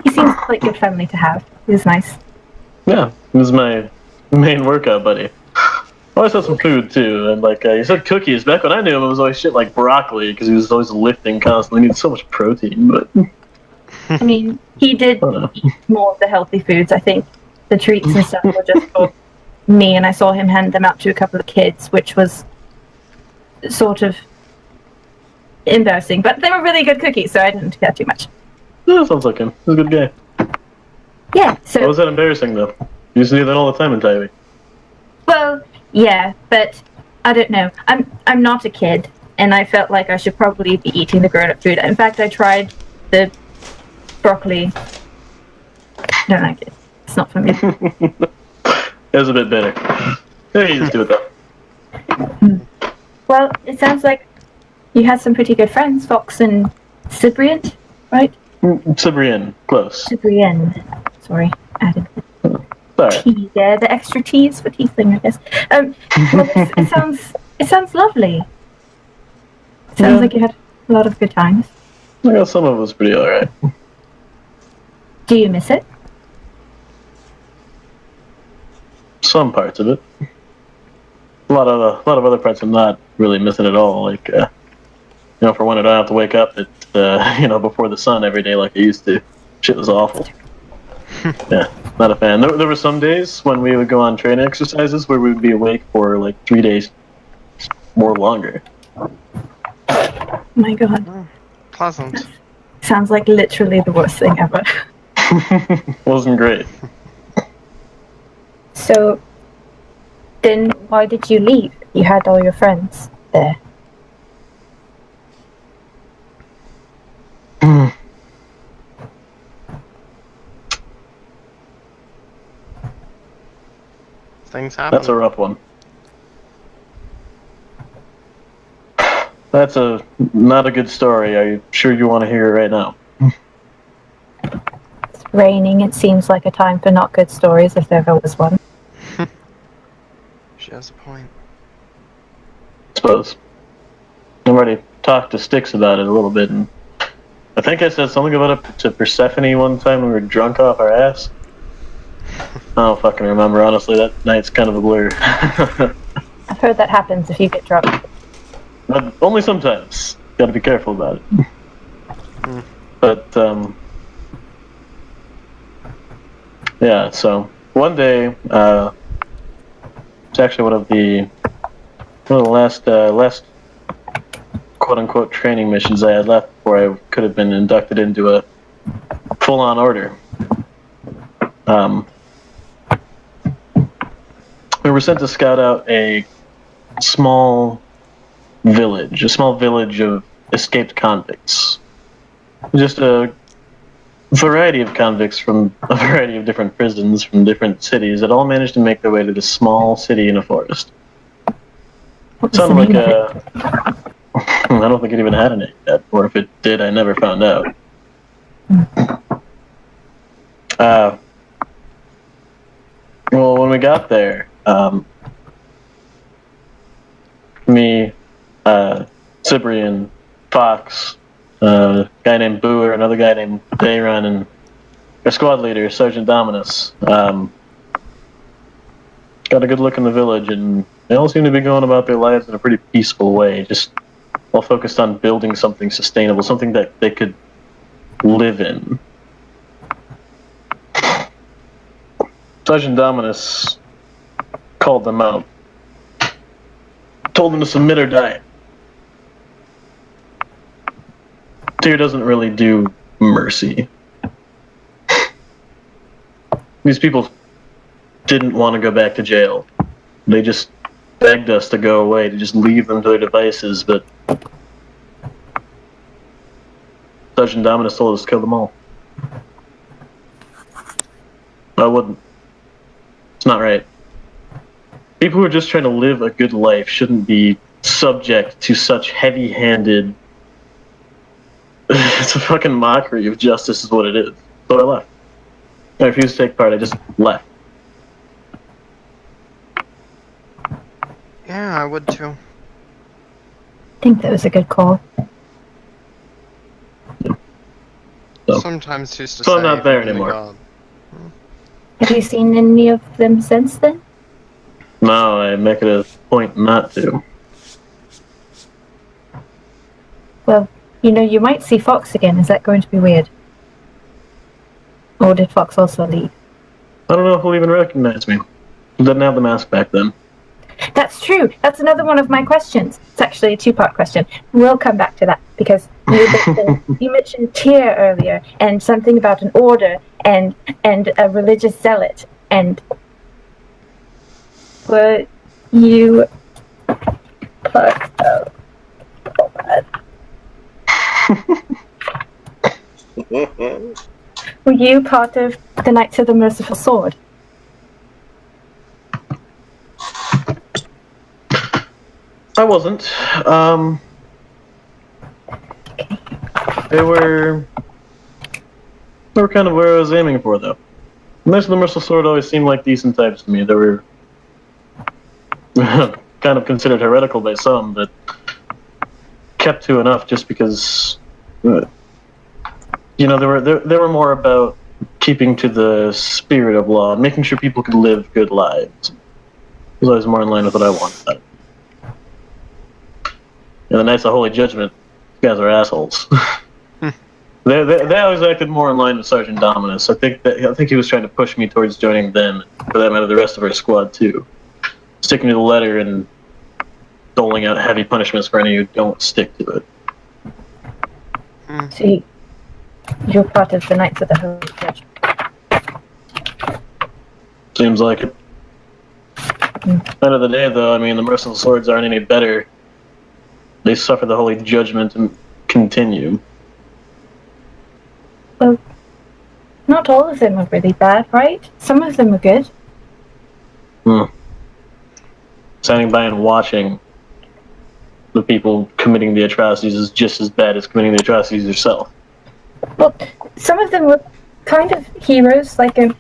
S2: He seems like a good family to have. He was nice.
S4: Yeah, he was my main workout buddy. Always had some food too, and you said cookies. Back when I knew him, it was always shit like broccoli because he was always lifting constantly. He needed so much protein, but
S2: I mean, he did eat more of the healthy foods. I think the treats and stuff were just for me, and I saw him hand them out to a couple of kids, which was sort of embarrassing. But they were really good cookies, so I didn't care too much.
S4: Yeah, sounds like him. He's a good guy.
S2: Yeah. So
S4: why was that embarrassing though? You used to do that all the time in Taiwan.
S2: Well, yeah, but I don't know. I'm not a kid, and I felt like I should probably be eating the grown-up food. In fact, I tried the broccoli. I don't like it. It's not for me.
S4: It was a bit bitter. Yeah, you just do it though.
S2: Well, it sounds like you had some pretty good friends, Fox and Cyprian, right?
S4: Cyprian, close.
S2: Cyprian. Sorry, added
S4: Sorry.
S2: T there, the extra T's for tiefling, I guess. Well, it sounds lovely. It sounds like you had a lot of good times.
S4: Yeah, some of it was pretty alright.
S2: Do you miss it?
S4: Some parts of it. a lot of other parts I'm not really missing at all. Like, for when I don't have to wake up at before the sun every day like I used to. Shit was awful. Yeah, not a fan. There were some days when we would go on training exercises where we would be awake for like 3 days or longer.
S2: Oh my god.
S8: Oh, pleasant.
S2: Sounds like literally the worst thing ever.
S4: Wasn't great.
S2: So, then why did you leave? You had all your friends there.
S8: Things happen.
S4: That's a rough one. That's not a good story. Are you sure you want to hear it right now?
S2: It's raining. It seems like a time for not good stories if there ever was one.
S8: She has a point.
S4: I suppose. I've already talked to Styx about it a little bit, and I think I said something about it to Persephone one time when we were drunk off our ass. I don't fucking remember, honestly. That night's kind of a blur.
S2: I've heard that happens if you get drunk.
S4: But only sometimes. Gotta be careful about it. But, yeah, so one day, it's actually one of the last quote-unquote training missions I had left before I could have been inducted into a full-on order. We were sent to scout out a small village of escaped convicts. Just a variety of convicts from a variety of different prisons from different cities that all managed to make their way to this small city in a forest.
S2: What was
S4: Sounded
S2: the
S4: like
S2: name of it?
S4: I don't think it even had a name yet, or if it did, I never found out. Well, when we got there, me, Cyprian, Fox, a guy named Booer, another guy named Dayron, and our squad leader, Sergeant Dominus, got a good look in the village, and they all seem to be going about their lives in a pretty peaceful way, just all focused on building something sustainable, something that they could live in. Sergeant Dominus called them out, told them to submit or die. Tyr doesn't really do mercy. These people didn't want to go back to jail. They just begged us to go away, to just leave them to their devices, but Sergeant Dominus told us to kill them all. I wouldn't. It's not right. People who are just trying to live a good life shouldn't be subject to such heavy-handed... It's a fucking mockery of justice is what it is. So I left. I refused to take part, I just left.
S8: Yeah, I would too.
S2: I think that was a good call.
S4: So.
S8: Sometimes used to
S4: So
S8: say,
S4: I'm not there
S8: "Only
S4: anymore."
S8: God."
S2: Have you seen any of them since then?
S4: No, I make it a point not to.
S2: Well, you might see Fox again. Is that going to be weird? Or did Fox also leave?
S4: I don't know if he'll even recognize me. He didn't have the mask back then.
S2: That's true. That's another one of my questions. It's actually a two-part question. We'll come back to that because you mentioned Tyr earlier and something about an order and a religious zealot. And were you part of that? Were you part of the Knights of the Merciful Sword?
S4: I wasn't. They were kind of where I was aiming for, though. Knights of the Merciful Sword always seemed like decent types to me. They were kind of considered heretical by some, but kept to enough just because, they were more about keeping to the spirit of law, making sure people could live good lives. was always more in line with what I wanted. And the Knights of Holy Judgment, these guys are assholes. They always acted more in line with Sergeant Dominus. I think he was trying to push me towards joining them, for that matter, the rest of our squad too. Sticking to the letter and doling out heavy punishments for any who don't stick to it.
S2: See, you're part of the Knights of the Holy Judgment.
S4: Seems like it. At the end of the day, though, I mean, the merciful swords aren't any better. They suffer the Holy Judgment and continue.
S2: Well, not all of them are really bad, right? Some of them are good.
S4: Standing by and watching the people committing the atrocities is just as bad as committing the atrocities yourself.
S2: Well, some of them were kind of heroes, like the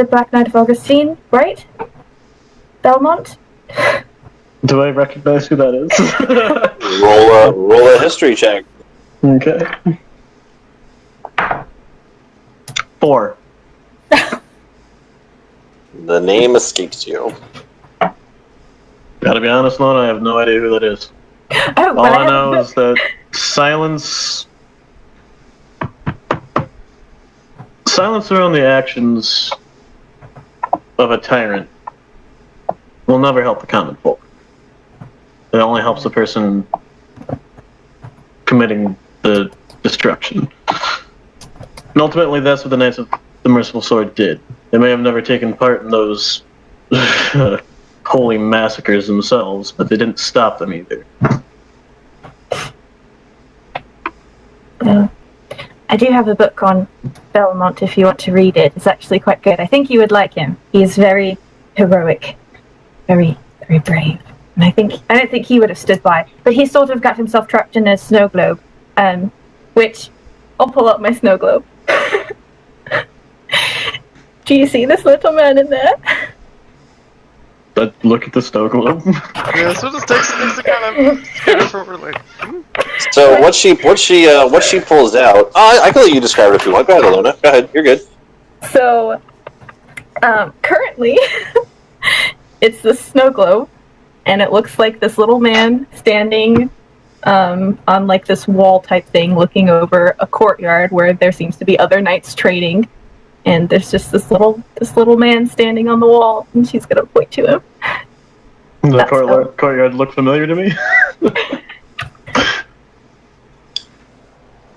S2: Black Knight of Augustine, right? Belmont?
S4: Do I recognize who that is?
S1: Roll a history check.
S4: Okay. 4.
S1: The name escapes you.
S4: Gotta be honest, Lona, I have no idea who that is.
S2: Oh,
S4: All I know is that silence around the actions of a tyrant will never help the common folk. It only helps the person committing the destruction. And ultimately, that's what the Knights of the Merciful Sword did. They may have never taken part in those holy massacres themselves, but they didn't stop them either.
S2: I do have a book on Belmont if you want to read it. It's actually quite good. I think you would like him. He's very heroic, very, very brave. And I don't think he would have stood by. But he sort of got himself trapped in a snow globe, which I'll pull up my snow globe. Do you see this little man in there?
S4: But look at the snow globe.
S8: Yeah, so it just takes things to kind of relate.
S1: So what she pulls out. I can let you describe it if you want. Go ahead, Alona. Go ahead. You're good.
S2: So, currently, it's the snow globe, and it looks like this little man standing on like this wall type thing, looking over a courtyard where there seems to be other knights training. And there's just this little man standing on the wall, and she's gonna point to him.
S4: The courtyard look familiar to me?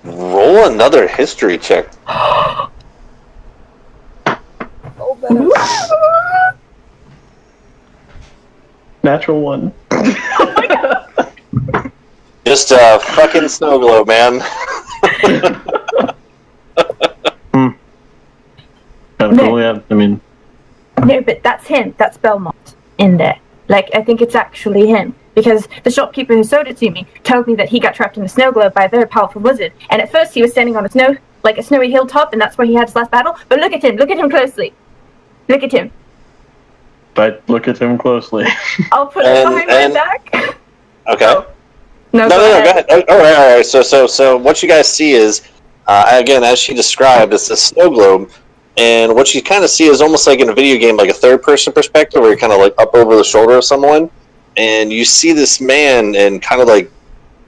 S1: Roll another history check.
S4: Natural 1.
S1: Just a fucking snow globe, man.
S4: Kind of cool, yeah. I mean...
S2: No, but that's him. That's Belmont in there. Like, I think it's actually him. Because the shopkeeper who sold it to me told me that he got trapped in a snow globe by a very powerful wizard. And at first he was standing on a snowy hilltop, and that's where he had his last battle. But look at him closely. Look at him.
S4: But look at him closely.
S2: I'll put it behind my back.
S1: Okay.
S2: Oh. No,
S1: go ahead. All right. So what you guys see is, again, as she described, it's a snow globe. And what you kind of see is almost like in a video game, like a third-person perspective, where you're kind of like up over the shoulder of someone, and you see this man in kind of like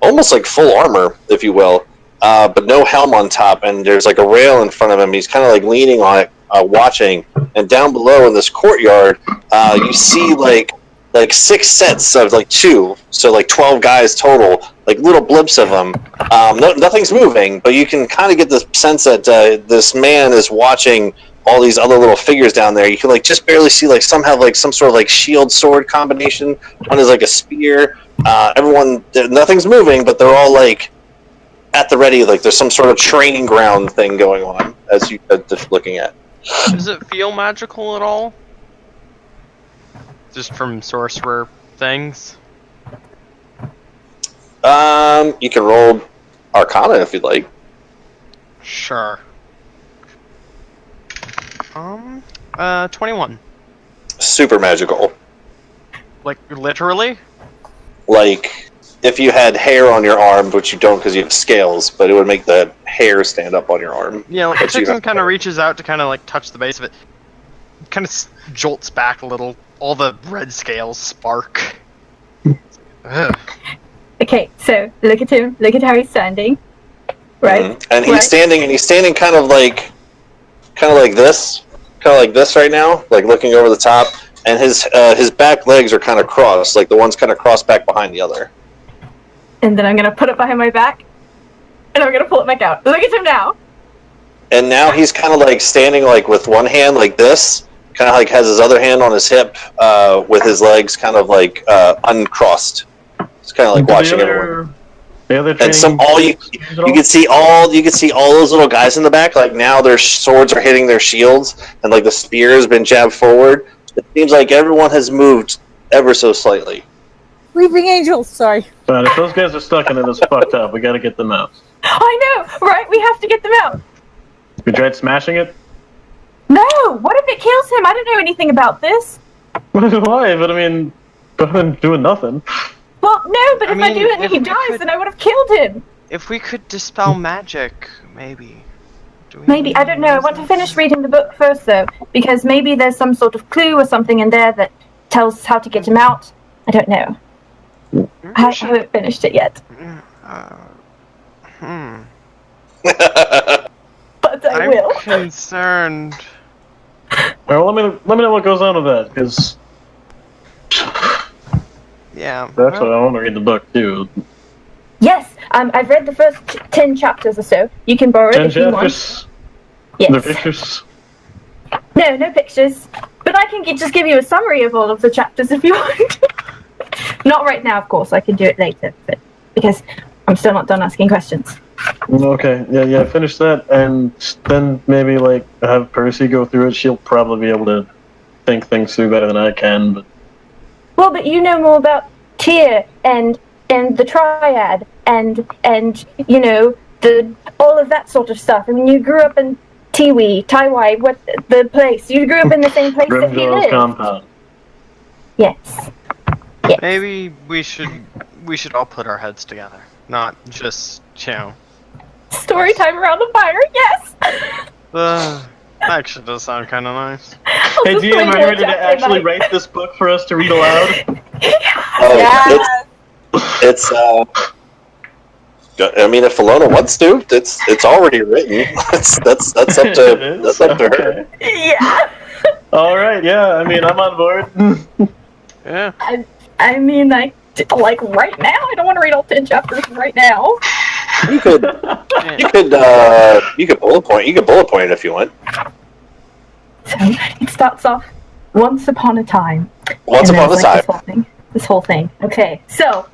S1: almost like full armor, if you will, but no helm on top, and there's like a rail in front of him. He's kind of like leaning on it, watching. And down below in this courtyard, you see like 6 sets of like 2, so like 12 guys total, like little blips of them. Nothing's moving, but you can kind of get the sense that this man is watching all these other little figures down there. You can like just barely see like some have like some sort of like shield sword combination. One is like a spear. Nothing's moving, but they're all like at the ready. Like there's some sort of training ground thing going on as you just looking at.
S8: Does it feel magical at all? Just from sorcerer things?
S1: You can roll Arcana if you'd like.
S8: Sure. 21.
S1: Super magical.
S8: Like, literally?
S1: Like, if you had hair on your arm, which you don't because you have scales, but it would make the hair stand up on your arm.
S8: Yeah, like Tixon kind of reaches out to kind of like touch the base of it. kind of jolts back a little. All the red scales spark. Ugh.
S2: Okay, so look at him. Look at how he's standing. Right.
S1: Mhm. And he's standing kind of like this right now, like looking over the top. And his back legs are kind of crossed, like the one's kind of crossed back behind the other.
S2: And then I'm gonna put it behind my back, and I'm gonna pull it back out. Look at him now.
S1: And now he's kind of like standing like with one hand like this, kind of like has his other hand on his hip, with his legs kind of like uncrossed. It's kind of like watching everyone.
S4: The other
S1: And you can see all those little guys in the back. Like now their swords are hitting their shields, and like the spear has been jabbed forward. It seems like everyone has moved ever so slightly.
S6: Weeping angels, sorry.
S4: But if those guys are stuck in it, it's fucked up. We gotta get them out.
S2: I know, right? We have to get them out.
S4: We tried smashing it?
S2: No! What if it kills him? I don't know anything about this.
S4: Why? But I mean, better than doing nothing.
S2: Well, no, but if I
S8: mean,
S2: do it and
S8: if
S2: he
S8: we
S2: dies,
S8: could-
S2: then I would have killed him.
S8: If we could dispel magic, maybe.
S2: Maybe, I don't know. I want to finish reading the book first, though, because maybe there's some sort of clue or something in there that tells us how to get him out. I don't know. I haven't finished it yet. But I will.
S8: I'm concerned.
S4: Well, let me know what goes on with that, because
S8: Yeah.
S4: that's what I want to read the book too.
S2: Yes, I've read the first 10 chapters or so. You can borrow it
S4: 10
S2: if you want.
S4: chapters. The
S2: Yes.
S4: pictures.
S2: No pictures. But I can just give you a summary of all of the chapters if you want. Not right now, of course. I can do it later, but because I'm still not done asking questions.
S4: Okay, yeah. Finish that, and then maybe like have Percy go through it. She'll probably be able to think things through better than I can. But
S2: Well, but you know more about Tyr and the Triad and you know all of that sort of stuff. I mean, you grew up in Taiwai, what the place? You grew up in the same place that he
S4: Grimjaws
S2: lived.
S4: compound.
S2: Yes.
S8: Maybe we should all put our heads together, not just
S2: Story time around the fire. Yes.
S8: That actually does sound kind of nice.
S2: I'll
S4: Hey
S2: just
S4: DM,
S2: play
S4: are you
S2: more
S4: ready to
S2: chapter
S4: actually
S2: night.
S4: write this book for us to read aloud?
S1: Oh, it's I mean, if Alona wants to, it's already written. that's up to her.
S2: Yeah.
S4: All right, yeah. I mean, I'm on board.
S8: Yeah.
S2: I mean, like right now. I don't want to read all 10 chapters right now.
S1: You could bullet point. You could bullet point it if you want.
S2: So it starts off once upon a time.
S1: Once
S2: And
S1: upon a
S2: there's,
S1: time.
S2: like, this whole thing. Okay, so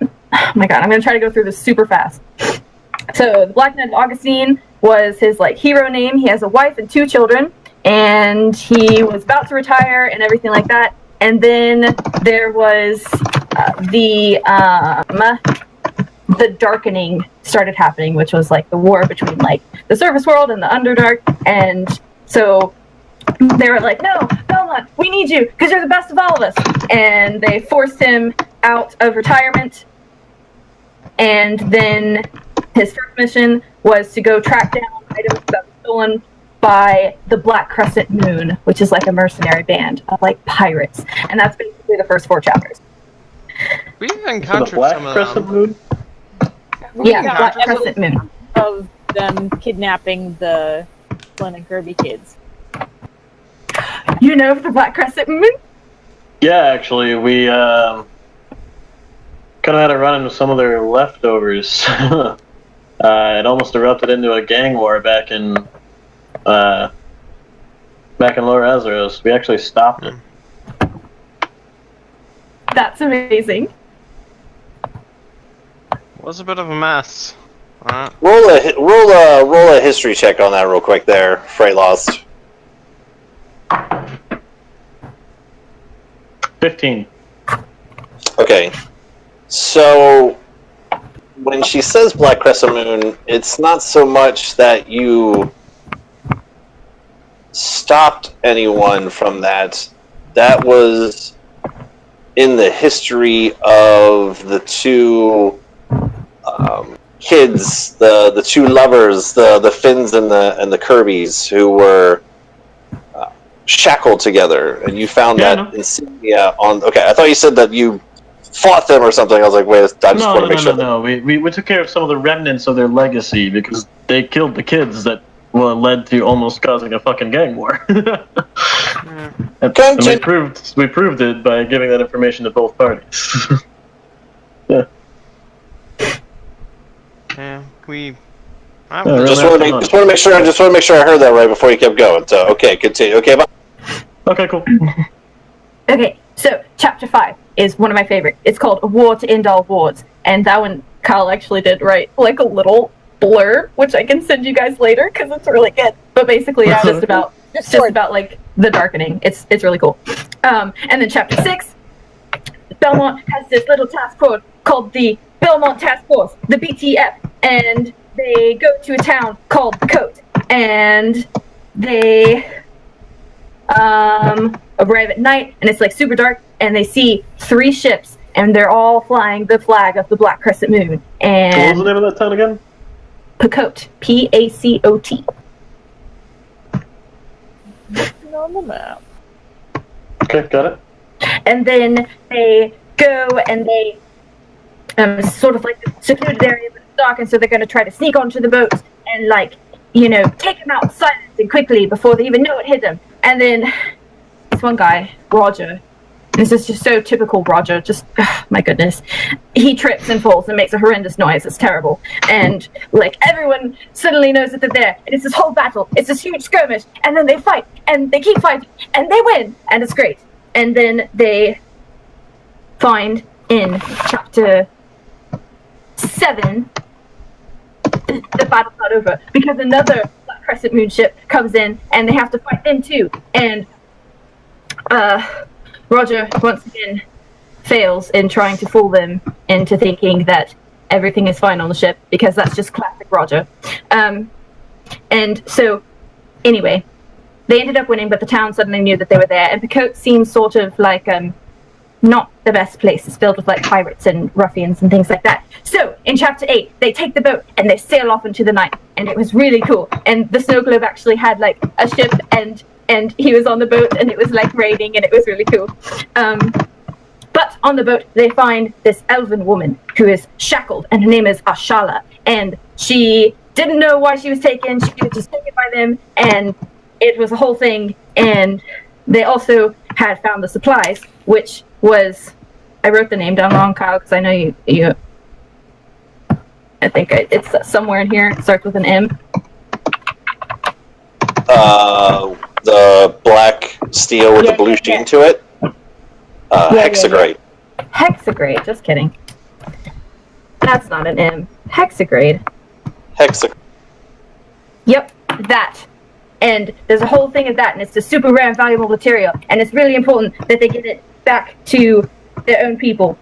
S2: oh my god, I'm gonna try to go through this super fast. So the Black Knight of Augustine was his hero name. He has a wife and 2 children, and he was about to retire and everything like that. And then there was the darkening started happening, which was like the war between like the surface world and the Underdark. And so they were like, no, Belmont, we need you because you're the best of all of us. And they forced him out of retirement. And then his first mission was to go track down items that were stolen by the Black Crescent Moon, which is like a mercenary band of like pirates. And that's basically the first 4 chapters.
S8: We've
S4: So the
S8: encountered
S4: Black
S8: some of
S4: Crescent
S8: them.
S4: Moon?
S2: Yeah,
S6: Yeah,
S2: Black
S6: evidence
S2: Crescent Moon.
S6: of them kidnapping the Glenn and Kirby kids.
S2: You know of the Black Crescent Moon?
S4: Yeah, actually, we kind of had a run into some of their leftovers. It almost erupted into a gang war back in Lower Azeros. We actually stopped it.
S2: That's amazing.
S8: Was a bit of a mess.
S1: Roll a history check on that real quick there, Freight Lost.
S4: 15.
S1: Okay. So when she says Black Crescent Moon, it's not so much that you stopped anyone from that. That was in the history of the 2 kids, the 2 lovers, the Finns and the Kirbys, who were shackled together, and you found
S4: Yeah,
S1: that insignia on. Okay, I thought you said that you fought them or something. I was like, wait, I just want to make sure.
S4: No. We took care of some of the remnants of their legacy because they killed the kids that led to almost causing a fucking gang war. And we proved it by giving that information to both parties. Yeah.
S8: Yeah, we.
S1: Just want to make sure. I just want to make sure I heard that right before you kept going. So okay, continue. Okay, bye.
S4: Okay, cool.
S2: Okay, so chapter 5 is one of my favorites. It's called A War to End All Wars, and that one Kyle actually did write like a little blurb, which I can send you guys later because it's really good. But basically, it's just about like the darkening. It's really cool. And then chapter 6, Belmont has this little task force called the Belmont Task Force, the BTF, and they go to a town called the Coat, and they arrive at night, and it's like super dark, and they see 3 ships, and they're all flying the flag of the Black Crescent Moon. And
S4: what was the name of that town again?
S2: Pacot, P-A-C-O-T.
S6: On the map.
S4: Okay, got it.
S2: And then they go and they sort of like secluded area, but it's dark, and so they're going to try to sneak onto the boats and take them out silently and quickly before they even know it hit them. And then this one guy, Roger, this is just so typical Roger, just, my goodness. He trips and falls and makes a horrendous noise. It's terrible. And, everyone suddenly knows that they're there. And it's this whole battle. It's this huge skirmish. And then they fight. And they keep fighting. And they win. And it's great. And then they find in chapter 7, the battle's not over. Because another Black Crescent Moon ship comes in. And they have to fight them too. And, Roger, once again, fails in trying to fool them into thinking that everything is fine on the ship, because that's just classic Roger. And so, anyway, they ended up winning, but the town suddenly knew that they were there, and Pacot seems sort of like, not the best place. It's filled with, pirates and ruffians and things like that. So, in Chapter 8, they take the boat, and they sail off into the night, and it was really cool. And the Snow Globe actually had, a ship, and he was on the boat, and it was raining, and it was really cool. But on the boat, they find this elven woman who is shackled, and her name is Ashala. And she didn't know why she was taken. She was just taken by them, and it was a whole thing. And they also had found the supplies, which was... I wrote the name down wrong, Kyle, because I know you I think it's somewhere in here. It starts with an M.
S1: The black steel with the blue sheen to it. Hexagrade.
S2: Hexagrade, just kidding. That's not an M. Hexagrade.
S1: Hexagrade.
S2: Yep, that. And there's a whole thing of that, and it's a super rare and valuable material, and it's really important that they get it back to their own people.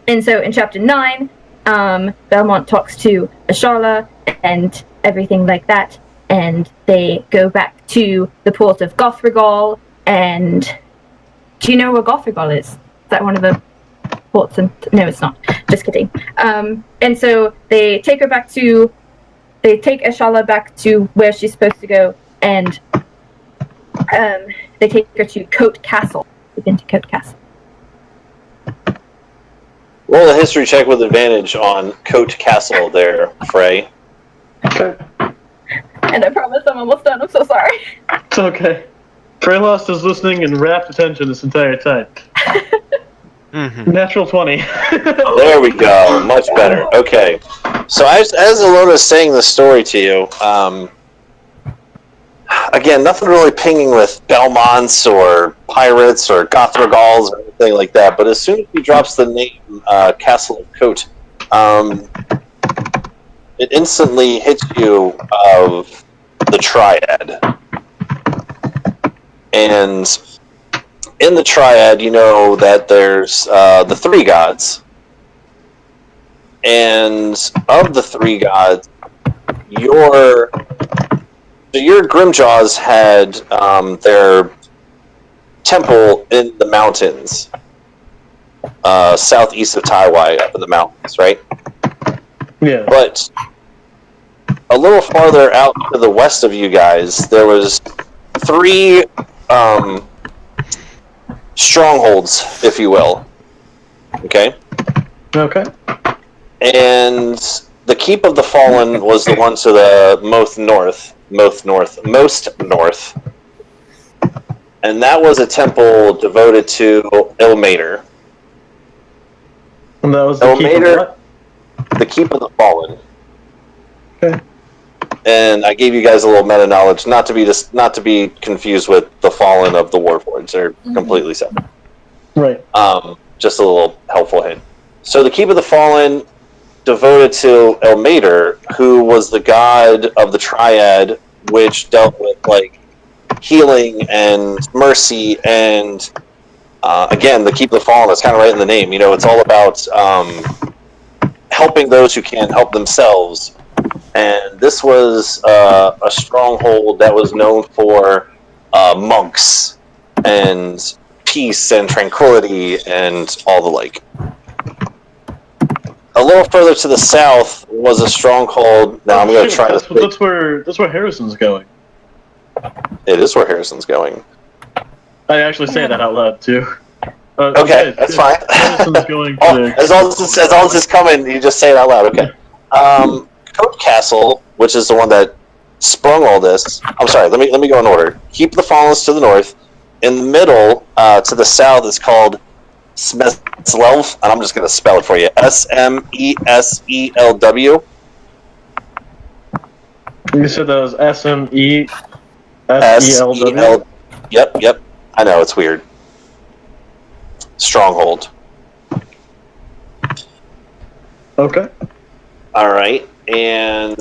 S2: And so in Chapter 9, Belmont talks to Ashala and everything like that, and they go back to the port of Gothregal. And do you know where Gothregal is? Is that one of the ports? No, it's not. Just kidding. And so they take Ashala back to where she's supposed to go, and they take her to Coat Castle. We've been to Coat Castle.
S1: Roll a history check with advantage on Coat Castle there, Frey.
S4: Okay.
S2: And I promise I'm almost done. I'm so sorry.
S4: It's okay. Freylost is listening in rapt attention this entire time. Natural 20.
S1: There we go. Much better. Okay. So as Aloda's saying the story to you, again, nothing really pinging with Belmonts or pirates or Gothregals or anything like that, but as soon as he drops the name Castle of Coat, it instantly hits you of the Triad. And in the Triad, you know that there's the 3 gods. And of the 3 gods, your Grimjaws had their temple in the mountains, southeast of Taiwai, up in the mountains, right?
S4: Yeah.
S1: But a little farther out to the west of you guys, there was 3 strongholds, if you will. Okay?
S4: Okay.
S1: And the Keep of the Fallen was the one to the most north. And that was a temple devoted to Ilmater.
S4: And that was the Keep of what?
S1: The Keep of the Fallen.
S4: Okay.
S1: And I gave you guys a little meta knowledge, not to be confused with the Fallen of the Warforged. They're completely separate.
S4: Right.
S1: Just a little helpful hint. So the Keep of the Fallen, devoted to Ilmater, who was the god of the Triad, which dealt with like healing and mercy, and again, the Keep of the Fallen is kind of right in the name. You know, it's all about helping those who can't help themselves. And this was a stronghold that was known for monks and peace and tranquility and all the like. A little further to the south was a stronghold. Now I'm going to try to.
S4: That's where Harrison's going.
S1: It is where Harrison's going.
S4: I actually say that out loud too.
S1: Okay, that's fine.
S4: Harrison's going to
S1: as long as it's coming, you just say it out loud. Okay. Code Castle, which is the one that sprung all this. I'm sorry. Let me go in order. Keep the Fallen to the north. In the middle, to the south, is called Smeslev, and I'm just going to spell it for you. Seselw.
S4: You said that was SMESELW?
S1: Yep. I know, it's weird. Stronghold.
S4: Okay.
S1: Alright, and...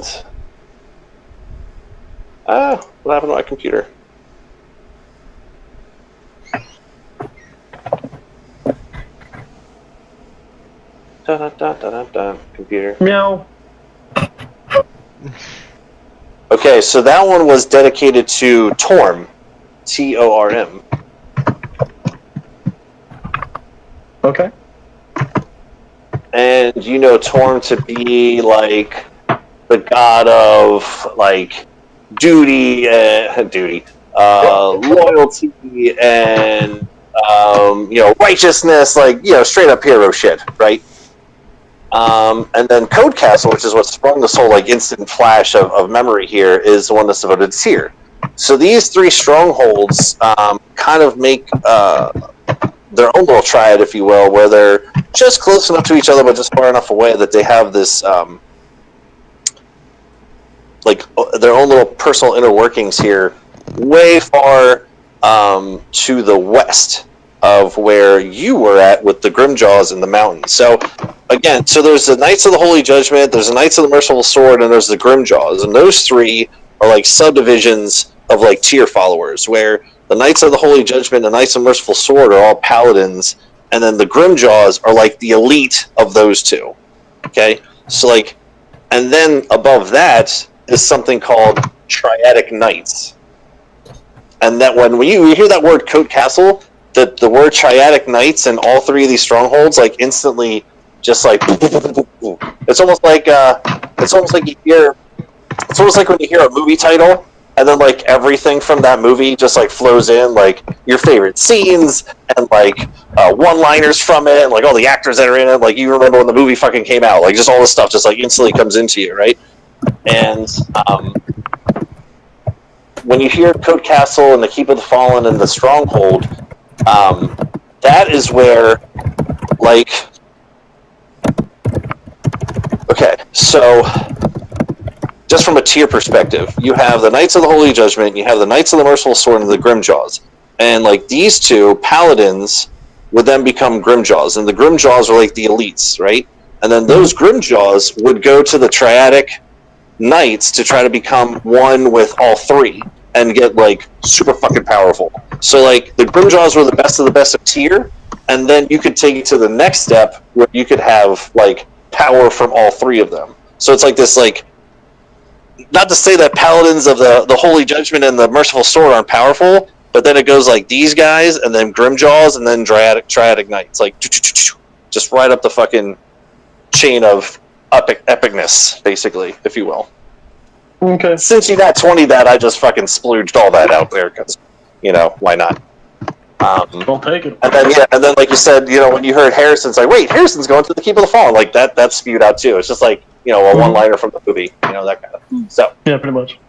S1: what happened to my computer? Computer.
S4: Meow.
S1: Okay, so that one was dedicated to Torm. Torm.
S4: Okay.
S1: And you know Torm to be like the god of like duty, loyalty, and righteousness, like straight up hero shit, right? And then Code Castle, which is what sprung this whole like instant flash of memory here, is the one that's devoted to Tyr. So these three strongholds kind of make their own little triad, if you will, where they're just close enough to each other, but just far enough away that they have this their own little personal inner workings here, way far to the west of where you were at with the Grimjaws in the mountains. So again, there's the Knights of the Holy Judgment, there's the Knights of the Merciful Sword, and there's the Grimjaws, and those three are like subdivisions of like tier followers, where the Knights of the Holy Judgment and the Knights of the Merciful Sword are all paladins, and then the Grimjaws are like the elite of those two. Okay? So like, and then above that is something called Triadic Knights. And that when you hear that word Code Castle, the word Triadic Knights and all three of these strongholds like instantly just like it's almost like you hear, it's almost like when you hear a movie title and then like everything from that movie just like flows in, like your favorite scenes and like one-liners from it and like all the actors that are in it, like you remember when the movie fucking came out, like just all this stuff just like instantly comes into you, right? And when you hear Code Castle and the Keep of the Fallen and the Stronghold, that is where, like, okay, so just from a tier perspective, you have the Knights of the Holy Judgment, you have the Knights of the Merciful Sword, and the Grimjaws, and like these two paladins would then become Grimjaws, and the Grimjaws are like the elites, right? And then those Grimjaws would go to the Triadic Knights to try to become one with all three and get like super fucking powerful. So like the Grimjaws were the best of the best of tier, and then you could take it to the next step where you could have like power from all three of them. So it's like this, like, not to say that paladins of the Holy Judgment and the Merciful Sword aren't powerful, but then it goes like these guys, and then Grimjaws, and then Triadic Knights, like just right up the fucking chain of epicness, basically, if you will.
S4: Okay.
S1: Since you got 20 that, I just fucking splooged all that out there, because why not?
S4: I'll take it.
S1: And then like you said, when you heard Harrison's like, wait, Harrison's going to the Keep of the Fallen, like that spewed out too. It's just like a one-liner from the movie, that kind of. So
S4: yeah, pretty much.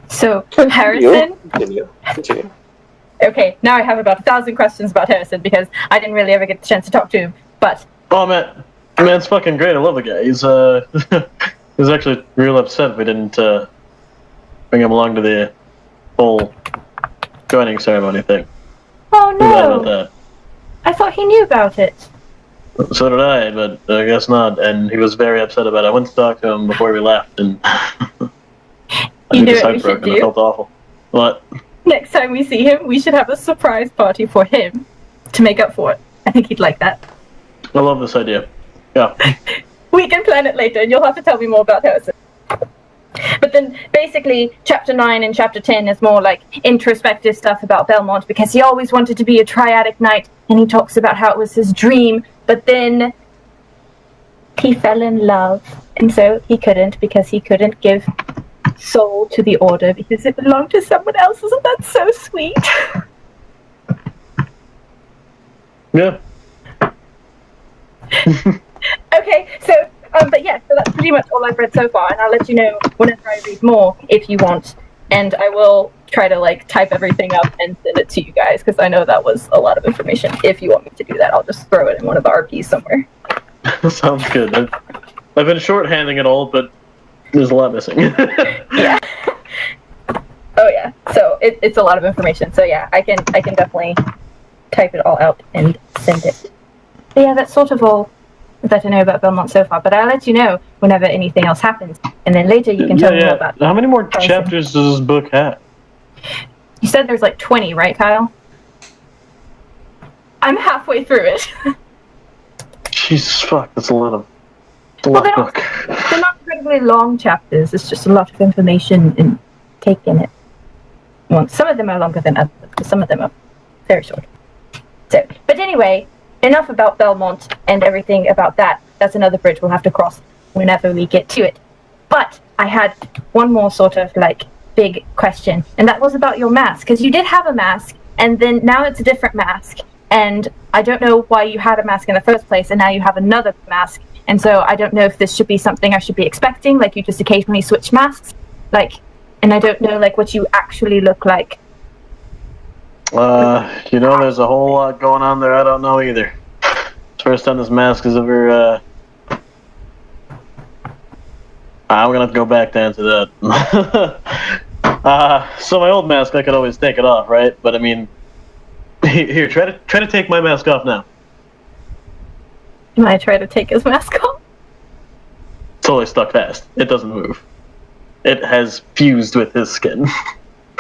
S2: So Harrison.
S1: Continue.
S2: Okay, now I have about 1,000 questions about Harrison because I didn't really ever get the chance to talk to him. But
S4: man's fucking great. I love the guy. He's he's actually real upset we didn't bring him along to the whole joining ceremony thing.
S2: Oh
S4: Too bad about
S2: no!
S4: that.
S2: I thought he knew about it.
S4: So did I, but I guess not. And he was very upset about it. I went to talk to him before we left, and
S2: You know
S4: his
S2: what we
S4: heart broke,
S2: should
S4: and I
S2: do?
S4: felt awful. What?
S2: Next time we see him, we should have a surprise party for him to make up for it. I think he'd like that.
S4: I love this idea. Yeah.
S2: We can plan it later, and you'll have to tell me more about Harrison. But then, basically, Chapter 9 and Chapter 10 is more like introspective stuff about Belmont, because he always wanted to be a triadic knight, and he talks about how it was his dream, but then he fell in love, and so he couldn't, because he couldn't give soul to the order, because it belonged to someone else. Isn't that so sweet?
S4: Yeah.
S2: Okay, so but yeah, so that's pretty much all I've read so far, and I'll let you know whenever I read more if you want, and I will try to type everything up and send it to you guys, because I know that was a lot of information. If you want me to do that, I'll just throw it in one of the RPs somewhere.
S4: Sounds good. I've been shorthanding it all, but there's a lot missing.
S2: Yeah. Oh yeah, so it's a lot of information, so yeah, I can definitely type it all out and send it. But yeah, that's sort of all that I know about Belmont so far, but I'll let you know whenever anything else happens, and then later you can tell me more about it.
S4: How many more chapters does this book have?
S2: You said there's 20, right, Kyle? I'm halfway through it.
S4: Jesus fuck, that's a lot of
S2: They're not incredibly long chapters, it's just a lot of information and take in it. Well, some of them are longer than others, but some of them are very short. So, but anyway, enough about Belmont and everything about that. That's another bridge we'll have to cross whenever we get to it. But I had one more sort of big question, and that was about your mask, because you did have a mask, and then now it's a different mask, and I don't know why you had a mask in the first place, and now you have another mask, and so I don't know if this should be something I should be expecting, you just occasionally switch masks, and I don't know what you actually look like.
S4: There's a whole lot going on there. I don't know either. First time this mask is ever. I'm gonna have to go back to answer that. So my old mask, I could always take it off, right? But I mean, here, try to take my mask off now.
S2: Can I try to take his mask off?
S4: It's totally stuck fast. It doesn't move. It has fused with his skin.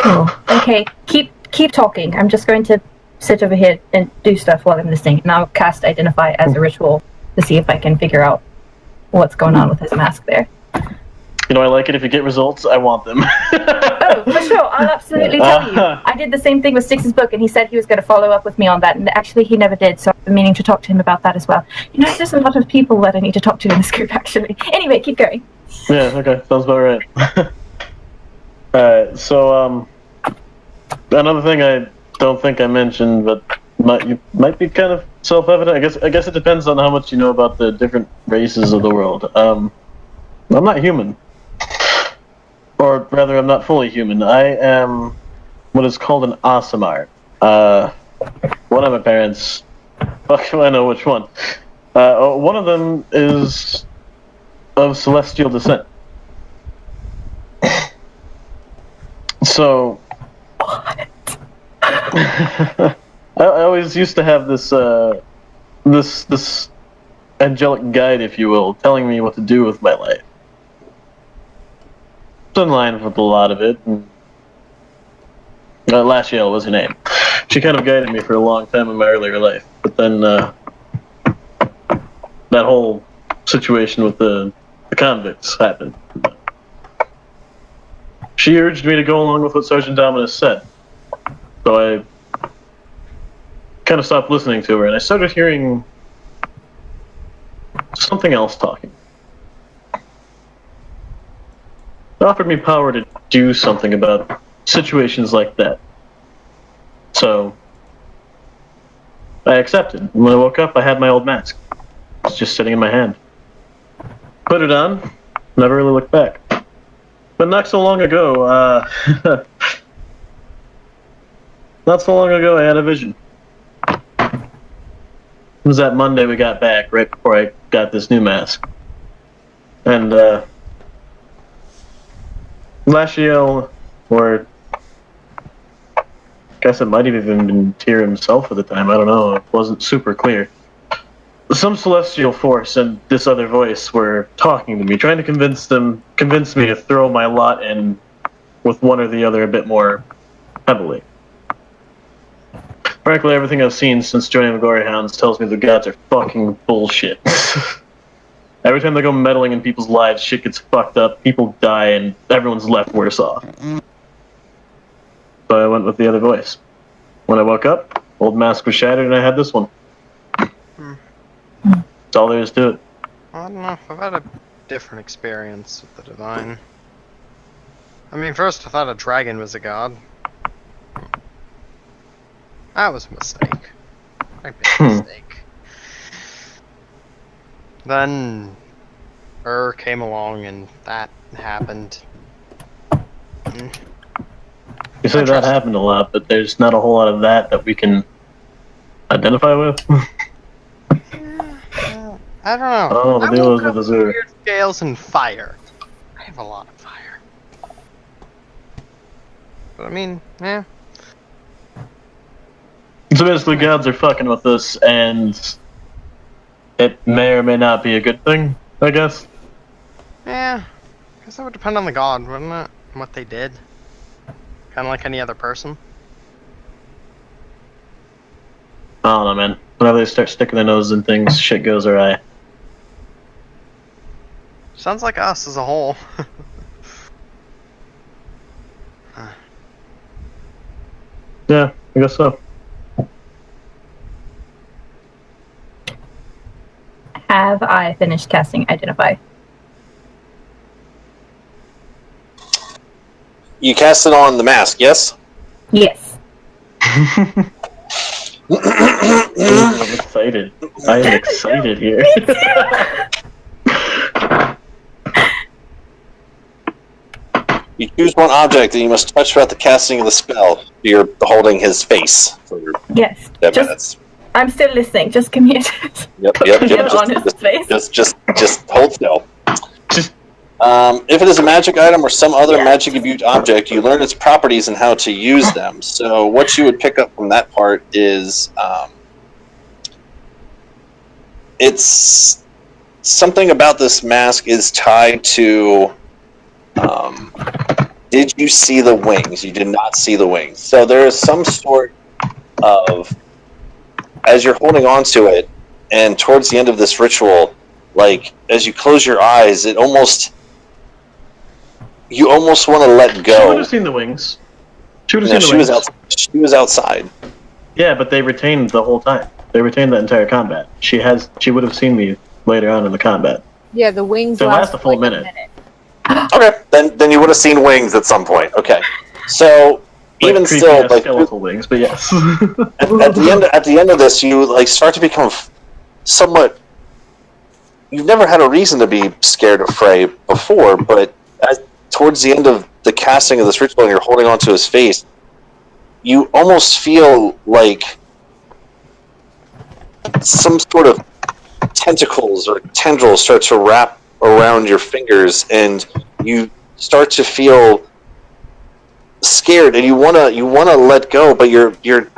S2: Oh, okay. Keep talking. I'm just going to sit over here and do stuff while I'm listening, and I'll cast Identify as a ritual to see if I can figure out what's going on with his mask there.
S4: I like it. If you get results, I want them.
S2: Oh, for sure. I'll absolutely tell you. I did the same thing with Styx's book, and he said he was going to follow up with me on that, and actually he never did, so I've been meaning to talk to him about that as well. There's a lot of people that I need to talk to in this group, actually. Anyway, keep going.
S4: Yeah, okay. Sounds about right. Alright, so, another thing I don't think I mentioned, but might be kind of self-evident. I guess it depends on how much you know about the different races of the world. I'm not human. Or rather, I'm not fully human. I am what is called an Aasimar. One of my parents... Fuck do I know which one. One of them is of celestial descent. So... I always used to have this this angelic guide, if you will, telling me what to do with my life. It's in line with a lot of it. Lashiel was her name. She kind of guided me for a long time in my earlier life, but then that whole situation with the convicts happened. She urged me to go along with what Sergeant Dominus said. So I kind of stopped listening to her, and I started hearing something else talking. It offered me power to do something about situations like that. So I accepted. When I woke up, I had my old mask. It's just sitting in my hand. Put it on. Never really looked back. But not so long ago, I had a vision. It was that Monday we got back, right before I got this new mask. And, Lashiel, or I guess it might have even been Tyr himself at the time, I don't know, it wasn't super clear. Some celestial force and this other voice were talking to me, trying to convince me to throw my lot in with one or the other a bit more heavily. Frankly, everything I've seen since joining the Glory Hounds tells me the gods are fucking bullshit. Every time they go meddling in people's lives, shit gets fucked up, people die, and everyone's left worse off. So I went with the other voice. When I woke up, old mask was shattered and I had this one. That's all there is to it.
S8: I don't know. I've had a different experience with the divine. I mean, first I thought a dragon was a god. That was a mistake. A big mistake. Then came along and that happened.
S4: You say that happened a lot, but there's not a whole lot of that we can identify with.
S8: I don't know.
S4: Oh, the
S8: I
S4: deal
S8: woke
S4: is with
S8: up with
S4: Azure.
S8: weird scales and fire. I have a lot of fire. But I mean, yeah.
S4: So basically, gods are fucking with us, and it may or may not be a good thing, I guess.
S8: Yeah. I guess that would depend on the god, wouldn't it? And what they did. Kinda like any other person.
S4: I don't know, man. Whenever they start sticking their nose in things, shit goes awry.
S8: Sounds like us as a whole.
S4: Yeah, I guess so.
S2: Have I finished casting Identify?
S1: You cast it on the mask, yes?
S2: Yes.
S4: I'm excited. I am excited here.
S1: You choose one object and you must touch throughout the casting of the spell. You're holding his face for
S2: Yes.
S1: 10 minutes.
S2: I'm still listening. Just give me a
S1: Yep.
S2: on his face.
S1: Just hold still. If it is a magic item or some other magic imbued object, you learn its properties and how to use them. So what you would pick up from that part is it's something about this mask is tied to did you see the wings? You did not see the wings. So there is some sort of, as you're holding on to it, and towards the end of this ritual, like as you close your eyes, you almost want to let go.
S4: She would have seen the wings. She would have seen the wings.
S1: She was outside.
S4: Yeah, but they retained the whole time. They retained the entire combat. She would have seen me later on in the combat.
S6: Yeah, the wings
S4: They last a full
S6: like
S4: minute.
S1: Okay, then you would have seen wings at some point. Okay, so
S4: Like
S1: even
S4: creepy
S1: still,
S4: ass
S1: like
S4: skeletal wings, but yes.
S1: at the end of this, you like start to become somewhat. You've never had a reason to be scared of Frey before, but towards the end of the casting of this ritual, and you're holding onto his face, you almost feel like some sort of tentacles or tendrils start to wrap around your fingers, and you start to feel scared, and you wanna let go, but you're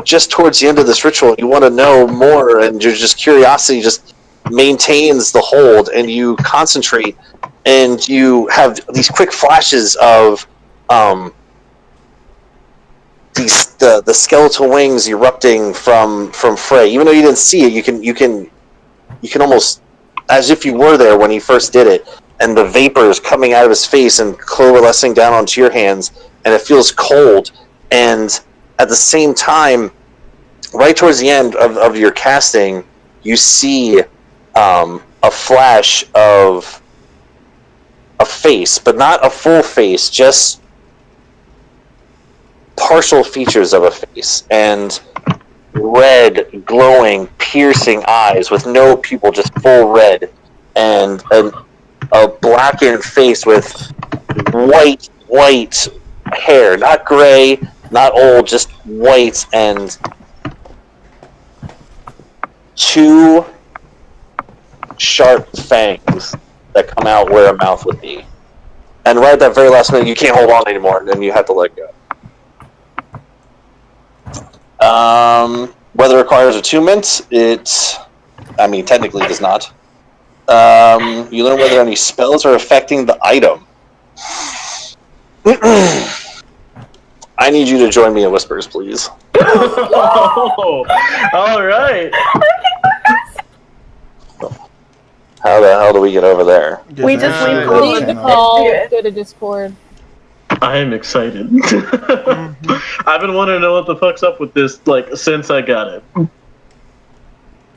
S1: just towards the end of this ritual, and you want to know more, and your just curiosity just maintains the hold, and you concentrate, and you have these quick flashes of the skeletal wings erupting from Frey. Even though you didn't see it, you can almost, as if you were there when he first did it, and the vapors coming out of his face and coalescing down onto your hands, and it feels cold. And at the same time, right towards the end of your casting, you see a flash of a face, but not a full face, just partial features of a face and red, glowing, piercing eyes with no pupil, just full red, and a blackened face with white hair, not gray, not old, just white, and two sharp fangs that come out where a mouth would be. And right at that very last minute, you can't hold on anymore, and then you have to let go. Whether it requires attunement, technically does not. You learn whether any spells are affecting the item. I need you to join me in Whispers, please.
S4: Oh, all right.
S1: How the hell do we get over there?
S2: We just leave
S8: Cool.
S6: Leave the call, go to Discord.
S4: I am excited. I've been wanting to know what the fuck's up with this, since I got it.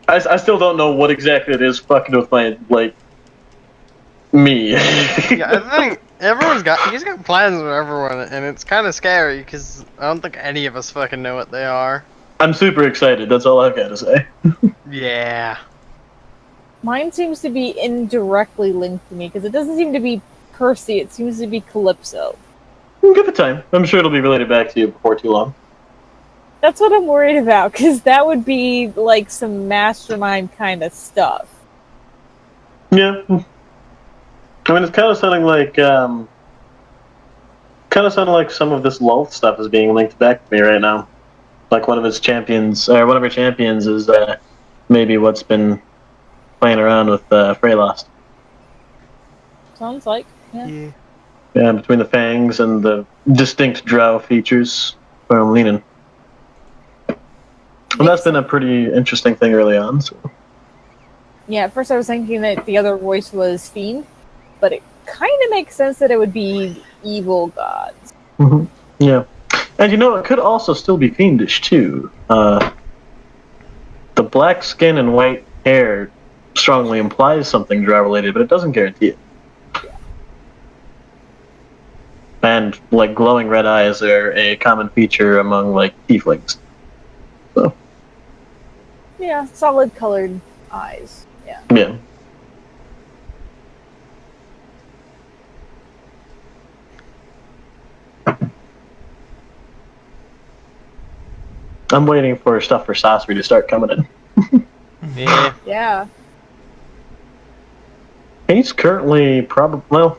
S4: I still don't know what exactly it is fucking with my, me.
S8: Yeah, I think he's got plans with everyone, and it's kind of scary because I don't think any of us fucking know what they are.
S4: I'm super excited, that's all I've got to say.
S8: Yeah.
S6: Mine seems to be indirectly linked to me because it doesn't seem to be Percy, it seems to be Calypso.
S4: Give it time. I'm sure it'll be related back to you before too long.
S6: That's what I'm worried about, because that would be like some mastermind kind of stuff.
S4: Yeah. I mean, it's kind of sounding like, some of this Lulth stuff is being linked back to me right now. Like one of its champions, or one of her champions is maybe what's been playing around with Freylost.
S6: Sounds like, yeah.
S4: Yeah, between the fangs and the distinct drow features, where I'm leaning. And that's been a pretty interesting thing early on. So.
S6: Yeah, at first I was thinking that the other voice was Fiend, but it kind of makes sense that it would be evil gods.
S4: Mm-hmm. Yeah. And it could also still be fiendish, too. The black skin and white hair strongly implies something drow-related, but it doesn't guarantee it. And, glowing red eyes are a common feature among, tieflings. So.
S6: Yeah, solid colored eyes. Yeah.
S4: Yeah. I'm waiting for stuff for Sasri to start coming in.
S8: Yeah.
S6: Yeah.
S4: He's currently probably,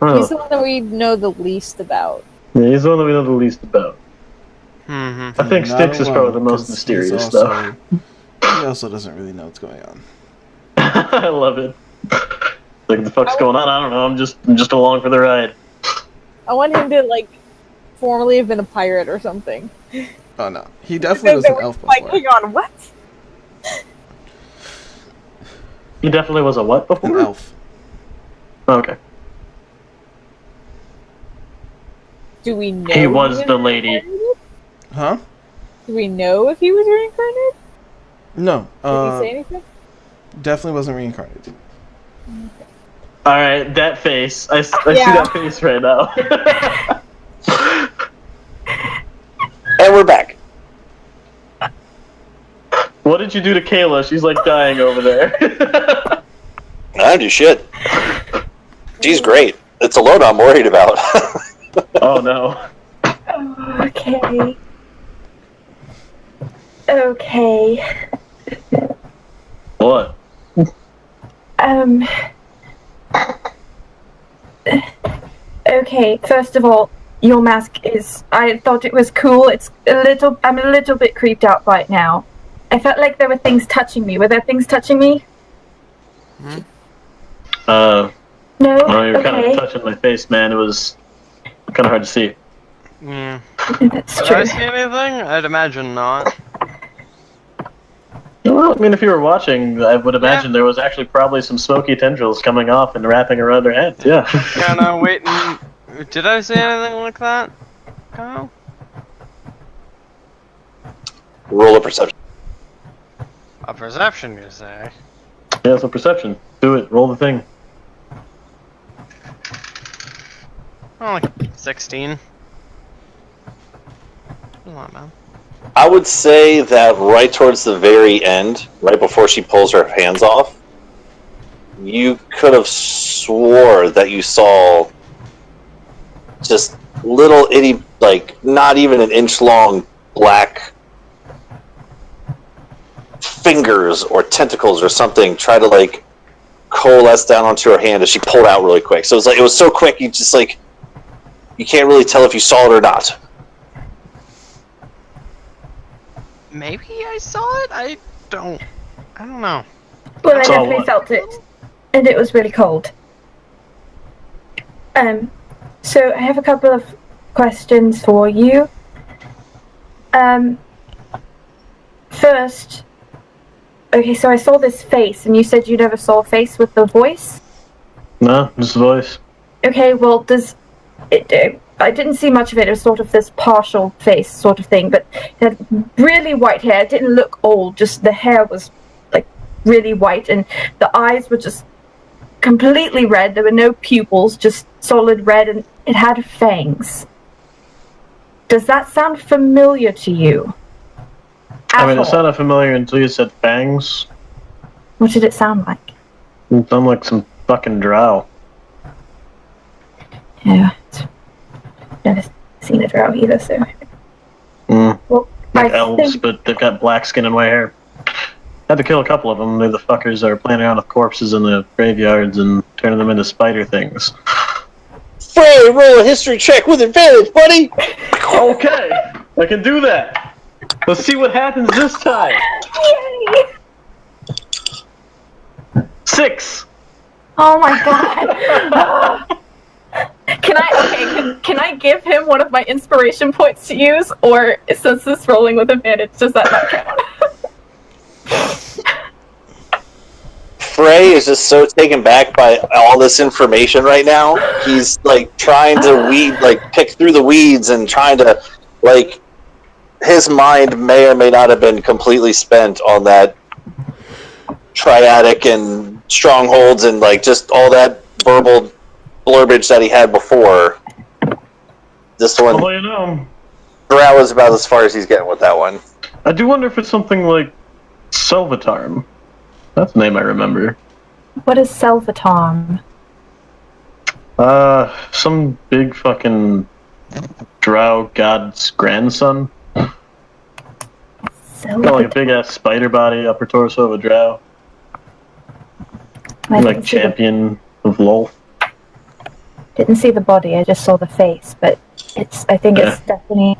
S6: He's the one that we know the least about.
S4: Yeah, he's the one that we know the least about.
S8: Mm-hmm.
S4: I think
S3: Not
S4: Styx is probably the
S3: alone,
S4: most
S3: 'cause
S4: mysterious,
S3: he's also-
S4: though.
S3: He also doesn't really know what's going on.
S4: I love it. The fuck's going on? I don't know. I'm just along for the ride.
S6: I want him to, formerly have been a pirate or something.
S3: Oh no, he definitely was an elf before.
S6: hang on, what?
S4: He definitely was a what
S3: An
S4: before?
S3: elf.
S4: Okay.
S6: Do we know?
S4: He was
S6: if
S4: the lady.
S6: reincarnated?
S3: Huh?
S6: Do we know if he was reincarnated?
S3: No.
S6: Did he say anything?
S3: Definitely wasn't reincarnated.
S4: Alright, that face. I see
S6: Yeah.
S4: that face right now.
S1: And we're back.
S4: What did you do to Kayla? She's dying over there.
S1: I don't do shit. She's great. It's alone I'm worried about.
S4: Oh no.
S2: Okay. Okay.
S4: What?
S2: Okay, first of all, your mask is... I thought it was cool. I'm a little bit creeped out by it now. I felt like there were things touching me. Were there things touching me? No?
S4: No, you're kind
S2: Okay.
S4: of touching my face, man. It was kind of hard to see.
S8: Yeah.
S2: That's
S8: Did
S2: true.
S8: I see anything? I'd imagine not.
S4: Well, I mean, if you were watching, I would imagine there was actually probably some smoky tendrils coming off and wrapping around her head. Yeah.
S8: Kind of waiting. Did I see anything like that? Kyle?
S1: Roll a perception.
S8: A perception, you say?
S4: Yeah, so perception. Do it. Roll the thing.
S8: Oh, like 16. a lot, man.
S1: I would say that right towards the very end, right before she pulls her hands off, you could have swore that you saw just little itty, like not even an inch long black fingers or tentacles or something try to like coalesce down onto her hand as she pulled out really quick. So it was so quick you just like you can't really tell if you saw it or not.
S8: Maybe I saw it. I don't know.
S2: Well, I
S4: Saw
S2: definitely
S4: what?
S2: felt it, and it was really cold. So I have a couple of questions for you. First, okay, so I saw this face, and you said you never saw a face with the voice?
S4: No, just voice.
S2: Okay, well, does it... I didn't see much of it. It was sort of this partial face sort of thing, but it had really white hair. It didn't look old, just the hair was, like, really white, and the eyes were just completely red. There were no pupils, just solid red, and it had fangs. Does that sound familiar to you?
S4: I mean,
S2: At
S4: it
S2: all?
S4: sounded familiar until you said fangs.
S2: What did it sound like?
S4: It sounded like some fucking drow.
S2: Yeah. Never seen a drow either, so...
S4: Mm.
S2: Well,
S4: Like
S2: I
S4: elves,
S2: think...
S4: but they've got black skin and white hair. Had to kill a couple of them. They're the fuckers that are playing around with corpses in the graveyards and turning them into spider things.
S1: Frey, roll a history check with advantage, buddy!
S4: Okay, I can do that. Let's see what happens this time.
S2: Yay!
S4: 6.
S2: Oh my god! Can I give him one of my inspiration points to use, or since this rolling with advantage, does that not count?
S1: Frey is just so taken back by all this information right now. He's like trying to pick through the weeds and trying to like. His mind may or may not have been completely spent on that triadic and strongholds and like just all that verbal blurbage that he had before. This one,
S4: Well, you know,
S1: Drow is about as far as he's getting with that one.
S4: I do wonder if it's something like Selvatarm. That's the name I remember.
S2: What is Selvatarm?
S4: Some big fucking drow god's grandson. Got like a big ass spider body, upper torso of a drow. Like champion of LoL.
S2: Didn't see the body, I just saw the face, but I think it's definitely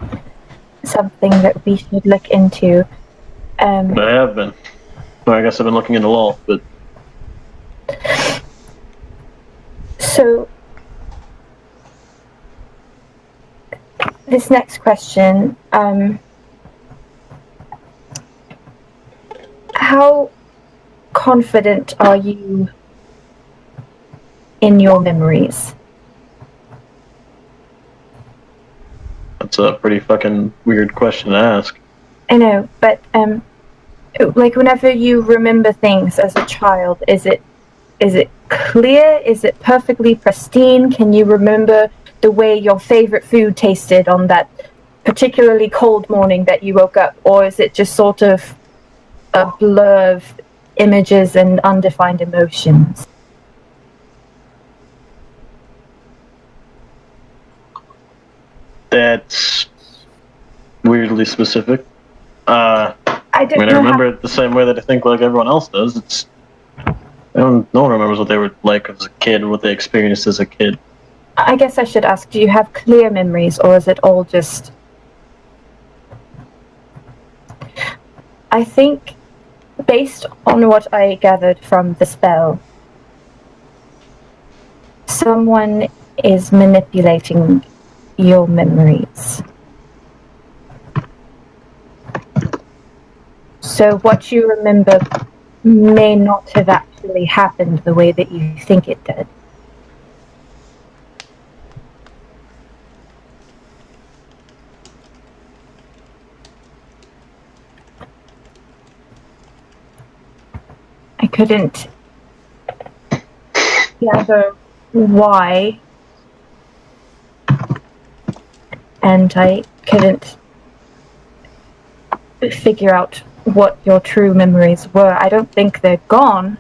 S2: something that we should look into.
S4: I have been. Well, I guess I've been looking into LoL, but...
S2: So... This next question, how confident are you in your memories?
S4: That's a pretty fucking weird question to ask.
S2: I know, but like whenever you remember things as a child, is it clear? Is it perfectly pristine? Can you remember the way your favorite food tasted on that particularly cold morning that you woke up, or is it just sort of a blur of images and undefined emotions?
S4: That's weirdly specific.
S2: I
S4: I remember it the same way that I think like everyone else does. No one remembers what they were like as a kid and what they experienced as a kid.
S2: I guess I should ask, do you have clear memories, or is it all just... I think, based on what I gathered from the spell, someone is manipulating your memories. So what you remember may not have actually happened the way that you think it did. I couldn't gather why, and I couldn't figure out what your true memories were. I don't think they're gone.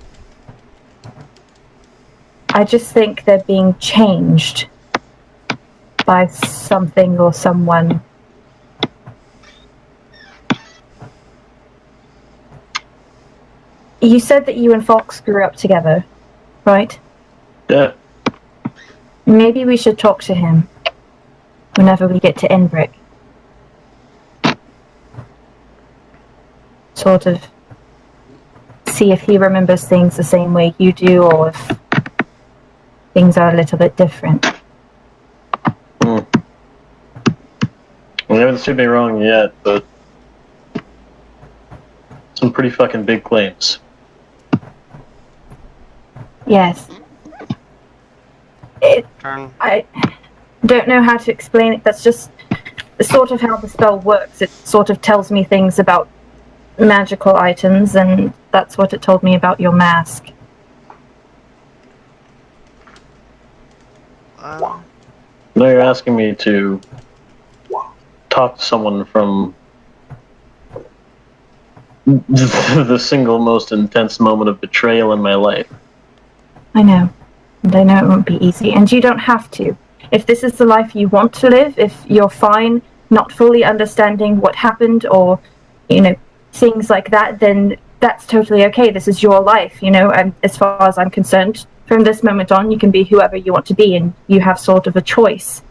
S2: I just think they're being changed by something or someone. You said that you and Fox grew up together, right?
S4: Yeah.
S2: Maybe we should talk to him whenever we get to Enbrick. Sort of see if he remembers things the same way you do, or if things are a little bit different.
S4: Well, you haven't seen me wrong yet, but some pretty fucking big claims.
S2: Yes. I don't know how to explain it. That's just sort of how the spell works. It sort of tells me things about magical items, and that's what it told me about your mask.
S4: Now you're asking me to talk to someone from the single most intense moment of betrayal in my life.
S2: I know. And I know it won't be easy. And you don't have to. If this is the life you want to live, if you're fine not fully understanding what happened or, things like that, then that's totally okay. This is your life, and as far as I'm concerned, from this moment on, you can be whoever you want to be, and you have sort of a choice.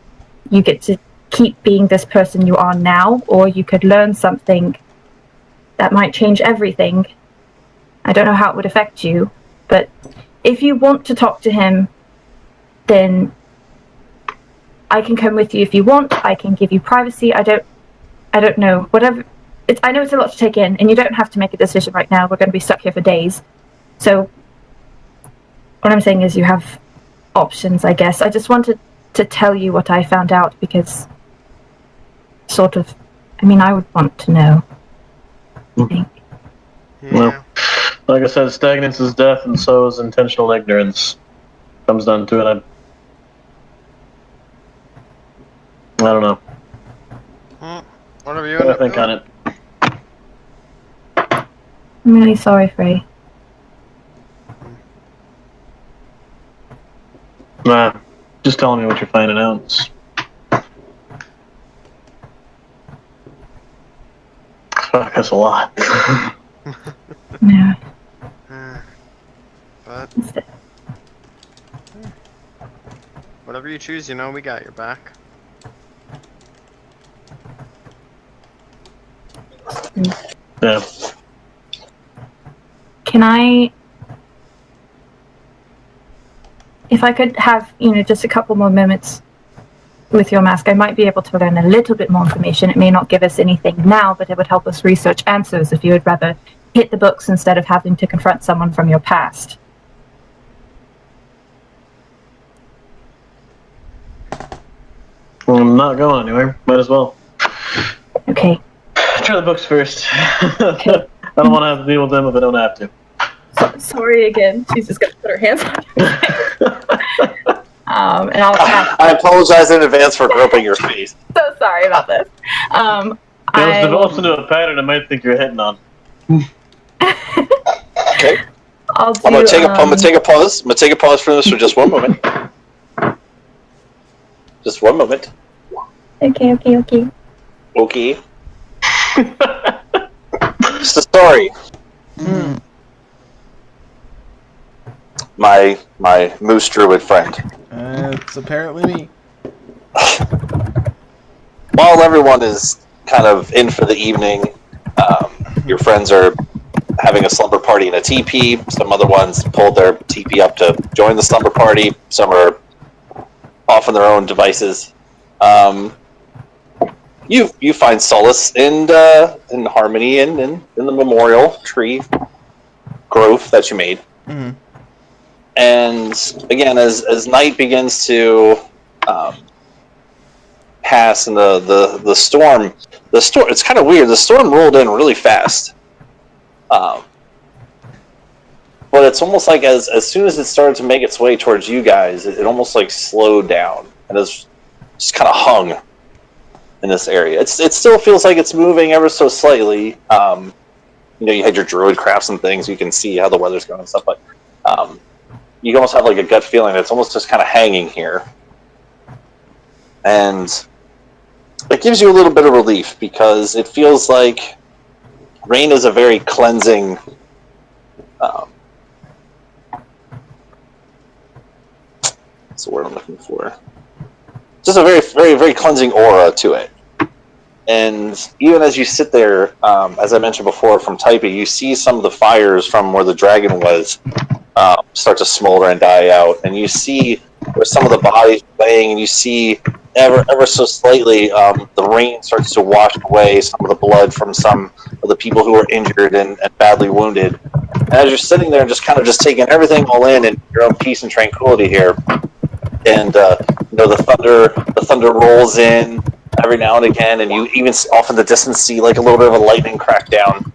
S2: You get to keep being this person you are now, or you could learn something that might change everything. I don't know how it would affect you, but if you want to talk to him, then I can come with you if you want. I can give you privacy. I don't know. Whatever. I know it's a lot to take in, and you don't have to make a decision right now. We're going to be stuck here for days. So what I'm saying is you have options, I guess. I just wanted to tell you what I found out because I would want to know. I think.
S8: Yeah.
S4: Well, like I said, stagnance is death, and so is intentional ignorance. Comes down to it, I don't know.
S8: Whatever you
S4: What
S8: end
S4: do I
S8: up
S4: think on
S8: doing.
S4: it?
S2: I'm really sorry, Frey.
S4: Nah, just telling me what you're finding out. Fuck, that's a lot.
S2: Yeah.
S8: But whatever you choose, we got your back.
S4: Yeah.
S2: If I could have, just a couple more moments with your mask, I might be able to learn a little bit more information. It may not give us anything now, but it would help us research answers if you would rather hit the books instead of having to confront someone from your past.
S4: Well, I'm not going anywhere. Might as well.
S2: Okay.
S4: Try the books first.
S2: Okay.
S4: I don't want to have to deal with them if I don't have to.
S2: Sorry again. She's just going to put her hands on your face. And I'll cast.
S1: I apologize in advance for groping your face.
S2: So sorry about this.
S4: If it develops into a pattern, I might think you're hitting on.
S1: Okay.
S2: I'm
S1: gonna take a pause. I'm gonna take a pause from this for just one moment. Just one moment.
S2: Okay.
S1: Okay. So sorry. My moose druid friend.
S3: It's apparently me.
S1: While everyone is kind of in for the evening, your friends are having a slumber party in a teepee. Some other ones pulled their teepee up to join the slumber party. Some are off on their own devices. You find solace in harmony in the memorial tree grove that you made.
S3: Mm-hmm.
S1: And again, as night begins to pass and the storm, it's kind of weird. The storm rolled in really fast. But it's almost like as soon as it started to make its way towards you guys, it almost like slowed down and it's just kind of hung in this area. It still feels like it's moving ever so slightly. You had your druid crafts and things. You can see how the weather's going and stuff, but you almost have like a gut feeling that it's almost just kind of hanging here. And it gives you a little bit of relief because it feels like rain is a very cleansing what's the word I'm looking for? Just a very, very, very cleansing aura to it. And even as you sit there, as I mentioned before, from Typee, you see some of the fires from where the dragon was start to smolder and die out. And you see where some of the bodies laying, and you see ever so slightly the rain starts to wash away some of the blood from some of the people who were injured and badly wounded. And as you're sitting there, just kind of just taking everything all in your own peace and tranquility here, and the thunder rolls in every now and again, and you even off in the distance see like a little bit of a lightning crackdown.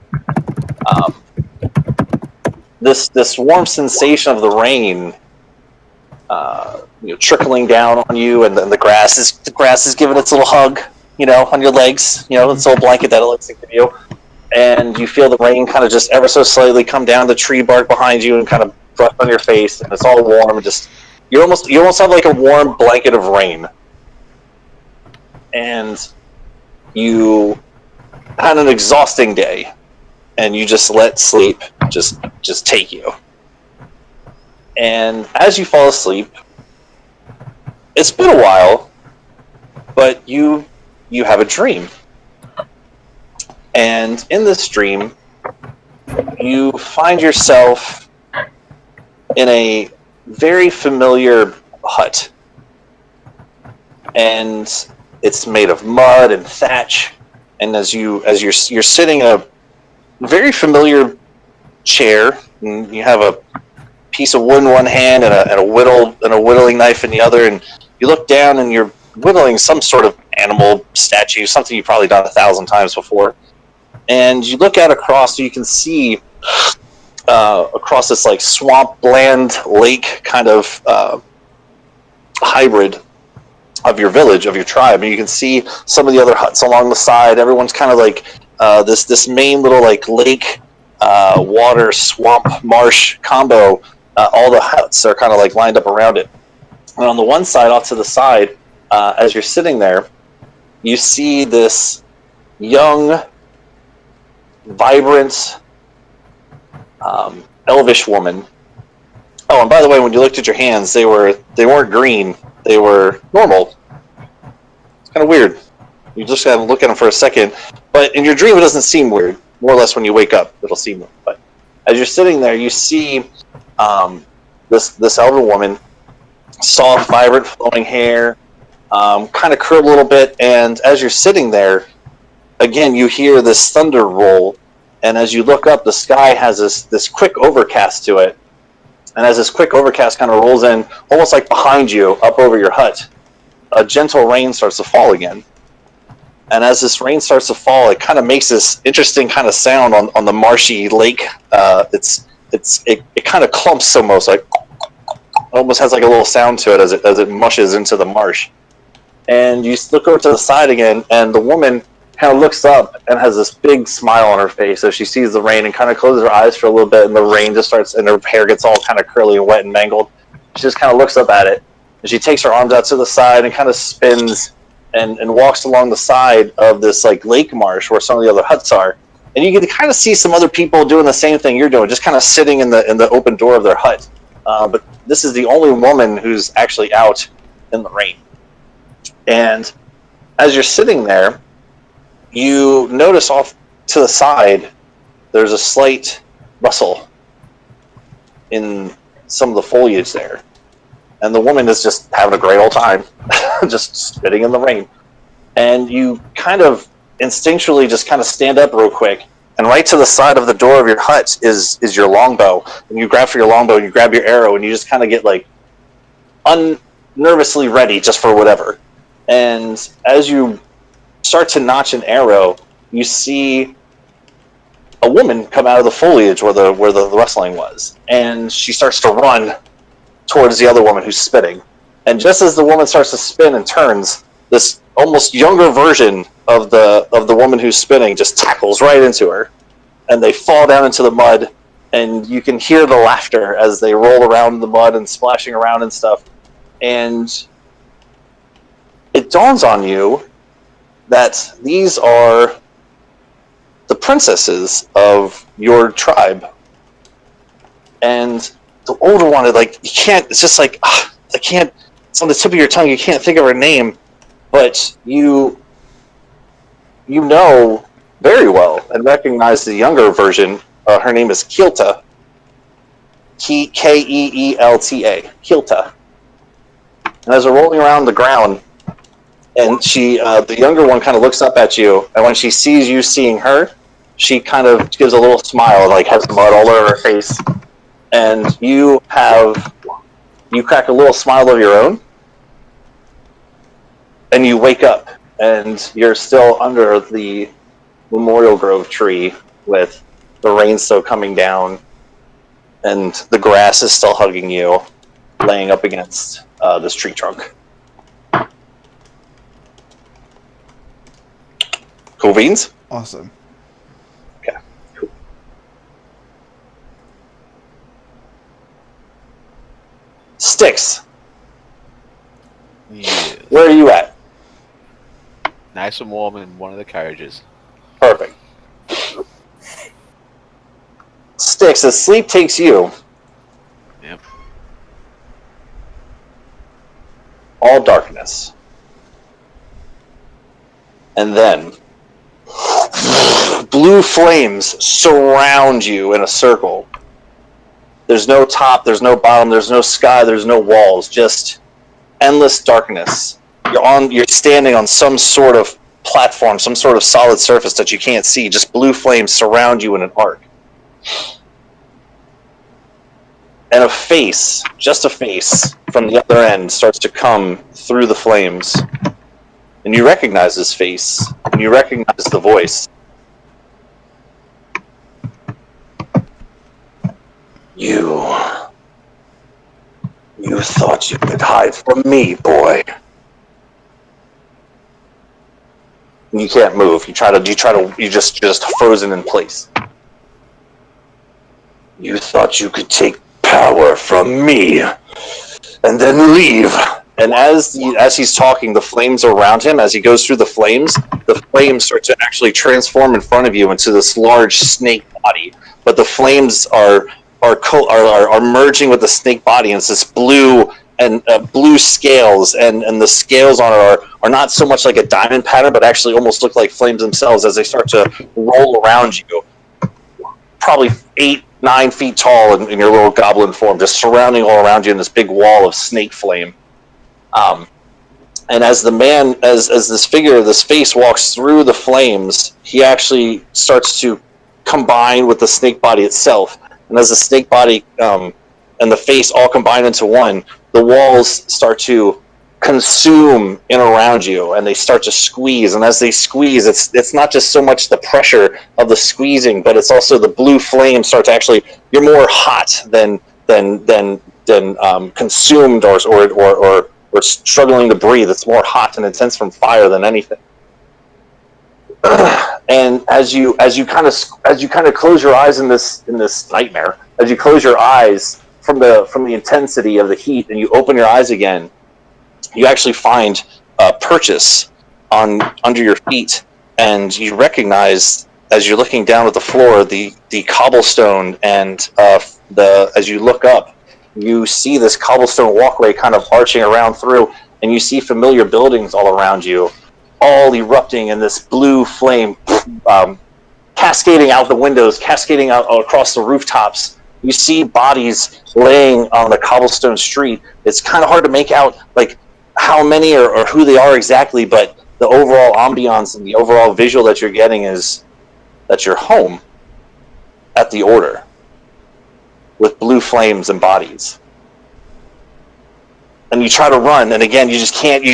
S1: This warm sensation of the rain, trickling down on you, and then the grass is giving its little hug, on your legs, its little blanket that it likes to give you, and you feel the rain kind of just ever so slightly come down the tree bark behind you and kind of brush on your face, and it's all warm. And just you almost have like a warm blanket of rain, and you had an exhausting day, and you just let sleep just take you. And as you fall asleep, it's been a while, but you have a dream. And in this dream, you find yourself in a very familiar hut. And it's made of mud and thatch. And as you're sitting in a very familiar chair, and you have a piece of wood in one hand and a whittling knife in the other, and you look down and you're whittling some sort of animal statue, something you've probably done 1,000 times before. And you look out across, so you can see across this like swamp, bland lake kind of hybrid of your village, of your tribe, and you can see some of the other huts along the side. Everyone's kind of like this main little like lake, water, swamp, marsh combo. All the huts are kind of like lined up around it. And on the one side, off to the side, as you're sitting there, you see this young, vibrant, elvish woman. Oh, and by the way, when you looked at your hands, they weren't green; they were normal. It's kind of weird. You just gotta look at them for a second, but in your dream, it doesn't seem weird. More or less, when you wake up, it'll seem. But as you're sitting there, you see this elder woman, soft, vibrant, flowing hair, kind of curled a little bit, and as you're sitting there, again, you hear this thunder roll, and as you look up, the sky has this quick overcast to it, and as this quick overcast kind of rolls in, almost like behind you, up over your hut, a gentle rain starts to fall again. And as this rain starts to fall, it kind of makes this interesting kind of sound on the marshy lake. It kind of clumps almost, like almost has like a little sound to it as it mushes into the marsh. And you look over to the side again, and the woman kind of looks up and has this big smile on her face as she sees the rain, and kind of closes her eyes for a little bit, and the rain just starts, and her hair gets all kind of curly and wet and mangled. She just kind of looks up at it, and she takes her arms out to the side and kind of spins and walks along the side of this like lake marsh where some of the other huts are. And you can kind of see some other people doing the same thing you're doing, just kind of sitting in the open door of their hut. But this is the only woman who's actually out in the rain. And as you're sitting there, you notice off to the side, there's a slight rustle in some of the foliage there. And the woman is just having a great old time, just spitting in the rain. And you kind of instinctually just kind of stand up real quick, and right to the side of the door of your hut is your longbow. And you grab for your longbow, and you grab your arrow, and you just kind of get like unnervously ready just for whatever. And as you start to notch an arrow, you see a woman come out of the foliage where the rustling was, and she starts to run towards the other woman who's spitting. And just as the woman starts to spin and turns, this almost younger version of the woman who's spinning just tackles right into her, and they fall down into the mud, and you can hear the laughter as they roll around in the mud and splashing around and stuff. And it dawns on you that these are the princesses of your tribe. And the older one, like, you can't, it's just like, I can't, it's on the tip of your tongue, you can't think of her name, but you know very well and recognize the younger version. Her name is Keelta. Keelta. Keelta. And as they're rolling around the ground, and she, the younger one kind of looks up at you, and when she sees you seeing her, she kind of gives a little smile, like has mud all over her face. And you crack a little smile of your own, and you wake up, and you're still under the Memorial Grove tree with the rain still coming down, and the grass is still hugging you, laying up against this tree trunk. Cool beans?
S3: Awesome.
S1: Okay, cool. Sticks,
S7: Yeah.
S1: where are you at?
S7: Nice and warm in one of the carriages.
S1: Perfect. Sticks, as sleep takes you,
S7: Yep.
S1: all darkness. And then blue flames surround you in a circle. There's no top, there's no bottom, there's no sky, there's no walls, just endless darkness. You're standing on some sort of platform, some sort of solid surface that you can't see. Just blue flames surround you in an arc. And a face, just a face, from the other end starts to come through the flames. And you recognize this face, and you recognize the voice. You thought you could hide from me, boy. And you can't move. You're just frozen in place. You thought you could take power from me and then leave. And as he's talking, the flames around him, as he goes through the flames start to actually transform in front of you into this large snake body. But the flames are merging with the snake body, and it's this blue and blue scales, and the scales on it are not so much like a diamond pattern, but actually almost look like flames themselves as they start to roll around you. Probably 8-9 feet tall in your little goblin form, just surrounding all around you in this big wall of snake flame. And as this figure, this face walks through the flames, he actually starts to combine with the snake body itself. And as the snake body and the face all combine into one, the walls start to consume in around you, and they start to squeeze. And as they squeeze, it's not just so much the pressure of the squeezing, but it's also the blue flame start to actually. You're more hot than consumed or struggling to breathe. It's more hot and intense from fire than anything. And as you kind of close your eyes in this nightmare, as you close your eyes from the intensity of the heat, and you open your eyes again, you actually find a purchase under your feet, and you recognize, as you're looking down at the floor, the cobblestone, and as you look up, you see this cobblestone walkway kind of arching around through, and you see familiar buildings all around you, all erupting in this blue flame, cascading out the windows, cascading out across the rooftops. You see bodies laying on the cobblestone street. It's kind of hard to make out like how many or who they are exactly, but the overall ambiance and the overall visual that you're getting is that you're home at the Order with blue flames and bodies. And you try to run, and again, you just can't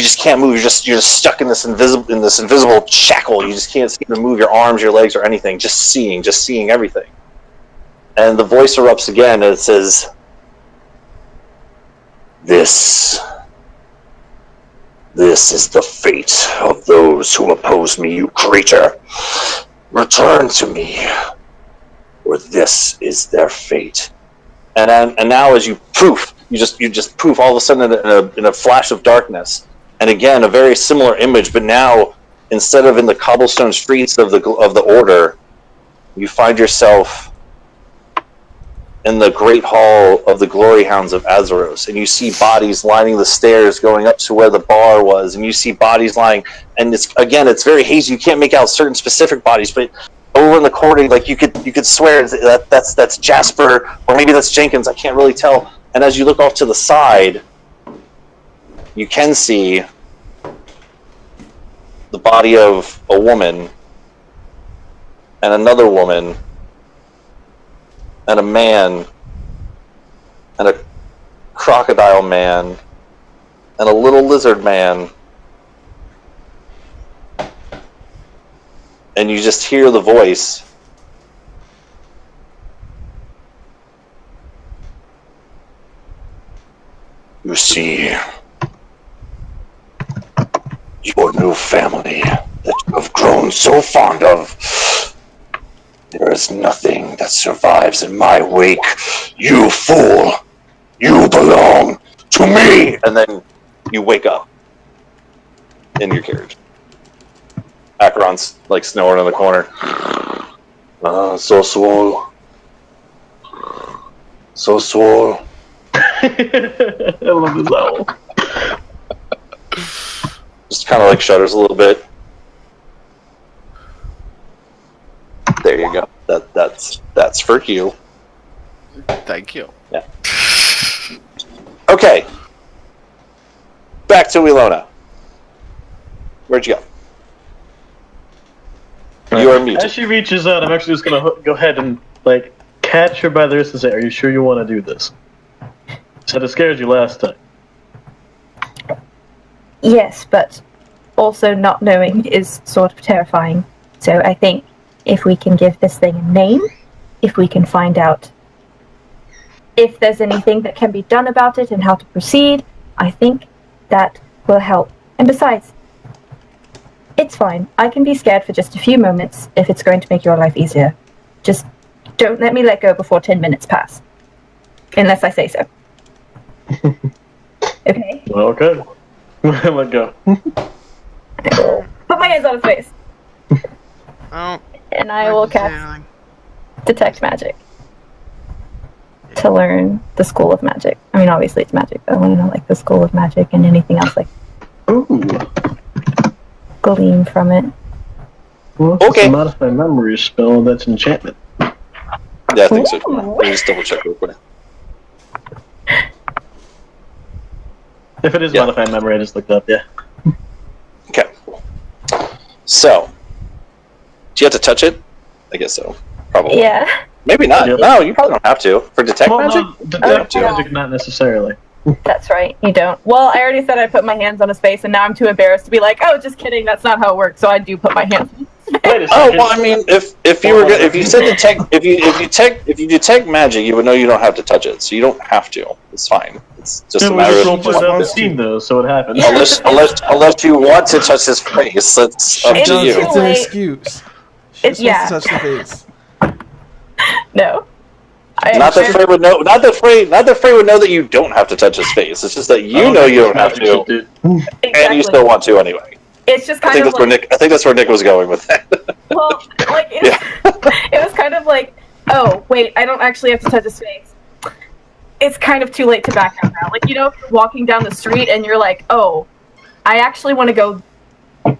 S1: move. You're just stuck in this invisible shackle. You just can't seem to move your arms, your legs, or anything. Just seeing everything. And the voice erupts again, and it says, "This This is the fate of those who oppose me, you creature. Return to me, or this is their fate. And now, as you poof, you just poof all of a sudden in a flash of darkness. And again, a very similar image, but now instead of in the cobblestone streets of the Order, you find yourself in the great hall of the Glory Hounds of Azeros, and you see bodies lining the stairs going up to where the bar was, and you see bodies lying, and it's very hazy. You can't make out certain specific bodies, but over in the corner, like you could swear that's Jasper, or maybe that's Jenkins. I can't really tell. And as you look off to the side, you can see the body of a woman, and another woman, and a man, and a crocodile man, and a little lizard man. And you just hear the voice. You see, your new family that you have grown so fond of, there is nothing that survives in my wake. You fool! You belong to me! And then you wake up in your carriage. Acheron's like snoring in the corner. So swole. So swole.
S4: I love this owl.
S1: Just kind of like shudders a little bit. There you go. That's for you.
S7: Thank you.
S1: Yeah. Okay. Back to Ilona. Where'd you go? You are muted.
S4: As she reaches out, I'm actually just gonna go ahead and catch her by the wrist and say, "Are you sure you want to do this?" Said it scared you last time.
S2: Yes, but also not knowing is sort of terrifying. So I think if we can give this thing a name, if we can find out if there's anything that can be done about it and how to proceed, I think that will help. And besides, it's fine. I can be scared for just a few moments if it's going to make your life easier. Just don't let me let go before 10 minutes pass. Unless I say so. Okay?
S4: Well, okay. Let go.
S2: Put my hands on his face.
S8: Oh.
S2: And I will cast Detect Magic to learn the School of Magic. I mean, obviously it's magic, but I want to know the School of Magic and anything else
S4: Ooh.
S2: Gleam from it.
S4: Well,
S1: Okay.
S4: It's a modify memory spell. That's enchantment.
S1: Yeah, I think so.
S2: Ooh.
S1: Let me just double check real quick.
S4: If it is modify memory, I just looked up. Yeah.
S1: Okay. So, do you have to touch it? I guess so. Probably.
S2: Yeah.
S1: Maybe not.
S4: Yep.
S1: No, you probably don't have to. For detect magic?
S4: No, detect magic, not necessarily.
S2: That's right. You don't. Well, I already said I put my hands on his face, and now I'm too embarrassed to be like, "Oh, just kidding. That's not how it works." So I do put my hands.
S4: Wait a
S1: Oh
S4: second.
S1: well, I mean, if you said detect, if you detect magic, you would know you don't have to touch it, so you don't have to. It's fine. It's just
S4: Yeah,
S1: a
S4: we
S1: matter
S4: just
S1: of
S4: rolled for
S3: just wants
S4: 17 though, so it happened.
S1: unless you want to touch his face. That's up
S2: It's
S1: to you.
S2: too
S3: It's an
S2: late.
S3: excuse. She just
S2: Yeah.
S3: wants to touch the face.
S2: No.
S1: Not that Frey would know. Not that Frey would know that you don't have to touch his face. It's just that you know you don't have to,
S4: Dude.
S1: and you still want to anyway.
S2: It's just
S1: I
S2: kind
S1: think
S2: of
S1: that's where Nick. I think that's where Nick was going with that.
S2: Well, it was kind of like, oh, wait, I don't actually have to touch his face. It's kind of too late to back out now. If you're walking down the street and you're like, oh, I actually want to go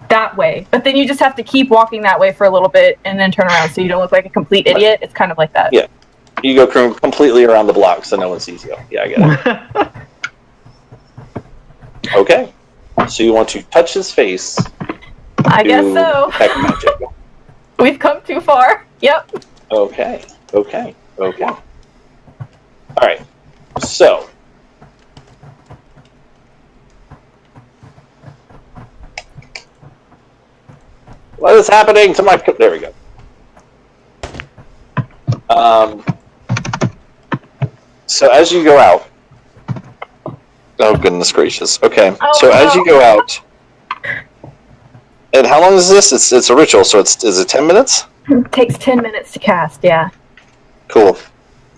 S2: that way. But then you just have to keep walking that way for a little bit and then turn around so you don't look like a complete idiot. It's kind of like that.
S1: Yeah. You go completely around the block so no one sees you. Yeah, I get it. Okay. So you want to touch his face.
S2: I guess so.
S1: Detect magic.
S2: We've come too far. Yep.
S1: Okay. All right. So. What is happening to my... There we go. So as you go out... Oh, goodness gracious. Okay.
S2: Oh,
S1: so as
S2: no.
S1: you go out... And how long is this? It's a ritual, so is it 10 minutes?
S2: It takes 10 minutes to cast, yeah.
S1: Cool.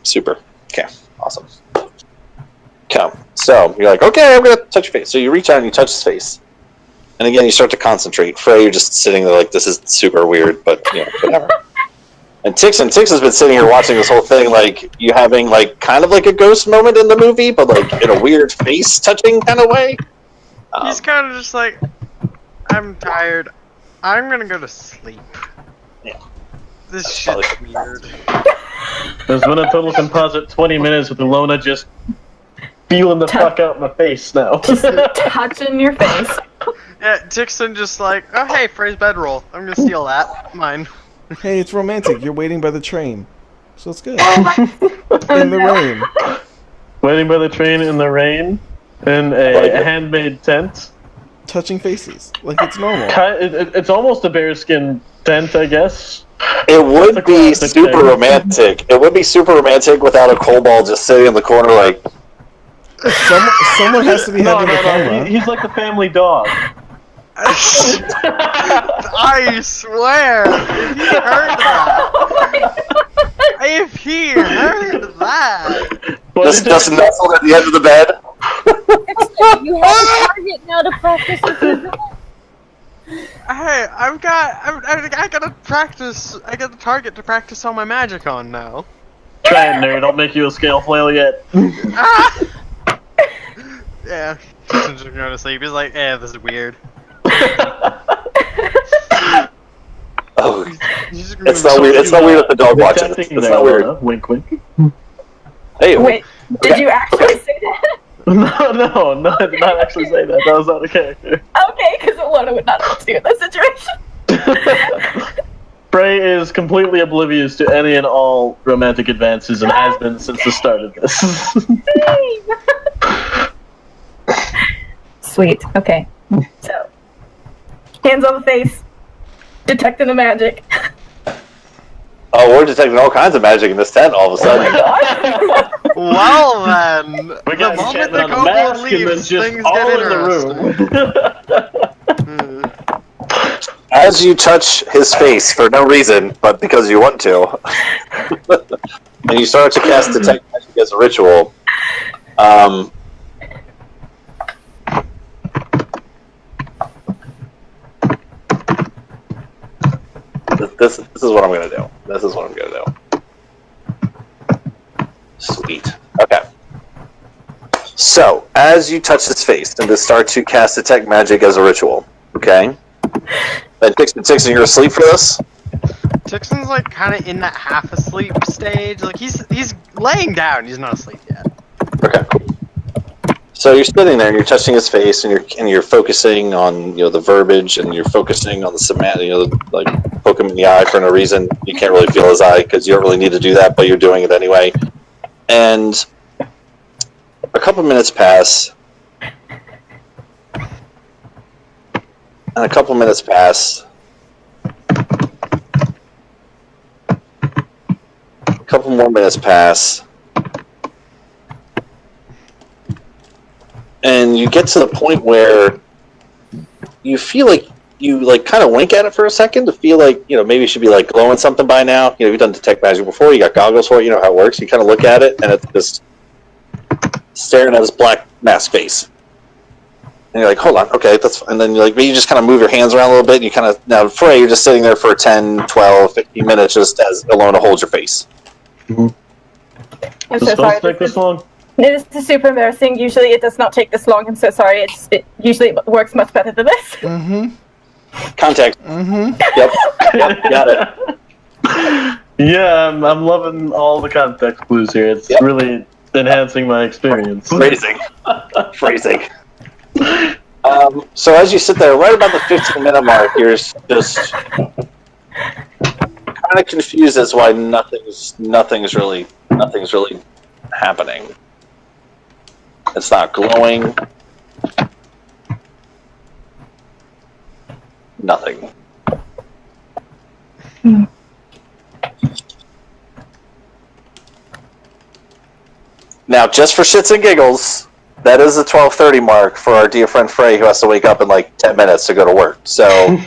S1: Super. Okay, awesome. Okay, so you're like, okay, I'm gonna touch your face. So you reach out and you touch his face. And again, you start to concentrate. Frey, you're just sitting there like, this is super weird, but, whatever. And Tix has been sitting here watching this whole thing, like, you having, like, kind of like a ghost moment in the movie, but, like, in a weird face-touching kind of way.
S8: He's kind of just like, I'm tired. I'm gonna go to sleep.
S1: Yeah.
S8: This shit's weird.
S4: There's been a total composite 20 minutes with Ilona just feeling the fuck out my face now.
S2: Just touching your face.
S8: Yeah, Dixon just like, oh hey, Frey's bedroll. I'm gonna steal that. Mine.
S3: Hey, it's romantic. You're waiting by the train. So it's good.
S2: Oh,
S3: In the rain.
S4: Waiting by the train in the rain, in a handmade tent.
S3: Touching faces. Like it's normal.
S4: It's almost a bearskin tent, I guess.
S1: It would
S4: That's a
S1: be
S4: classic
S1: super
S4: thing.
S1: romantic. It would be super romantic without a kobold just sitting in the corner like...
S3: Someone has to be
S4: No,
S3: having the camera.
S4: he's like the family dog.
S8: I swear, if he heard that, if he heard that,
S1: Just nestled at the edge of the bed.
S6: You have a target now to practice with.
S8: hey, I gotta practice. I got the target to practice all my magic on now.
S4: Try it, nerd. I'll make you a scale flail yet.
S8: Yeah, Jason's just going to sleep. He's like, this is weird.
S1: Oh,
S8: He's just gonna
S1: it's not weird. It's not weird if the dog watches. It's
S4: Detecting
S1: not weird.
S4: Ilona. Wink, wink.
S1: Hey,
S2: wait, did you actually say that?
S4: No, did not actually say that. That was not a character.
S2: Okay, because Alona would not understand that situation.
S4: Frey is completely oblivious to any and all romantic advances and has been since the start of this.
S2: Sweet, okay. So, hands on the face, detecting the magic.
S1: oh, we're detecting all kinds of magic in this tent all of a
S2: Oh my
S1: sudden.
S2: god.
S8: Well then,
S4: We
S8: the
S4: got
S8: moment
S4: chatting
S8: the
S4: on the
S8: kobold
S4: mask and then
S8: leaves,
S4: just
S8: things
S4: all
S8: get
S4: in the room.
S1: As you touch his face for no reason, but because you want to, and you start to cast Detect Magic as a ritual, this is what I'm going to do. This is what I'm going to do. Sweet. Okay. So, as you touch his face and to start to cast Detect Magic as a ritual, okay? And Tixon, you're asleep for this?
S8: Tixon's like kind of in that half asleep stage. Like he's laying down. He's not asleep yet.
S1: Okay, cool. So you're sitting there and you're touching his face and you're focusing on the verbiage and you're focusing on the semantic, like poke him in the eye for no reason. You can't really feel his eye because you don't really need to do that, but you're doing it anyway. And a couple minutes pass. And a couple minutes pass. A couple more minutes pass. And you get to the point where you feel like you kind of wink at it for a second to feel like, maybe you should be like glowing something by now. You've done Detect Magic before, you got goggles for it, you know how it works. You kind of look at it and it's just staring at his black mask face. And you're like, hold on, okay, that's fine. And then maybe you just kind of move your hands around a little bit and you kind of, now Frey, you're just sitting there for 10, 12, 15 minutes just as Ilona holds your face.
S2: I'm
S4: It's
S2: so
S4: supposed
S2: sorry.
S4: to take this long?
S2: This is super embarrassing. Usually it does not take this long. I'm so sorry. It usually works much better than this.
S3: Mm-hmm.
S1: Context.
S3: Mm-hmm.
S1: Yep, got it.
S4: Yeah, I'm loving all the context clues here. It's really enhancing my experience.
S1: Phrasing. So as you sit there, right about the 15-minute mark, you're just kind of confused as why nothing's really happening. It's not glowing. Nothing. Now, just for shits and giggles, that is the 12:30 mark for our dear friend Frey, who has to wake up in like 10 minutes to go to work. So.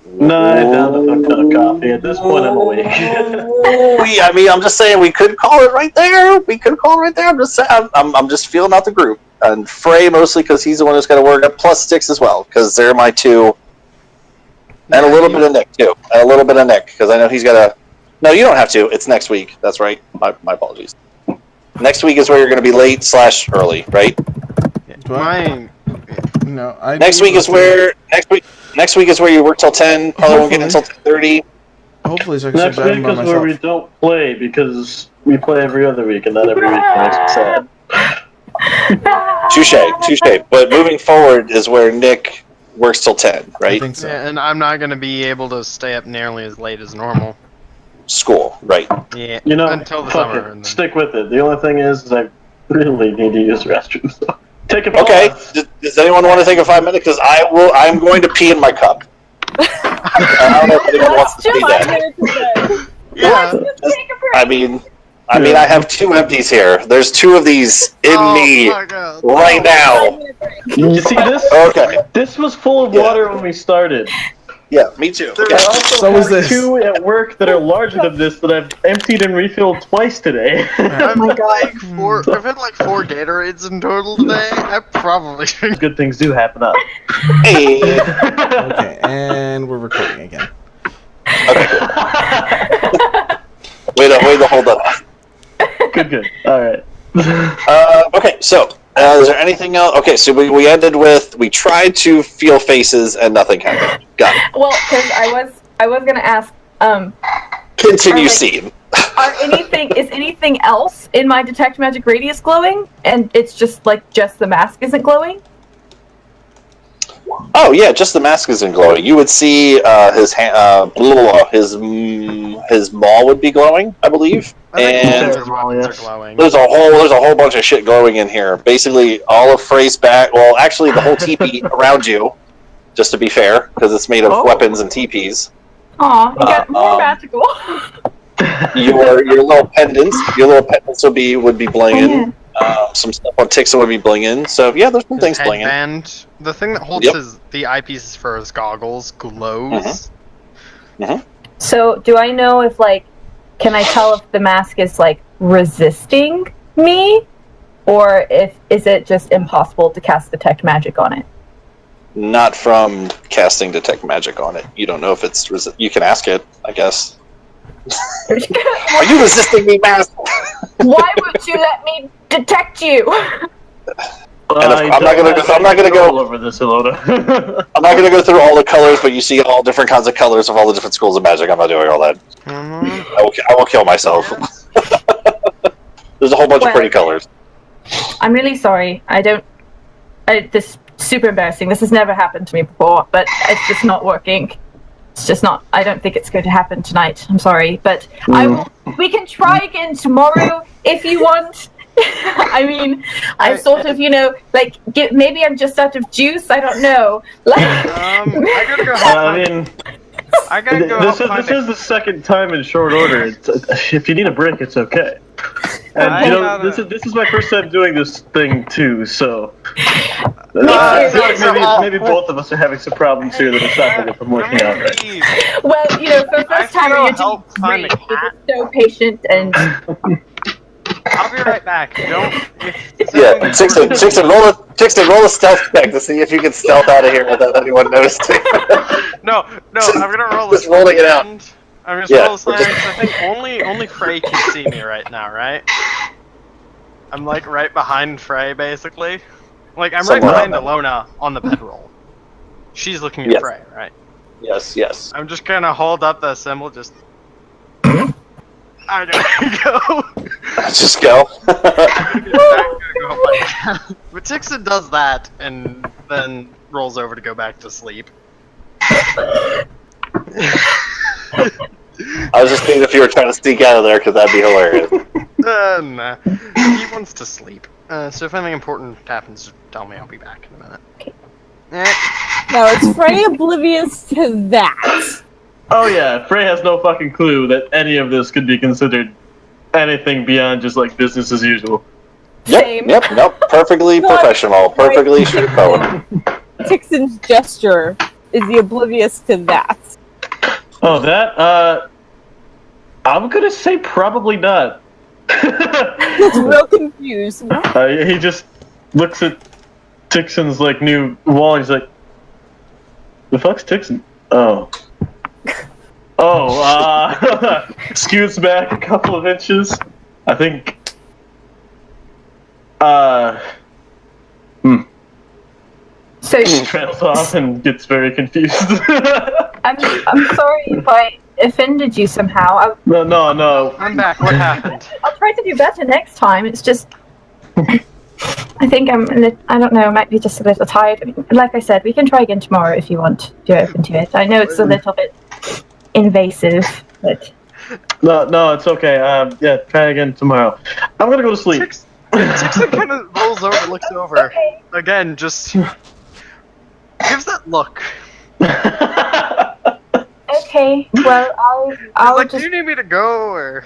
S4: No, I downed a fuck ton of coffee. At this point, I'm awake.
S1: I mean, I'm just saying we could call it right there. We could call it right there. I'm just saying, I'm just feeling out the group. And Frey mostly because he's the one who's got to work up, plus Sticks as well, because they're my two. And a little bit of Nick, too. And a little bit of Nick, because I know he's got to... No, you don't have to. It's next week. That's right. My apologies. Next week is where you're going to be late/early, right?
S8: Mine.
S3: No,
S1: Next week is where you work till 10. Probably won't get until 10:30.
S3: Hopefully, so I
S4: Next
S3: can
S4: week
S3: by
S4: is
S3: myself.
S4: where we don't play because we play every other week, and not every week makes me sad.
S1: Touche. But moving forward is where Nick works till 10,
S3: I
S1: right?
S3: think so.
S8: Yeah, and I'm not gonna be able to stay up nearly as late as normal.
S1: School, right?
S8: Yeah,
S4: You know,
S8: until the
S4: fuck
S8: summer.
S4: it.
S8: And then...
S4: Stick with it. The only thing is I really need to use the restroom. So take a pause.
S1: Okay. Does anyone want to take a 5 minute? Because I'm going to pee in my cup. I don't know if anyone wants to see that.
S8: Yeah.
S1: I mean, I have 2 empties here. There's 2 of these in me
S8: my God.
S1: right now.
S4: You see this?
S1: Okay.
S4: This was full of water when we started.
S1: Yeah, me too.
S4: I also
S3: So
S4: have
S3: is this.
S4: 2 at work that are larger than this that I've emptied and refilled twice today.
S8: I've had like 4 Gatorades in total today. I probably should.
S4: Good things do happen up.
S1: Hey.
S3: Okay, and we're recording again.
S1: Okay, cool. Way to hold that off.
S4: Good. Alright.
S1: Okay, so is there anything else? Okay, so we ended with we tried to feel faces and nothing happened. Got it.
S2: Well, because I was gonna ask,
S1: Continue
S2: like-
S1: scene.
S2: is anything else in my detect magic radius glowing? And it's just the mask isn't glowing?
S1: Oh yeah, just the mask isn't glowing. You would see his maw would be glowing, I believe.
S8: I think
S1: And
S8: all his weapons are glowing.
S1: there's a whole bunch of shit glowing in here. Basically, all of Frey's back. Well, actually, the whole teepee around you. Just to be fair, because it's made of weapons and teepees.
S2: Aw, you got more magical.
S1: Your little pendants would be blinging. Some stuff on Tixon would be blinging. So yeah, there's some things blinging.
S8: Headband. The thing that holds the eyepieces for his goggles glows.
S2: So, do I know if can I tell if the mask is resisting me, or is it just impossible to cast detect magic on it?
S1: Not from casting detect magic on it. You don't know if it's you can ask it, I guess. Are you resisting me, mask?
S2: Why would you let me detect you?
S1: I'm not gonna go
S4: over this, Ilona.
S1: I'm not gonna go through all the colors, but you see all different kinds of colors of all the different schools of magic. I'm not doing all that. I will kill myself. There's a whole bunch of pretty colors.
S2: I'm really sorry. This is super embarrassing. This has never happened to me before, but it's just not working. It's just not. I don't think it's going to happen tonight. I'm sorry, but we can try again tomorrow if you want. I mean, I sort of, maybe I'm just out of juice. I don't know.
S8: I gotta go. I gotta go.
S4: This is the second time in short order. If you need a break, it's okay. And this is my first time doing this thing too, so I feel like maybe both of us are having some problems here that are stopping it from working out right.
S2: Well, for the first time, you're doing great. You're so patient and.
S8: I'll be right back.
S1: Tixon, roll a stealth check to see if you can stealth out of here without anyone noticing.
S8: No, I'm gonna roll this.
S1: Just rolling it out.
S8: I'm just roll this because I think only Frey can see me right now, right? I'm right behind Frey, basically. I'm right behind Ilona on the bedroll. She's looking at Frey, right?
S1: Yes.
S8: I'm just gonna hold up the symbol, just. I gotta go.
S1: Just go.
S8: But Tixon does that and then rolls over to go back to sleep.
S1: I was just thinking if you were trying to sneak out of there, because that'd be hilarious.
S8: Nah. He wants to sleep. So if anything important happens, just tell me. I'll be back in a minute.
S2: Okay.
S6: No, it's Frey oblivious to that.
S4: Oh yeah, Frey has no fucking clue that any of this could be considered anything beyond just business as usual.
S2: Same.
S1: Yep. Nope. Perfectly professional. Perfectly straightforward.
S6: Tixon's gesture is he oblivious to that?
S4: Oh, that? I'm gonna say probably not.
S6: He's real confused. What?
S4: He just looks at Tixon's like new wall. He's like, "The fuck's Tixon?" Oh, scoots back a couple of inches. I think.
S2: So
S4: Trails off and gets very confused.
S2: I'm sorry if I offended you somehow.
S4: No.
S8: I'm back. What happened?
S2: I'll try to do better next time. It's just I think I don't know, I might be just a little tired. Like I said, we can try again tomorrow if you want, if you're open to it. I know it's a little bit invasive, but
S4: No, it's okay. Yeah, try again tomorrow. I'm gonna go to sleep.
S8: Tixon kind of rolls over, looks over. Again, just gives that look.
S2: okay. Well,
S8: He's
S2: I'll
S8: like,
S2: just
S8: do you need me to go, or?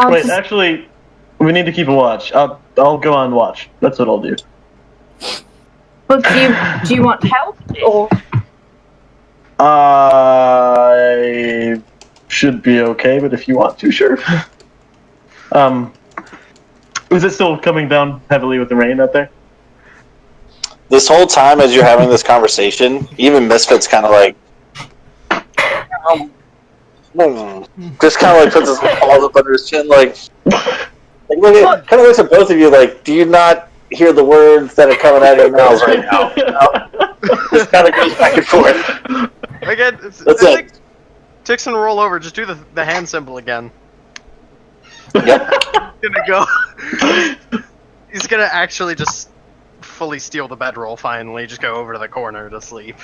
S4: Wait, actually, we need to keep a watch. I'll go on watch. That's what I'll do.
S2: Well, do you want help or?
S4: I should be okay, but if you want to, sure. Is it still coming down heavily with the rain out there?
S1: This whole time as you're having this conversation, even Misfit's kind of like, just kind of like puts his paws up under his chin, like look at, kind of looks at both of you like, do you not hear the words that are coming out of your mouths right now? You know? Just kind of goes back and forth.
S8: Again,
S1: That's it.
S8: Tixon roll over. Just do the hand symbol again.
S1: Yep.
S8: He's gonna go. He's gonna actually just fully steal the bedroll. Finally, just go over to the corner to sleep.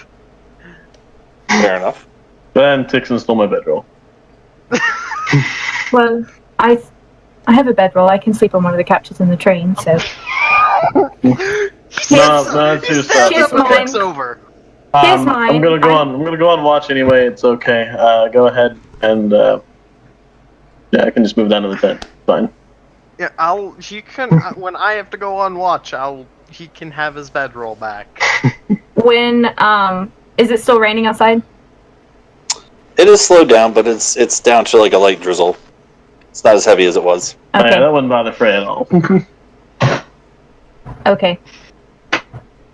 S1: Fair enough.
S4: Then Tixon stole my bedroll.
S2: Well, I have a bedroll. I can sleep on one of the couches in the train. So
S4: No, it's
S8: He
S4: just
S8: stands up and
S2: mine.
S8: looks over.
S2: Here's mine.
S4: I'm gonna go on watch anyway. It's okay. Go ahead and yeah, I can just move down to the tent. Fine.
S8: Yeah, he can. When I have to go on watch, he can have his bedroll back.
S2: When is it still raining outside?
S1: It is slowed down, but it's down to like a light drizzle. It's not as heavy as it was.
S2: Okay.
S4: Yeah, that wouldn't bother Frey at all.
S2: Okay.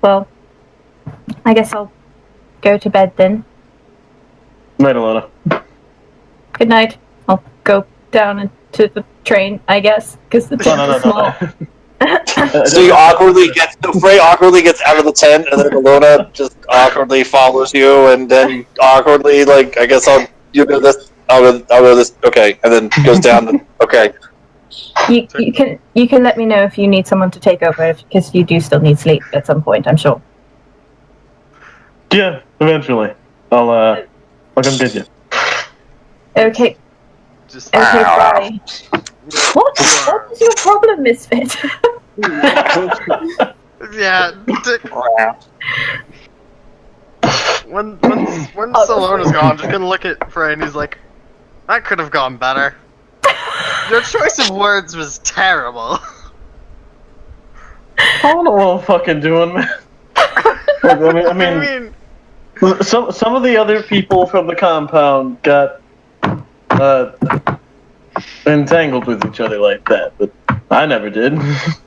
S2: Well, I guess I'll go to bed then.
S4: Night, Alona.
S2: Good night. I'll go down into the train, I guess, because the tent is small.
S1: So you Frey awkwardly gets out of the tent, and then Alona just awkwardly follows you, and then awkwardly, like, I guess you do this, I'll go this, okay, and then goes down, and, okay.
S2: You can let me know if you need someone to take over, because you do still need sleep at some point, I'm sure.
S4: Yeah, eventually. I'll come get you.
S2: Okay.
S8: Just
S2: Okay, bye. What is your problem, Misfit?
S8: yeah. When Salona's gone, I'm just gonna look at Frey and he's like, that could have gone better. Your choice of words was terrible.
S4: I don't know what I'm fucking doing, man. I mean, some of the other people from the compound got entangled with each other like that, but I never did. This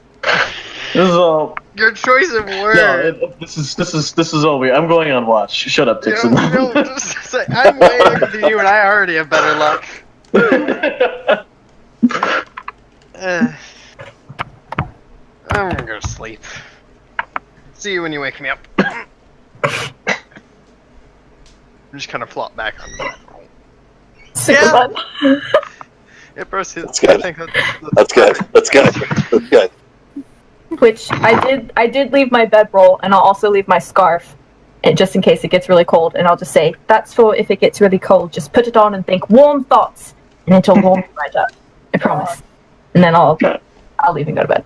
S4: is all.
S8: Your choice of words.
S4: No, this is all weird. I'm going on watch. Shut up, Tixon.
S8: No, just say, I'm way younger than you, and I already have better luck. I'm gonna go to sleep. See you when you wake me up. I'm just kind of flop back on the bed.
S2: Super fun.
S8: Yeah, proceed.
S1: That's good.
S8: I think
S1: That's good. That's good. That's good.
S2: Which I did leave my bedroll, and I'll also leave my scarf, and just in case it gets really cold. And I'll just say, that's for if it gets really cold. Just put it on and think warm thoughts, and it'll warm you right up. I promise. And then I'll leave and go to bed.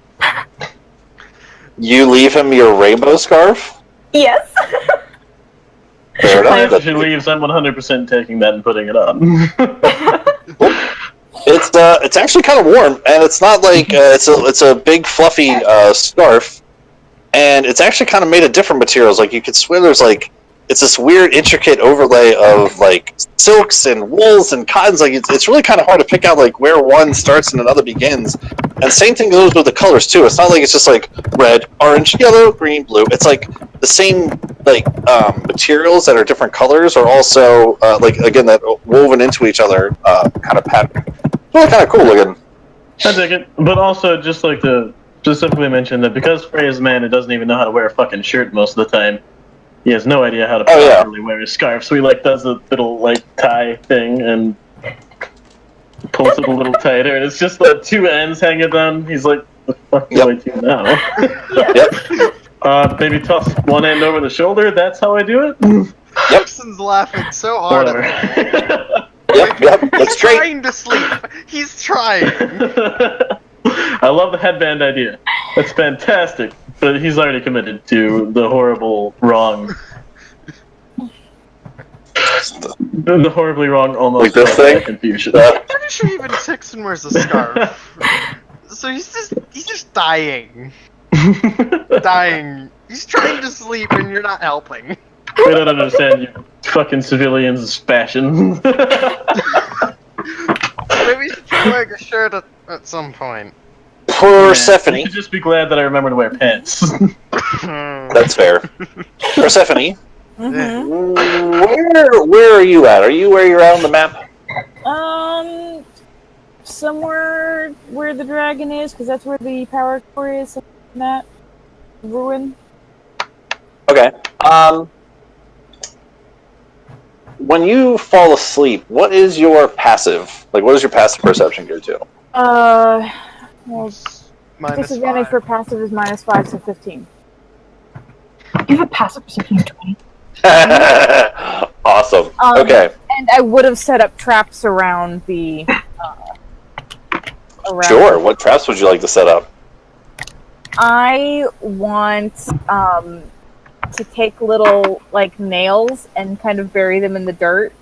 S1: You leave him your rainbow scarf?
S2: Yes.
S1: Fair enough.
S4: If she leaves, I'm 100% taking that and putting it on.
S1: It's actually kind of warm, and it's not like it's a big fluffy scarf, and it's actually kind of made of different materials. Like you could swear there's like it's this weird intricate overlay of like silks and wools and cottons. Like it's really kind of hard to pick out like where one starts and another begins. And same thing goes with the colors too. It's not like it's just like red, orange, yellow, green, blue. It's like the same like materials that are different colors are also like again that woven into each other kind of pattern. It's really kind of cool looking.
S4: I dig it, but also just like to specifically mention that because Frey is a man who doesn't even know how to wear a fucking shirt most of the time, he has no idea how to properly wear his scarf. So he like does a little like tie thing and pulls it a little tighter, and it's just the two ends hanging down. He's like, "The fuck do I do now?" Maybe toss one end over the shoulder. That's how I do it.
S5: Gibson's laughing so hard.
S4: Whatever.
S1: Yep. That's
S5: He's
S1: great.
S5: trying to sleep. He's trying.
S4: I love the headband idea. That's fantastic. But he's already committed to the horrible, wrong. The horribly wrong, almost
S1: like this thing?
S4: confusion.
S5: I'm pretty sure even Tixon wears a scarf. So he's just dying. Dying. He's trying to sleep and you're not helping.
S4: We don't understand you fucking civilians' fashion.
S5: Maybe you should try wearing a shirt at some point.
S1: Persephone.
S4: You should just be glad that I remember to wear pants.
S1: That's fair. Persephone.
S6: Mm-hmm.
S1: Where are you at? Are you where you're at on the map?
S6: Somewhere where the dragon is, because that's where the power core is. Something like that ruin.
S1: Okay. When you fall asleep, what is your passive? Like, what is your passive perception go to?
S6: Well,
S5: Minus
S6: disadvantage
S5: 5.
S6: for passive is -5, so 15.
S2: You have a passive perception of 20.
S1: Awesome. Okay.
S6: And I would have set up traps around the.
S1: Sure. What traps would you like to set up?
S6: I want to take little like nails and kind of bury them in the dirt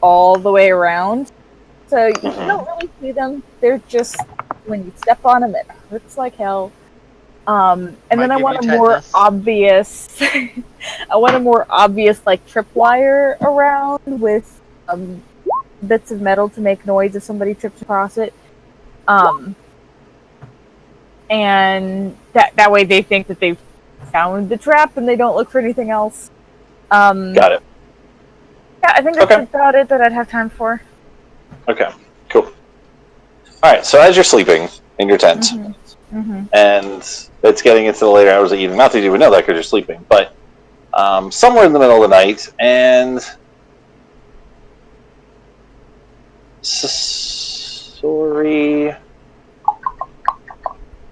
S6: all the way around. So you don't really see them. They're just when you step on them, it hurts like hell. And then I want a more obvious. I want a more obvious like tripwire around with bits of metal to make noise if somebody trips across it. And that way they think that they've found the trap and they don't look for anything else.
S1: Got it.
S6: Yeah, I think that's about it that I'd have time for.
S1: Okay, cool. Alright, so as you're sleeping in your tent, and it's getting into the later hours of the evening, not that you would know that because you're sleeping, but somewhere in the middle of the night, and sorry,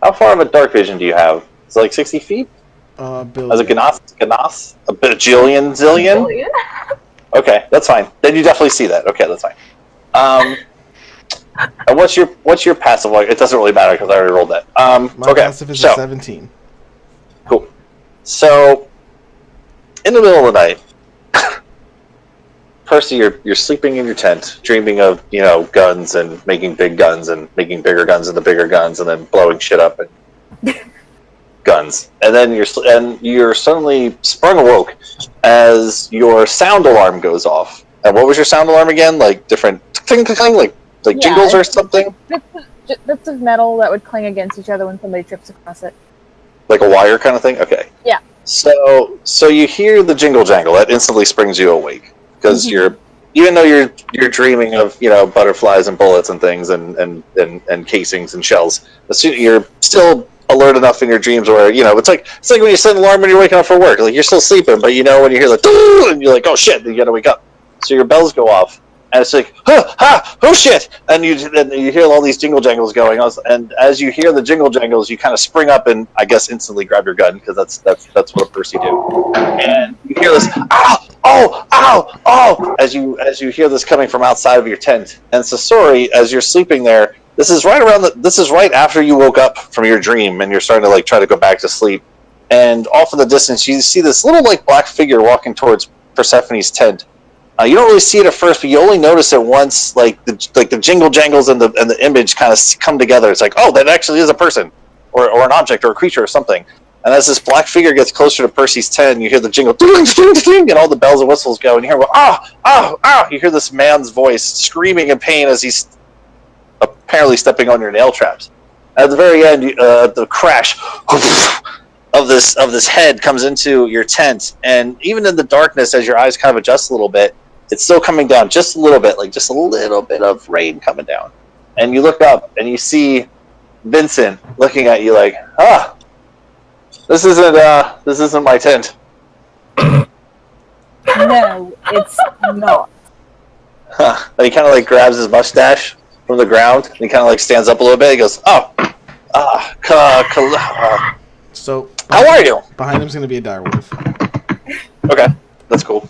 S1: how far of a dark vision do you have? Is it like 60 feet?
S3: Billion.
S1: As a Ganas? A bajillion, zillion? Okay, that's fine. Then you definitely see that. Okay, that's fine. And what's your passive like? It doesn't really matter because I already rolled that.
S3: My passive is a 17.
S1: Cool. So, in the middle of the night, Percy, you're sleeping in your tent, dreaming of guns and making big guns and making bigger guns and the bigger guns and then blowing shit up and guns. And then you're suddenly sprung awoke as your sound alarm goes off. And what was your sound alarm again? Like different cling, like jingles or something?
S6: Bits of metal that would cling against each other when somebody trips across it.
S1: Like a wire kind of thing? Okay.
S6: Yeah.
S1: So you hear the jingle jangle. That instantly springs you awake. Because even though you're dreaming of butterflies and bullets and things and casings and shells, you're still alert enough in your dreams where it's like when you set an alarm when you're waking up for work. Like you're still sleeping, but when you hear the doo, and you're like, oh shit, you gotta wake up. So your bells go off, and it's like oh shit, and you hear all these jingle jangles going on, and as you hear the jingle jangles, you kind of spring up and I guess instantly grab your gun because that's what a Percy do, and you hear this ow as you hear this coming from outside of your tent, and Sasori, as you're sleeping there. This is right after you woke up from your dream and you're starting to try to go back to sleep. And off in the distance, you see this little black figure walking towards Persephone's tent. You don't really see it at first, but you only notice it once, like the jingle jangles and the image kind of come together. It's like, oh, that actually is a person, or an object, or a creature, or something. And as this black figure gets closer to Percy's tent, you hear the jingle, ding, ding, ding, and all the bells and whistles go, and you hear, you hear this man's voice screaming in pain as he's apparently stepping on your nail traps. At the very end, the crash of this head comes into your tent, and even in the darkness, as your eyes kind of adjust a little bit, it's still coming down just a little bit, like just a little bit of rain coming down. And you look up, and you see Vincent looking at you like, this isn't my tent.
S6: No, it's not.
S1: And he kind of like grabs his mustache from the ground, and he kind of like stands up a little bit. He goes,
S3: So,
S1: how are you?
S3: Behind him's going to be a direwolf.
S1: Okay, that's cool.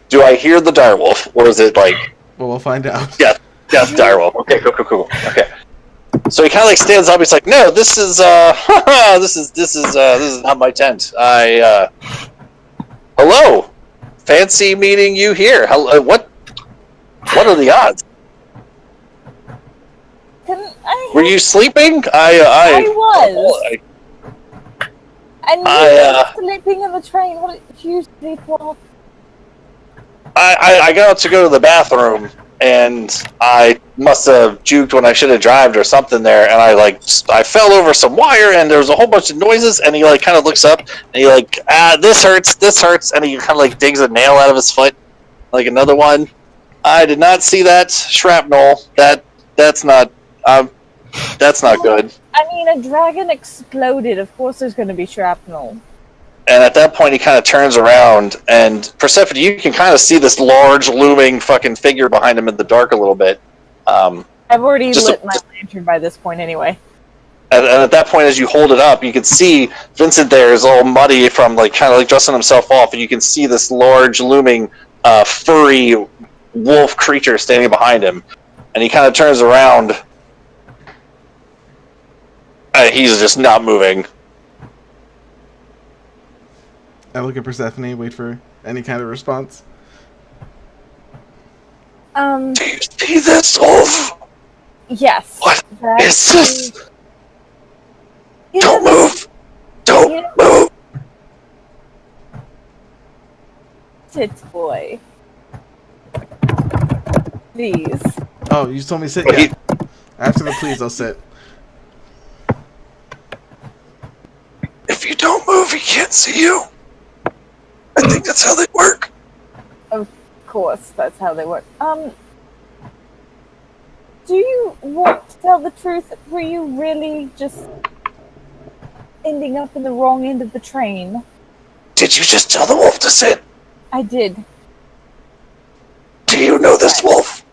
S1: Do I hear the direwolf, or is it like?
S3: Well, we'll find out.
S1: Yeah, direwolf. Okay, cool. Okay. So he kind of like stands up. He's like, "No, this is this is not my tent. Hello, fancy meeting you here. Hello, what are the odds? Were you sleeping?
S6: I was. And you were sleeping in the train. What did you sleep off?
S1: I got out to go to the bathroom, and I must have juked when I should have drived or something there, and I fell over some wire, and there was a whole bunch of noises, and he like kind of looks up, and he like, this hurts, and he kind of like digs a nail out of his foot, like another one. I did not see that shrapnel. That's not good.
S6: I mean, a dragon exploded. Of course there's going to be shrapnel.
S1: And at that point, he kind of turns around, and Persephone, you can kind of see this large, looming fucking figure behind him in the dark a little bit.
S6: I've already lit my lantern by this point anyway.
S1: And at that point, as you hold it up, you can see Vincent there is all muddy from like kind of like dusting himself off, and you can see this large, looming, furry wolf creature standing behind him. And he kind of turns around. He's just not moving.
S3: I look at Persephone, wait for any kind of response.
S1: Do you see this, wolf?
S6: Yes.
S1: What is this? Don't move! Don't move!
S6: Sit, boy. Please.
S3: Oh, you told me to sit? Yeah. After the please, I'll sit.
S1: If you don't move, he can't see you. I think that's how they work.
S6: Of course, that's how they work. Do you want to tell the truth? Were you really just ending up in the wrong end of the train?
S1: Did you just tell the wolf to sit?
S6: I did.
S1: Do you know this wolf?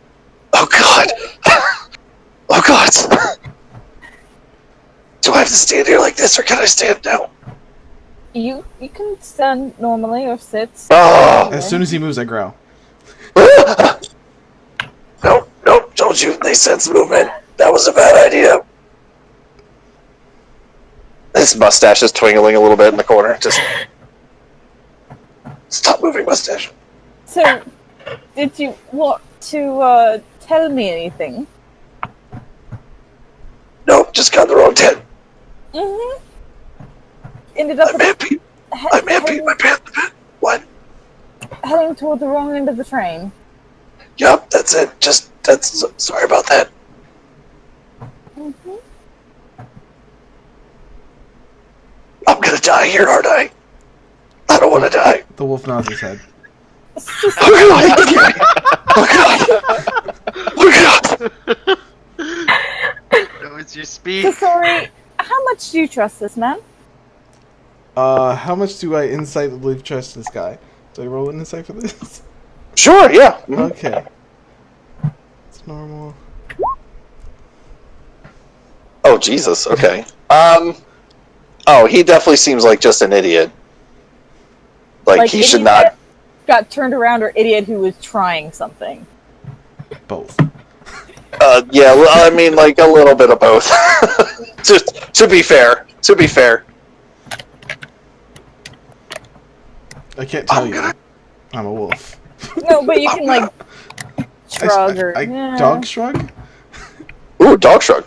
S1: Oh god. Oh god. Do I have to stand here like this, or can I stand now?
S6: You can stand normally or sit.
S1: Oh.
S3: As soon as he moves, I growl.
S1: Nope, told you. They sense movement. That was a bad idea. His mustache is twinkling a little bit in the corner. Just stop moving, mustache.
S6: So, did you want to tell me anything?
S1: Nope, just got the wrong tent.
S6: Mm-hmm. Ended up
S1: I'm happy. My pants. What?
S6: Heading toward the wrong end of the train.
S1: Yup, that's it. Sorry about that.
S6: Mm-hmm.
S1: I'm gonna die here, aren't I? I don't want to die.
S3: The wolf nods his head.
S1: Oh god!
S8: No, it's your speed.
S6: So sorry, how much do you trust this man?
S3: How much do I insightfully trust this guy? Do I roll an insight for this?
S1: Sure, yeah.
S3: Okay. It's normal.
S1: Oh, Jesus, okay. Oh, he definitely seems like just an idiot. Like he should not...
S6: Got turned around, or idiot who was trying something?
S3: Both.
S1: Yeah, well, I mean, like, a little bit of both. Just, to be fair.
S3: I can't tell you. I'm a wolf.
S6: No, but you can like shrug or
S3: dog shrug.
S1: Ooh, dog shrug.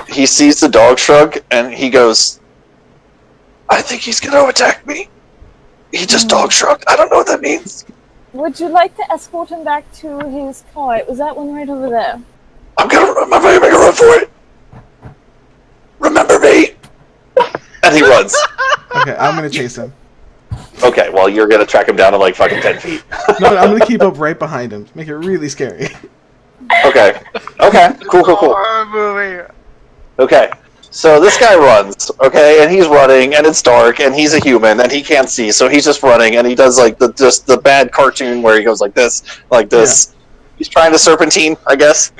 S1: He sees the dog shrug and he goes, I think he's gonna attack me. He just dog shrugged. I don't know what that means.
S6: Would you like to escort him back to his car? It was that one right over there.
S1: I'm gonna make a run for it. Remember me? And he runs.
S3: Okay, I'm gonna chase him.
S1: Okay, well, you're gonna track him down to like fucking 10 feet.
S3: No, I'm gonna keep up right behind him. Make it really scary.
S1: Okay. Cool.
S5: Horror movie.
S1: Okay. So this guy runs, okay, and he's running, and it's dark, and he's a human, and he can't see, so he's just running, and he does like the bad cartoon where he goes like this. Yeah. He's trying to serpentine, I guess.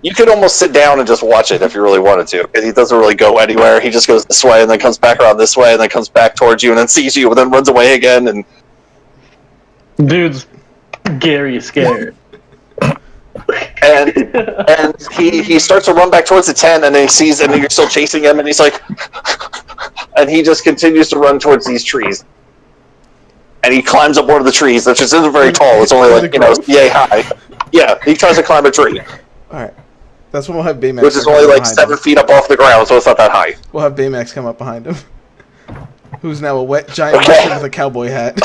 S1: You could almost sit down and just watch it if you really wanted to, because he doesn't really go anywhere. He just goes this way, and then comes back around this way, and then comes back towards you, and then sees you, and then runs away again, and...
S4: Dude's Gary scared.
S1: And he starts to run back towards the tent, and then he sees, and you're still chasing him, and he's like, and he just continues to run towards these trees, and he climbs up one of the trees, which isn't very tall. It's only like yay high. Yeah, he tries to climb a tree.
S3: All right, that's when we'll have Baymax.
S1: Which is only like 7 feet up off the ground, so it's not that high.
S3: We'll have Baymax come up behind him, who's now a wet giant mushroom with a cowboy hat.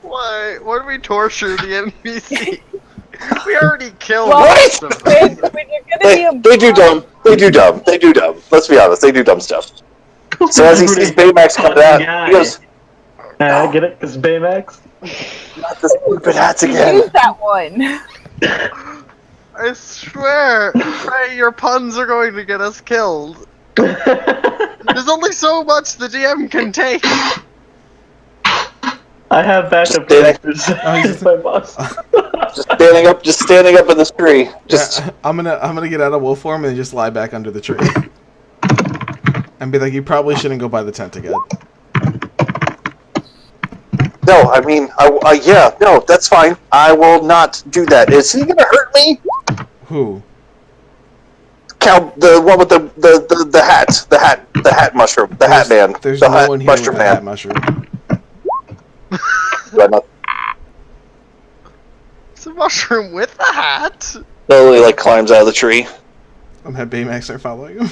S5: Why? Why do we torture the NPC? We already killed
S6: Well,
S5: most of them.
S1: They do dumb. Let's be honest, they do dumb stuff. So as he sees Baymax come down, he goes,
S4: get it? Because Baymax?
S1: not the stupid hats
S6: Use
S1: again.
S6: that one.
S5: I swear, Trey, your puns are going to get us killed. There's only so much the DM can take.
S4: I have backup characters. My boss.
S1: Just standing up in this tree.
S3: I'm gonna get out of wolf form and just lie back under the tree. And be like, you probably shouldn't go by the tent again.
S1: No, I mean, yeah, no, that's fine. I will not do that. Is he gonna hurt me?
S3: Who?
S1: The one with the hat mushroom, hat man.
S3: There's
S1: the
S3: no one here with the hat mushroom.
S5: It's a mushroom with a hat.
S1: Slowly, like, climbs out of the tree.
S3: I'm gonna have Baymax start following him.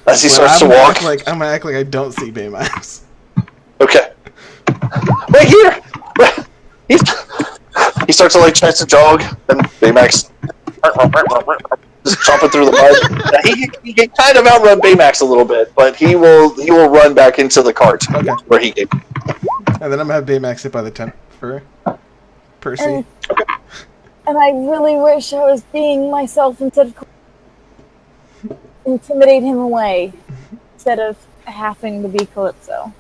S1: As he starts to walk.
S3: I'm gonna act like I don't see Baymax.
S1: Okay. Right here! He starts to, like, tries to jog, and Baymax just chomping through the mud. He can kind of outrun Baymax a little bit, but he will run back into the cart where he came.
S3: And then I'm gonna have Baymax hit by the tent for Percy.
S6: And I really wish I was being myself instead of intimidate him away instead of having to be Calypso.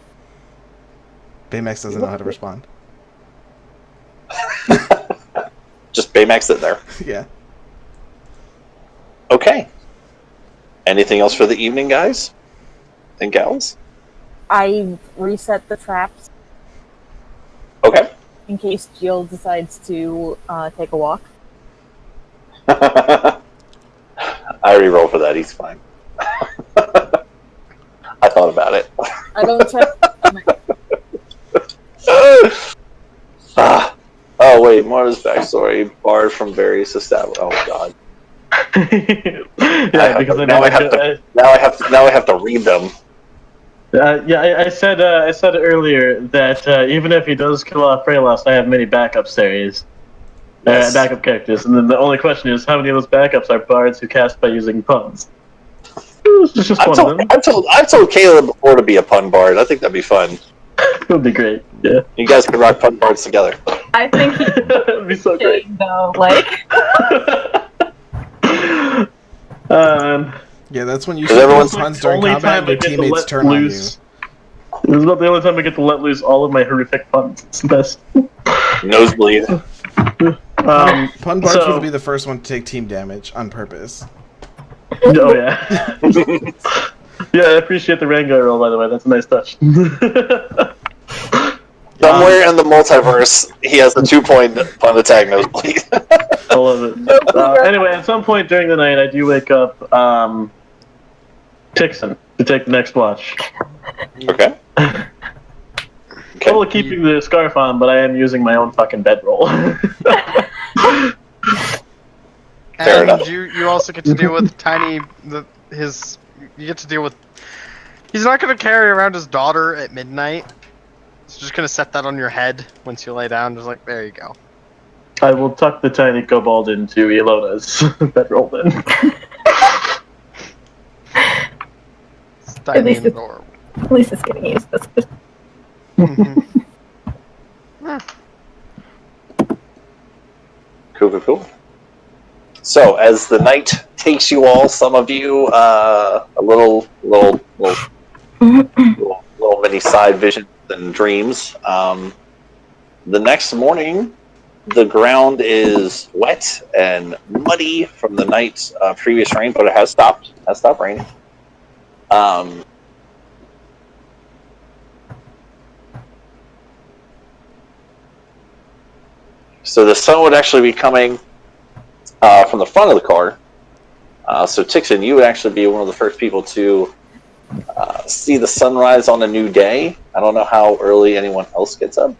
S3: Baymax doesn't know how to respond.
S1: Just Baymax in there.
S3: Yeah.
S1: Okay. Anything else for the evening, guys and gals?
S6: I reset the traps
S1: Okay.
S6: in case Jill decides to take a walk.
S1: I already rolled for that. He's fine. I thought about it.
S6: I don't check.
S1: Oh wait, Marta's backstory barred from various establishments. Oh god.
S4: Yeah, because
S1: now I have to read them.
S4: I said earlier that even if he does kill off Freylost, I have many backup series, backup characters, and then the only question is how many of those backups are bards who cast by using puns. It's just one of them.
S1: I've told Caleb before to be a pun bard. I think that'd be fun.
S4: It would be great. Yeah.
S1: You guys can rock pun bards together.
S2: I think
S4: It would be so great.
S2: though, like.
S3: Yeah, that's when you
S1: Because everyone's
S3: puns during combat and your teammates turn on you.
S4: This is about the only time I get to let loose all of my horrific puns. It's the best.
S1: Nosebleed.
S3: Pun bards will be the first one to take team damage on purpose.
S4: Oh yeah. Yeah, I appreciate the Rango roll, by the way. That's a nice touch.
S1: Somewhere in the multiverse, he has a 2-point pun attack nosebleed.
S4: I love it. Anyway, at some point during the night, I do wake up Tixon to take the next watch.
S1: Okay.
S4: Still keeping the scarf on, but I am using my own fucking bedroll.
S1: Fair
S8: And
S1: enough.
S8: you also get to deal with you get to deal with. He's not gonna carry around his daughter at midnight. He's just gonna set that on your head once you lay down. Just like, there you go.
S4: I will tuck the tiny kobold into Ilona's bedroll then.
S8: It's tiny and adorable.
S2: At least it's getting used. That's good.
S1: Cool. So, as the night takes you all, some of you, a little mini side visions and dreams. The next morning, the ground is wet and muddy from the night's previous rain, but it has stopped. Raining. So the sun would actually be coming from the front of the car. So Tixon, you would actually be one of the first people to see the sunrise on a new day. I don't know how early anyone else gets up.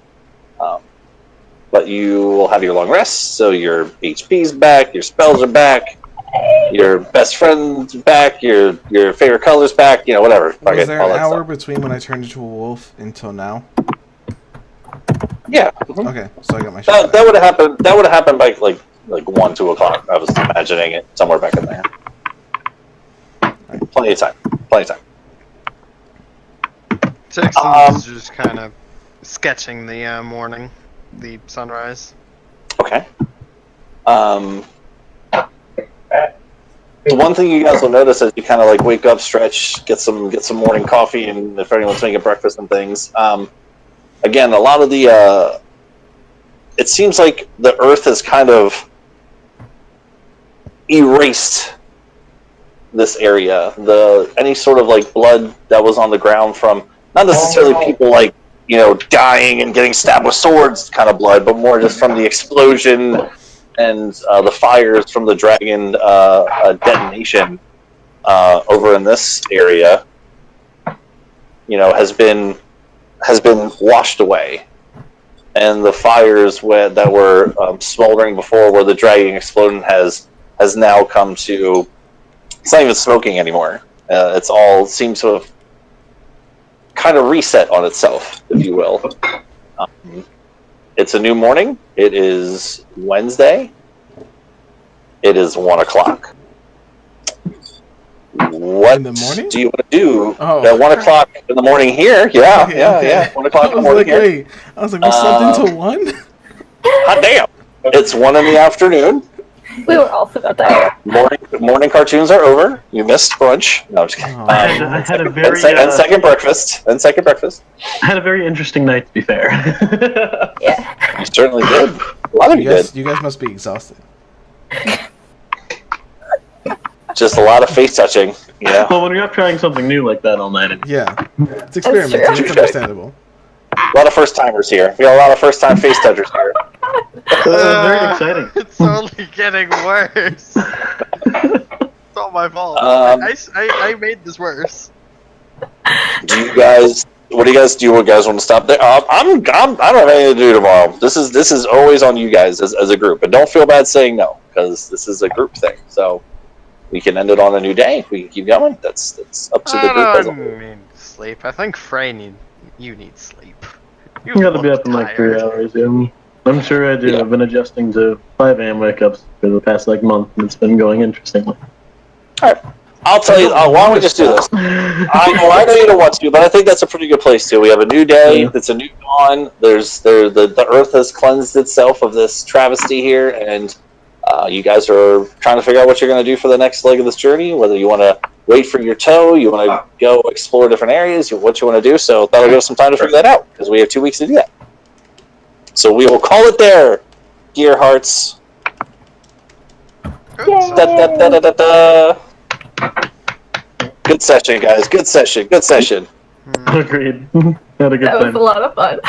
S1: But you will have your long rest, so your HP's back, your spells are back, your best friend's back, your favorite color's back, whatever.
S3: Was there an hour between when I turned into a wolf until now?
S1: Yeah.
S3: Okay, so I got my shot.
S1: That would have happened. That would have happened by like 1-2 o'clock. I was imagining it somewhere back in there. Right. Plenty of time.
S8: Texan's just kind of sketching the morning, the sunrise.
S1: Okay. The one thing you guys will notice as you kind of wake up, stretch, get some morning coffee, and if anyone's making breakfast and things. Again, a lot of the it seems like the earth has kind of erased this area. Any sort of blood that was on the ground from not necessarily people dying and getting stabbed with swords kind of blood, but more just from the explosion and the fires from the dragon detonation over in this area, has been washed away, and the fires that were smoldering before, where the dragon explosion has now come to. It's not even smoking anymore. It's all seems to have kind of reset on itself, if you will. It's a new morning. It is Wednesday. It is 1 o'clock. What
S3: in the morning?
S1: do you want to do
S3: at
S1: 1 o'clock in the morning here? Yeah,
S3: Okay.
S1: 1 o'clock in the morning here.
S3: Wait. I was like, we slept until 1?
S1: Hot damn! It's 1 in the afternoon.
S2: We were also about that.
S1: Morning cartoons are over. You missed brunch. No, I'm just kidding.
S4: I had a very
S1: and second breakfast. I
S4: had a very interesting night, to be fair.
S2: Yeah.
S1: You certainly did. A lot of you did.
S3: You guys must be exhausted.
S1: Just a lot of face touching. Yeah.
S4: Well, when you're up trying something new like that all night,
S3: Yeah. It's experimenting.
S2: That's true.
S3: It's understandable.
S1: A lot of first timers here. We got a lot of first time face touchers here.
S4: very exciting.
S8: It's only getting worse. It's all my fault. I made this worse.
S1: What do you guys want to stop there? I don't have anything to do tomorrow. This is always on you guys as a group, and don't feel bad saying no, because this is a group thing. So we can end it on a new day. We can keep going. That's up to the group as a whole.
S8: I need sleep. I think you need sleep.
S4: You gotta be up in 3 hours, yeah. I'm sure I do.
S1: Yeah.
S4: I've been adjusting to 5 a.m. wake-ups for the past month, and it's been going interestingly.
S1: Alright. I'll tell you, why don't we just do this? I know you don't want to, but I think that's a pretty good place to. We have a new day, it's a new dawn, the earth has cleansed itself of this travesty here, and you guys are trying to figure out what you're going to do for the next leg of this journey, whether you want to wait for your toe, you want to go explore different areas, what you want to do, so that'll give us some time to figure that out, because we have 2 weeks to do that. So we will call it there, Gearhearts. Good session, guys. Good session.
S4: Agreed. Had a good
S2: That
S4: time.
S2: was a lot of fun.